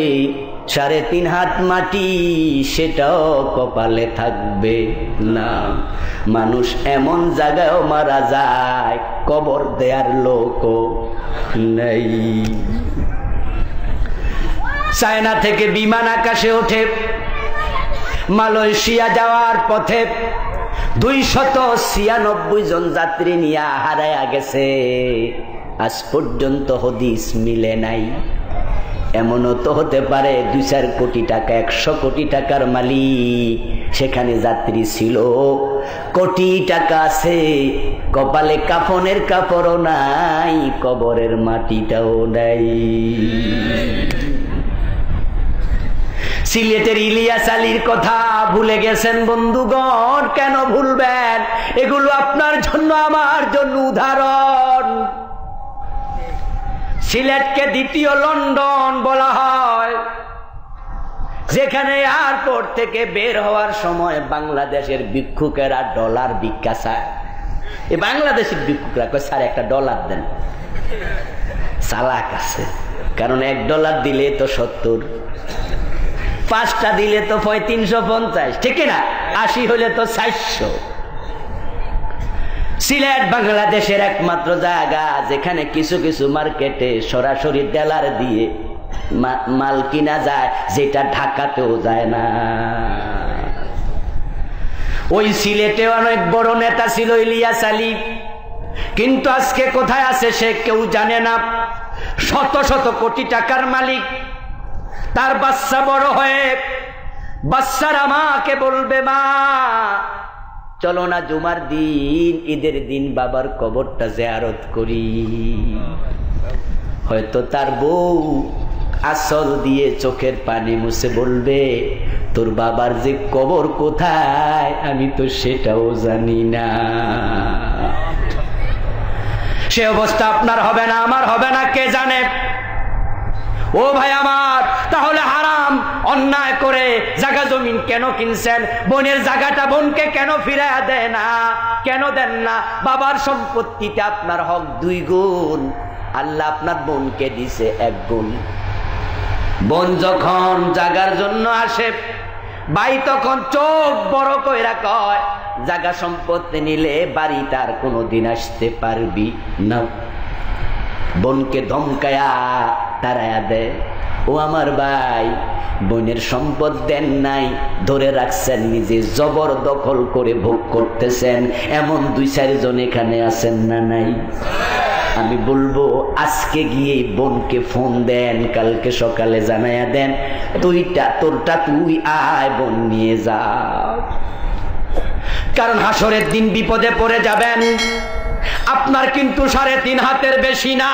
3.5 হাত মাটি সেটাও কপালে থাকবে না। মানুষ এমন জায়গায়ও মারা যায় কবর দেয়ার লোকও নেই। চায়না থেকে বিমান আকাশে ওঠে, মালয়েশিয়া যাওয়ার পথে 296 জন যাত্রী নিয়ে হারায়া গেছে, আজ পর্যন্ত হদিস মিলে নাই। এমনও তো হতে পারে 2-4 কোটি টাকা, 100 কোটি টাকার মালিক সেখানে যাত্রী ছিল, কোটি টাকা আছে, কপালে কাফনের কাপড়ও নাই, কবরের মাটিটাও নাই। সিলেটের ইলিয়াস আলীর কথা ভুলে গেছেন বন্ধুগণ? কেন ভুলবেন? এগুলো আপনার জন্য আমার জন্য উদাহরণ। সিলেটকে 2য় লন্ডন বলা হয়, যেখানে এয়ারপোর্ট থেকে বের হওয়ার সময় বাংলাদেশের ভিক্ষুকেরা ডলার ভিক্ষা চায়। এই বাংলাদেশের ভিক্ষুকরা কয় স্যার $1 দেন। চালাক আছে, কারণ $1 দিলে তো 70, 5টা দিলে তো 350, ঠিক না? 80 হলে তো 400। সিলেট বাংলাদেশের একমাত্র জায়গা যেখানে কিছু কিছু মার্কেটে সরাসরি ডলার দিয়ে মাল কিনা যায়, যেটা ঢাকাতেও যায় না। ওই সিলেটে অনেক বড় নেতা ছিল ইলিয়াস আলী, কিন্তু আজকে কোথায় আছে সে কেউ জানে না। 100 কোটি টাকার মালিক, তার বাচ্চা বড় হয়ে বাচ্চারা মাকে বলবে, মা চলো না জুমার দিন, ঈদের দিন বাবার কবরটা জিয়ারত করি। হয়তো তার বউ আসল দিয়ে চোখের পানি মুছে বলবে, তোর বাবার যে কবর কোথায় আমি তো সেটাও জানি না। সে অবস্থা আপনার হবে না, আমার হবে না, কে জানে? ও ভাই আমার, তাহলে হারাম অন্যায় করে জায়গা জমিন কেন কিনছেন? বোনের জায়গাটা বোনকে কেন ফিরাইয়া দেয় না? কেন দেন না? বাবার সম্পত্তিতে আপনার হক 2 গুণ, আল্লাহ আপনার বোনকে দিছে 1 গুণ। বোন যখন জাগার জন্য আসে, ভাই তখন চোখ বড় কইরা কয়, জায়গা সম্পত্তি নিলে বাড়ি তার কোনোদিন আসতে পারবি না। বোনকে ধমকায়া তারায়া দে, ও আমার ভাই, বোনের সম্পদ দেন নাই, ধরে রাখছেন, নিজে জবরদখল করে ভোগ করতেছেন, এমন 2-4 জন এখানে আছেন না নাই? আমি বলবো আজকে গিয়ে বোনকে ফোন দেন, কালকে সকালে জানাইয়া দেন, তোরটা তুই আয়, বোন নিয়ে যা। কারণ হাসরের দিন বিপদে পড়ে যাবেন। আপনার কিন্তু 3.5 হাতের বেশি না,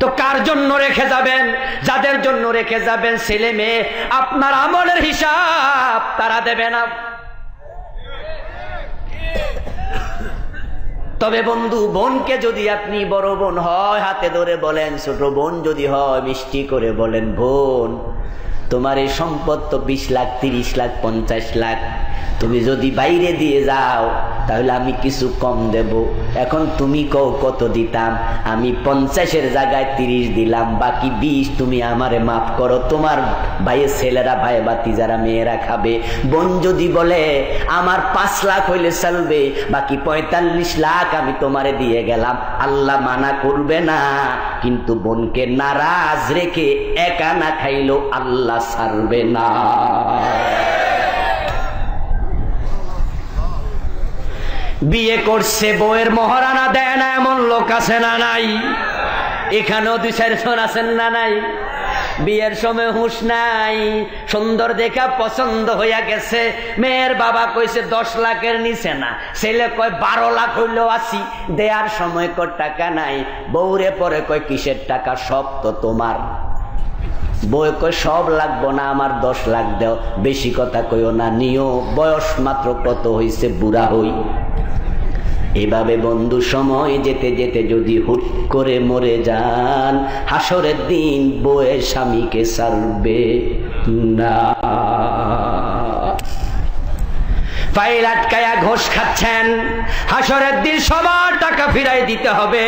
তো কার জন্য রেখে যাবেন? যাদের জন্য রেখে যাবেন ছেলে মেয়ে, আপনার আমলের হিসাব তারা দেবে না। তবে বন্ধু, বোনকে যদি আপনি বড় বোন হয় হাতে ধরে বলেন, ছোট বোন যদি হয় মিষ্টি করে বলেন, বোন তোমার এই সম্পদ তো 20 লাখ, 30 লাখ, 50 লাখ, তুমি যদি বাইরে দিয়ে যাও তাহলে আমি কিছু কম দেব। এখন তুমি কও কত দিতাম? আমি 50-এর জায়গায় 30 দিলাম, বাকি 20 তুমি আমারে মাফ করো, তোমার ভাইয়ের ছেলেরা, ভাই বাতিজারা, মেয়েরা খাবে। বোন যদি বলে আমার 5 লাখ হইলে চলবে, বাকি 45 লাখ আমি তোমারে দিয়ে গেলাম, আল্লাহ মানা করবে না। কিন্তু বোনকে নারাজ রেখে একা না খাইলেও আল্লাহ ছাড়বে না। বিয়ে করছে, বউয়ের মহারানা দেয় না, এমন লোক আছে না নাই? এখানেও 2-4 জন আছেন না নাই? বিয়ের সময় হুঁশ নাই, সুন্দর দেখা পছন্দ হইয়া গেছে, মেয়ের বাবা কইছে 10 লাখের নিচে না, ছেলে কয় 12 লাখ হইলেও আসি, দেয়ার সময় কয় টাকা নাই, বউরে পরে কয় কিসের টাকা, সব তো তোমার। বউ কয় সব লাগবো না, আমার 10 লাখ দাও, বেশি কথা কইও না, নিও, বয়স মাত্র কত হইছে, বুড়া হই। এভাবে বন্ধু সময় যেতে যেতে যদি হুট করে মরে যান, হাসরের দিন বউয়ের স্বামীকে ছাড়বে না। ফাইল আটকায়া ঘোষ খাচ্ছেন, হাসরের দিন সবার টাকা ফিরাই দিতে হবে,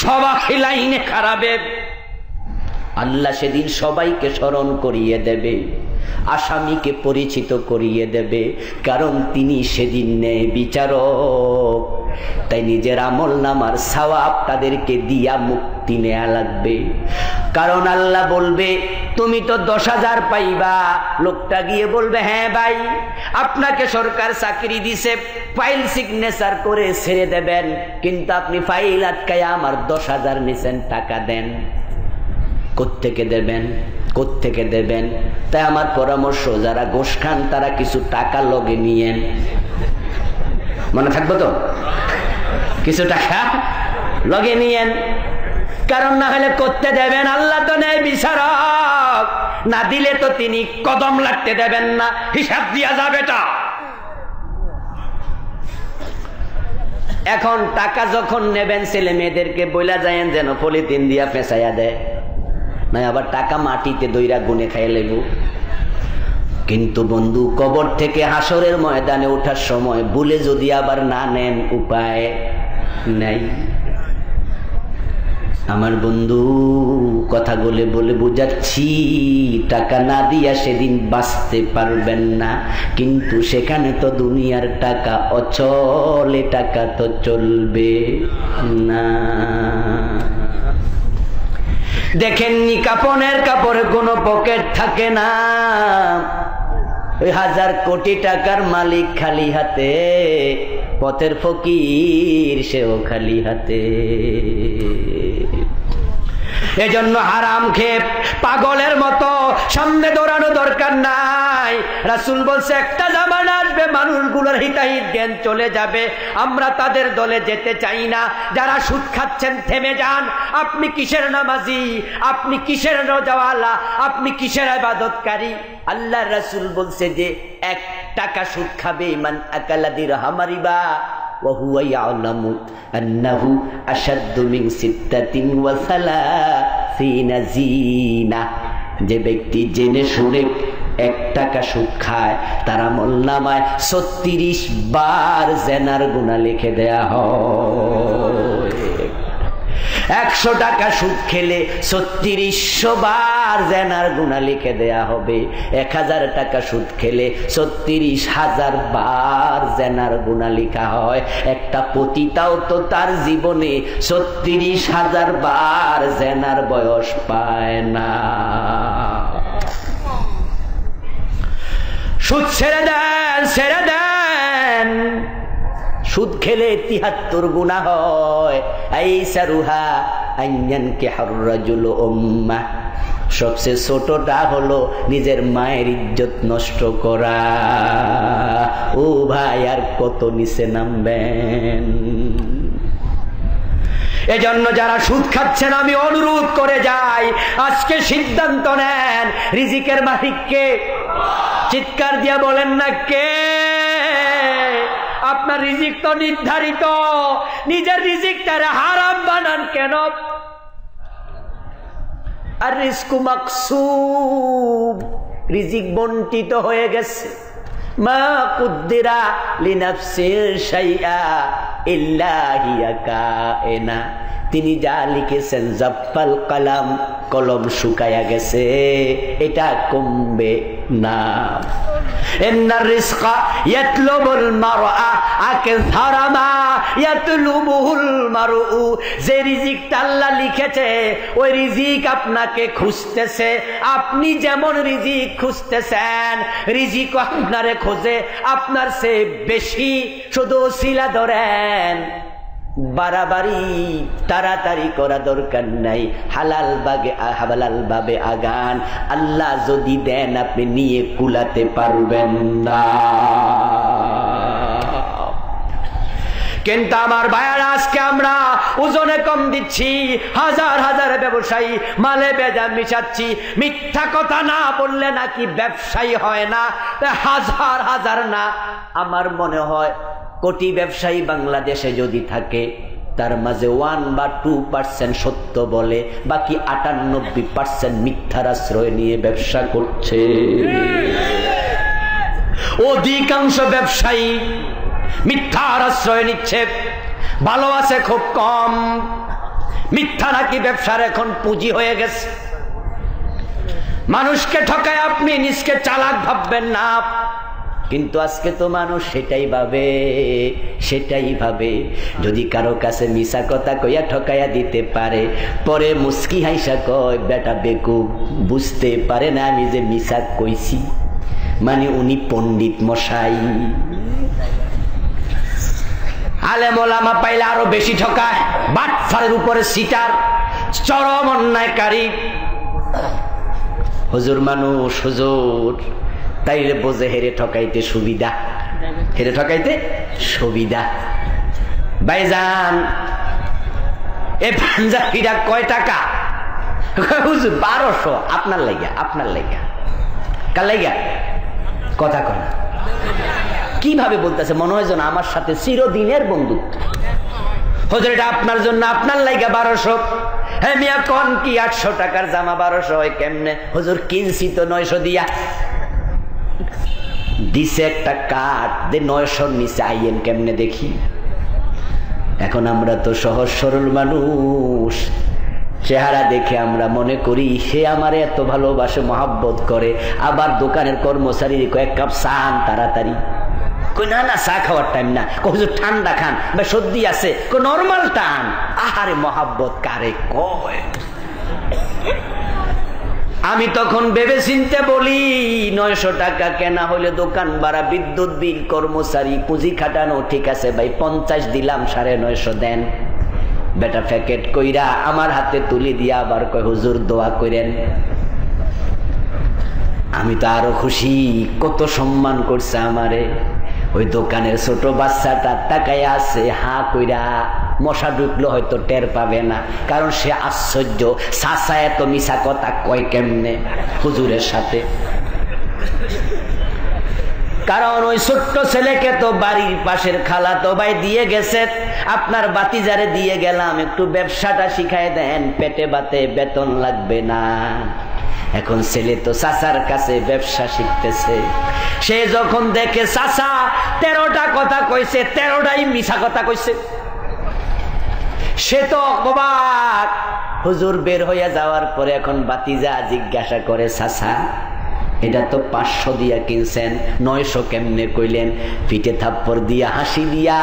সবাই লাইনে খারাবে। আল্লাহ সেদিন সবাইকে স্মরণ করিয়ে দেবে, আসামিকে পরিচিত করিয়ে দেবে, কারণ তিনি সেদিন ন্যায় বিচারক। তাই নিজের আমল নামার সওয়াব তাদেরকে দিয়া মুক্তি নেয়া লাগবে। কারণ আল্লাহ বলবে তুমি তো 10,000 পাইবা, লোকটা গিয়ে বলবে হ্যাঁ ভাই, আপনাকে সরকার চাকরি দিছে, ফাইল সিগনেচার করে ছেড়ে দেবেন, কিন্তু আপনি ফাইল আটকায়া আমার 10,000 নিছেন, টাকা দেন। কোত্থেকে দেবেন? কোত্থেকে দেবেন? তাই আমার পরামর্শ, যারা ঘুষ খান তারা কিছু টাকা লগে নিয়েন, মনে থাকবো তো, কিছু টাকা লগে নিয়েন, কারণ না হলে করতে দেবেন। আল্লাহ তো নেই বিচারক, না দিলে তো তিনি কদম লাগতে দেবেন না, হিসাব দিয়া যাবেটা। এখন টাকা যখন নেবেন ছেলে মেয়েদেরকে বইলা যায়েন যেন পলিথিন দিয়া পেঁচাইয়া দেয়, না আবার টাকা মাটিতে দইরা গুনে খাইয়ে লেব। কিন্তু বন্ধু, কবর থেকে হাসরের ময়দানে ওঠার সময় ভুলে যদি আবার না নেন, উপায় নাই। আমার বন্ধু কথাগুলো বলে বুঝাচ্ছি, টাকা না দিয়া সেদিন বাঁচতে পারবেন না, কিন্তু সেখানে তো দুনিয়ার টাকা অচল, এ টাকা তো চলবে না। দেখেননি কাপনের কাপড়ে কোনো পকেট থাকে না, ওই 1000 কোটি টাকার মালিক খালি হাতে, পথের ফকির সেও খালি হাতে। এজন্য হারাম খেয়ে পাগলের মতো সামনে দৌড়ানো দরকার নাই। রাসূল বলছে একটা জামানা আসবে মানুষগুলোর হিতাহিত জ্ঞান চলে যাবে, আমরা তাদের দলে যেতে চাই না। যারা সুদ খাচ্ছেন থেমে যান। আপনি কিসের নামাজি, আপনি কিসের রোজাওয়ালা, আপনি কিসের ইবাদতকারী? আল্লাহর রাসূল বলছে যে 1 টাকা সুদ খাবে মান আকালা দিরহাম রিবা وهو يعلم أنه أشد من 36 زينة। যে ব্যক্তি জেনে শুনে 1 টাকা সুদ খায় তার আমলনামায় 36 বার জেনার গুনাহ লিখে দেয়া হয়। 100 টাকা সুদ খেলে 3600 বার জেনার গুনাহ লিখে দেয়া হবে। 1000 টাকা সুদ খেলে 36,000 বার জেনার গুনাহ লিখা হয়। একটা পতিতাও তো তার জীবনে 36,000 বার জেনার বয়স পায় না। সুদ ছেড়ে দেন, ছেড়ে দেন। সুদ খেলে 73 গুনাহ হয়। আইসারুহা আইয়ানকে হাররাজুল উম্মাহ, সবচেয়ে ছোটটা হলো নিজের মায়ের ইজ্জত নষ্ট করা। ও ভাই, আর কত নিচে নামবেন? এজন্য যারা সুদ খাচ্ছেন আমি অনুরোধ করে যাই, আজকে সিদ্ধান্ত নেন রিজিকের মালিককে। চিৎকার দিয়া বলেন না কে? আপনার রিজিক তো নির্ধারিত, নিজের রিজিকটারে হারাম বানান কেন? আর রিজকু মাকসুম, রিজিক বন্টিত হয়ে গেছে। মা কুদ্দিরা লিনাফসির শাইআ ইল্লা হিয়া কায়না, তিনি যা লিখেছেন জাফাল কালাম, কলম শুকায়া গেছে, এটা কমবে না। ইন্নার রিজকা ইয়াতলুবুল মারআ আকসারা মা ইয়াতলুবুল মারউ, যে রিজিকটা আল্লাহ লিখেছে ওই রিজিক আপনাকে খুঁজতেছে। আপনি যেমন রিজিক খুঁজতেছেন, রিজিক আপনারে খোঁজে আপনার চেয়ে বেশি। শুধু শিলা ধরেন, বাড়াবাড়ি তাড়াতাড়ি করা দরকার নাই, হালাল ভাবে আগান। আল্লাহ যদি দেন আপনি নিয়ে কুলাতে পারবেন না। কিন্তু আমার ভাইয়ারা, আজকে আমরা ওজনে কম দিচ্ছি, হাজার হাজার ব্যবসায়ী মালে বেজান মিশাচ্ছি। মিথ্যা কথা না বললে নাকি ব্যবসায়ী হয় না। হাজার হাজার না, আমার মনে হয় কোটি ব্যবসায়ী বাংলাদেশে যদি থাকে, তার মাঝে 1 বা 2% সত্য বলে, বাকি 98% মিথ্যার আশ্রয় নিয়ে ব্যবসা করছে। অধিকাংশ ব্যবসায়ী মিথ্যার আশ্রয় নিচ্ছে, ভালো আছে খুব কম। মিথ্যা নাকি ব্যবসার এখন পুঁজি হয়ে গেছে। মানুষকে ঠকায় আপনি নিজকে চালাক ভাববেন না, কিন্তু আজকে তো মানুষ সেটাই ভাবে। যদি কারো কাছে মিছা কথা কইয়া ঠকাইয়া দিতে পারে, পরে মুস্কি হাইসা কয় বেটা বেকুব, বুঝতে পারে না আমি যে মিছা কইছি। মানে উনি পণ্ডিত মশাই। আলেম ওলামা পাইলে আরো বেশি ঠকায়, বাটফারের উপরে সিটার, চরম অন্যায়কারী। হুজুর মানুষ, হুজুর তাইলে বোঝে হেরে ঠকাইতে সুবিধা, হেরে ঠকাইতে সুবিধা। ভাইজান, এ পাঞ্জাবিটা কয় টাকা? হুজুর 1200। আপনার লাইগা, আপনার লাইগা, কার লাইগা? কথা কয় না। কিভাবে বলতেছে? মনে হয় যেন আমার সাথে চিরদিনের বন্ধুত্ব। হুজুর এটা আপনার জন্য, আপনার লাইগা 1200। হ্যাঁ মিয়া কোন কি 800 টাকার জামা 1200 হয় কেমনে? হুজুর কিনছি তো 900 দিয়া। দিছে একটা কাঠ দে 900 নিচে আইয়েন কেমনে দেখি। এখন আমরা তো সহজ সরল মানুষ, চেহারা দেখে আমরা মনে করি সে আমারে এত ভালোবাসে, মহাব্বত করে। আবার দোকানের কর্মচারী কয়েক কাপ চা আন তাড়াতাড়ি। কই না না, চা খাওয়ার টাইম না। হুজুর ঠান্ডা খান বা সর্দি আছে, কই নরমাল টান। আহারে মহাব্বত কারে কয়? আমি তখন ভেবে চিনতে বলি 900 টাকা কেনা হলে দোকান ভাড়া, বিদ্যুৎ বিল, কর্মচারী, পুঁজি খাটানো, ঠিক আছে ভাই 50 দিলাম, 950 দেন। বেটা প্যাকেট কইরা আমার হাতে তুলি দিয়া আবার কয় হুজুর দোয়া করেন। আমি তো আরো খুশি, কত সম্মান করছে আমারে। ওই দোকানের ছোট বাচ্চাটা তাকায় আছে হাঁ কইরা, মশা ঢুকলো হয়তো টের পাবে না, কারণ সে আশ্চর্য চাচা এত মিছা কথা কয় কেমনে হুজুরের সাথে। কারণ ওই ছোট্ট ছেলেকে তো বাড়ির পাশের খালাতো ভাই দিয়ে গেছে, আপনার বাতিজারে দিয়ে গেলাম, একটু ব্যবসাটা শিখায় দেন, পেটে বাতে বেতন লাগবে না। এখন ছেলে তো চাচার কাছে ব্যবসা শিখতেছে। সে যখন দেখে চাচা 13টা কথা কইছে, 13টাই মিছা কথা কইছে, সে তো অবাক। হুজুর বের হইয়া যাওয়ার পরে এখন বাতিজা জিজ্ঞাসা করে, চাচা এটা তো 500 দিয়া কিনছেন, 900 কেমনে কইলেন? পিঠে থাপ্পড় দিয়া হাসি দিয়া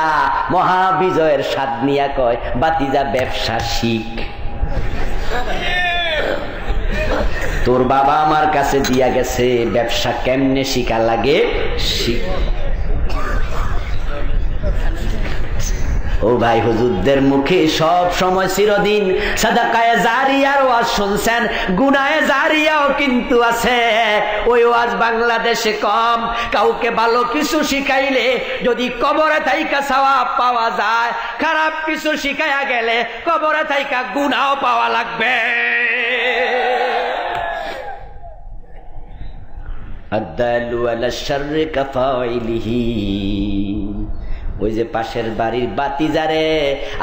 মহাবিজয়ের স্বাদ নিয়া কয়, বাতিজা ব্যবসা শিখ। তোর বাবা আমার কাছে দিয়া গেছে, ব্যবসা কেমনে শিখা লাগে শিখ। ও ভাই, হুজুরদের মুখে সব সময় চিরদিন সাদাকায়ে জারিয়ার ওয়াজ শুনছেন, গুনায়ে জারিয়াও কিন্তু আছে। ওই ওয়াজ বাংলাদেশে কম। কাউকে ভালো কিছু শিখাইলে যদি কবরে থাইকা সওয়াব পাওয়া যায়, খারাপ কিছু শিখাইয়া গেলে কবরে থাইকা গুনাও পাওয়া লাগবে। আদালু আলা শাররি কাফাইলিহি। ওই যে পাশের বাড়ির বাতিজারে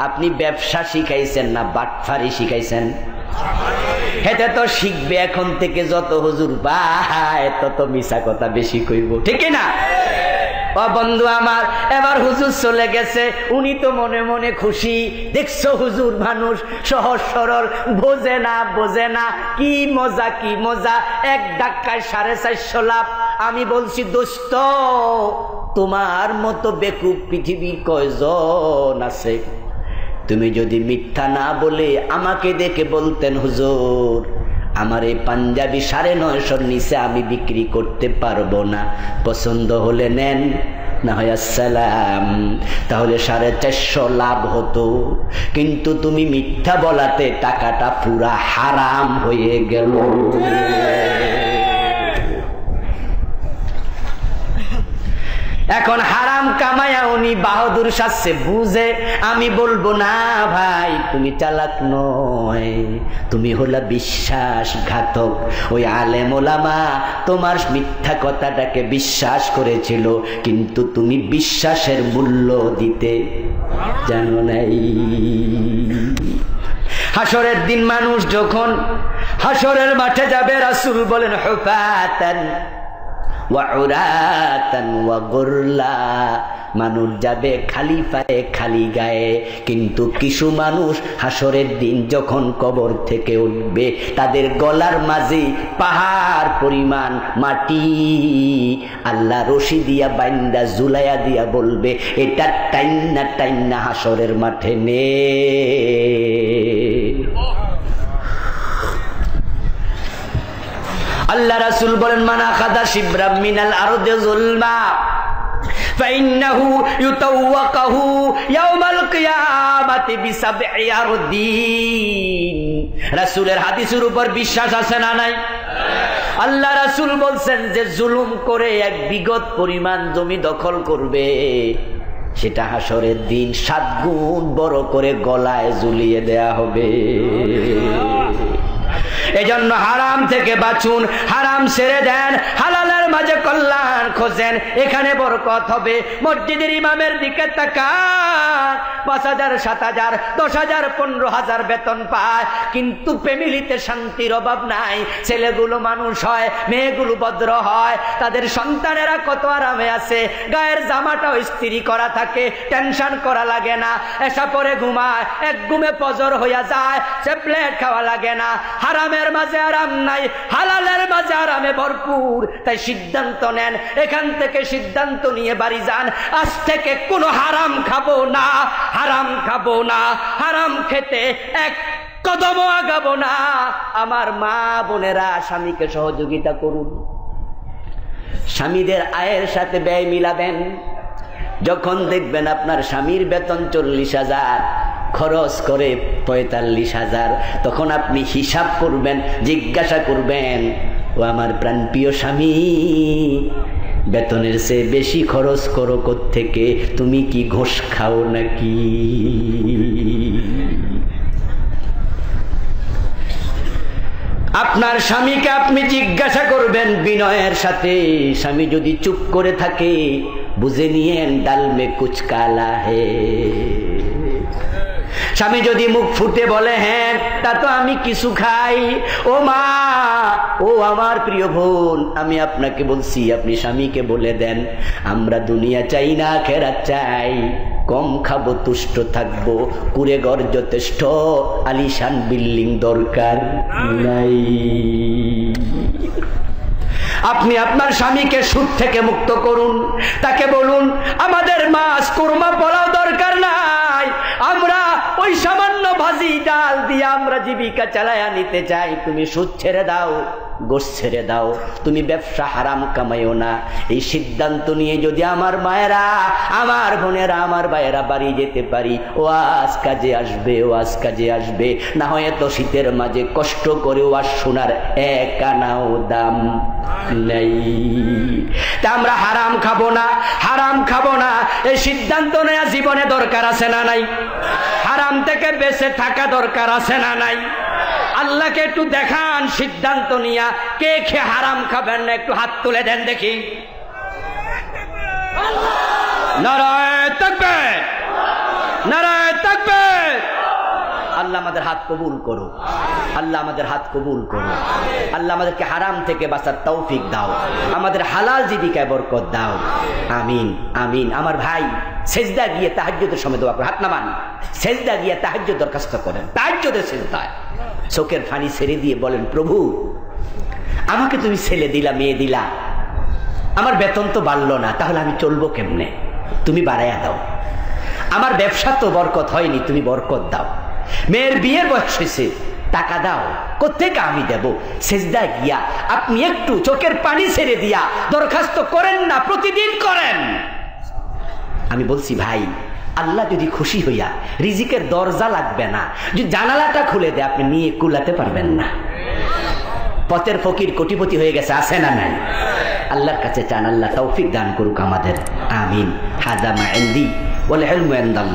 আপনি ব্যবসা শিখাইছেন না বাটফারি শিখাইছেন? হেতে তো শিখবে এখন থেকে, যত হুজুর ভাই তত মিছা কথা বেশি কইব, ঠিক না? ও বন্ধু আমার, এবার হুজুর চলে গেছে, উনি তো মনে মনে খুশি। দেখছো হুজুর মানুষ সহজ সরল, বোঝে না কি মজা, কি মজা। এক ধাক্কায় 450 লাভ। আমি বলছি, দোস্ত তোমার মতো বেকুব পৃথিবীর কয়জন আছে? তুমি যদি মিথ্যা না বলে আমাকে দেখে বলতেন, হুজুর আমার এই পাঞ্জাবি 950 নিচে আমি বিক্রি করতে পারবো না, পছন্দ হলে নেন, না হয় আসসালাম, তাহলে 450 লাভ হতো। কিন্তু তুমি মিথ্যা বলাতে টাকাটা পুরা হারাম হয়ে গেল। এখন হারাম কামায়া উনি বাহাদুর সাজছে, বুঝে। আমি বলবো না ভাই তুমি চালাক নয়, তুমি হলা বিশ্বাসঘাতক। ওই আলেম ওলামা তোমার মিথ্যা কথাটাকে বিশ্বাস করেছিল, কিন্তু তুমি বিশ্বাসের মূল্য দিতে জানো নাই। হাসরের দিন মানুষ যখন হাসরের মাঠে যাবে, রাসূল বলেন হুফাতান ওয়াউরাতান ওয়া গুরলা, মানুষ যাবে খালি পায়ে খালি গায়ে। কিন্তু কিছু মানুষ হাসরের দিন যখন কবর থেকে উঠবে, তাদের গলার মাঝে পাহাড় পরিমাণ মাটি আল্লাহ রশি দিয়া বাইন্দা ঝুলাইয়া দিয়া বলবে, এটা টাইন্না টাইন্না হাসরের মাঠে নে। আল্লাহ রাসূল বলেন, মান আখাযা শিবরাম মিনাল আরদি যুলমা ফাইন্নাহু ইউতাওয়াকাহু ইয়াউমাল কিয়ামাতি বিসাবঈ আরদিন। রাসূলের হাদিসের উপর বিশ্বাস আছে না নাই? আল্লাহ রাসূল বলছেন যে জুলুম করে 1 বিঘত পরিমাণ জমি দখল করবে, সেটা হাসরের দিন 7 গুণ বড় করে গলায় ঝুলিয়ে দেয়া হবে। এজন্য হারাম থেকে বাঁচুন, হারাম ছেড়ে দেন, হালালের মাঝে কল্যাণ খোঁজেন, এখানে বরকত হবে। মসজিদের ইমামের দিকে তাকান, 5,000, 7,000, 10,000, 15,000 বেতন পায়, কিন্তু ফ্যামিলিতে শান্তির অভাব নাই। ছেলেগুলো মানুষ হয়, মেয়েগুলো ভদ্র হয়, তাদের সন্তানেরা কত আরামে আছে, গায়ের জামাটাও ইস্ত্রি করা থাকে, টেনশন করা লাগে না, এসা পরে ঘুমায়, এক ঘুমে ফজর হইয়া যায়, সে প্লেট খাওয়া লাগে না। হারামের মাঝে আরাম নাই, হালালের মাঝে আরামে ভরপুর। তাই সিদ্ধান্ত নেন, এখান থেকে সিদ্ধান্ত নিয়ে বাড়ি যান, আজ থেকে কোনো হারাম খাবো না, হারাম খাবো না, হারাম খেতে এক কদমও আগাবো না। আমার মা বোনেরা স্বামীকে সহযোগিতা করুন, স্বামীদের আয়ের সাথে ব্যয় মিলাবেন। যখন দেখবেন আপনার স্বামীর বেতন 40,000, খরচ করে 45,000, তখন আপনি হিসাব করবেন, জিজ্ঞাসা করবেন, ও আমার প্রাণপ্রিয় স্বামী, বেতনের চেয়ে বেশি খরচ করো কোত্থেকে? তুমি কি ঘোষ খাও নাকি? আপনার স্বামীকে আপনি জিজ্ঞাসা করবেন বিনয়ের সাথে। স্বামী যদি চুপ করে থাকে, বুঝে নিয়েন ডাল মে কুছ কালা হে। স্বামী যদি মুখ ফুটে বলে হ্যাঁ তা তো আমি কিছু খাই, ও মা, ও আমার প্রিয় বোন, আমি আপনাকে বলছি আপনি স্বামীকে বলে দেন আমরা দুনিয়া চাই না আখিরাত চাই, কম খাবো তুষ্ট থাকবো, কুড়ে ঘর যথেষ্ট, আলিশান বিল্ডিং দরকার নাই। আপনি আপনার স্বামীকে সুদ থেকে মুক্ত করুন, তাকে বলুন আমাদের মাছ কুরমা পোলাও দরকার নাই, আমরা ওই সামান্য ভাজি ডাল দিয়ে আমরা জীবিকা চালায়া নিতে চাই, তুমি সুদ ছেড়ে দাও, গোশ ছেড়ে দাও, তুমি ব্যবসা হারাম কামাইও না। এই সিদ্ধান্ত নিয়ে যদি আমার মায়েরা, আমার বোনেরা, আমার ভাইয়েরা বাড়ি যেতে পারি, ওয়াজ কাজে আসবে, ওয়াজ কাজে আসবে, না হয় তো শীতের মাঝে কষ্ট করে ওয়াজ শোনার এক আনাও দাম নাই। তা আমরা হারাম খাবো না, হারাম খাবো না, এই সিদ্ধান্ত নেওয়া জীবনে দরকার আছে না নাই? হারাম থেকে বেঁচে থাকা দরকার আছে না নাই? আল্লাহকে একটু দেখান সিদ্ধান্ত নিয়া কে খেয়ে হারাম খাবেন না, একটু হাত তুলে দেন দেখি। নারায়ে তাকবীর, নারায়ে তাকবীর। আল্লাহ আমাদের হাত কবুল করো, আল্লাহ আমাদের হাত কবুল করো, আল্লাহ আমাদেরকে হারাম থেকে বাঁচার তৌফিক দাও, আমাদের হালাল জীবিকায় বরকত দাও, আমিন আমিন। আমার ভাই সেজদা গিয়ে তাহাজ্জুদের সময় দোয়া করে, হাত নামান, সেজদা গিয়ে তাহাজ্জুদ দরখাস্ত করেন, তাহাজ্জুদের সেজদায় চোখের পানি ছেড়ে দিয়ে বলেন প্রভু আমাকে তুমি ছেলে দিলা, মেয়ে দিলা, আমার বেতন তো বাড়লো না, তাহলে আমি চলবো কেমনে? তুমি বাড়াইয়া দাও। আমার ব্যবসা তো বরকত হয়নি, তুমি বরকত দাও। মেয়ের বিয়ের বয়স হয়েছে, টাকা দাও, কোত্থেকে আমি দেব? সেজদা গিয়া আপনি একটু চোখের পানি ছেড়ে দিয়া দরখাস্ত করেন না, প্রতিদিন করেন। আমি বলছি ভাই আল্লাহ যদি খুশি হইয়া রিজিকের দরজা লাগবে না, যদি জানালাটা খুলে দেয় আপনি নিয়ে কুলাতে পারবেন না। পথের ফকির কোটিপতি হয়ে গেছে, আছে না নাই? আল্লাহর কাছে চান আল্লাহ তৌফিক দান করুক আমাদের, আমিন। হাদা মা ইনদি ওয়াল ইলমু ইনদাল্লাহ।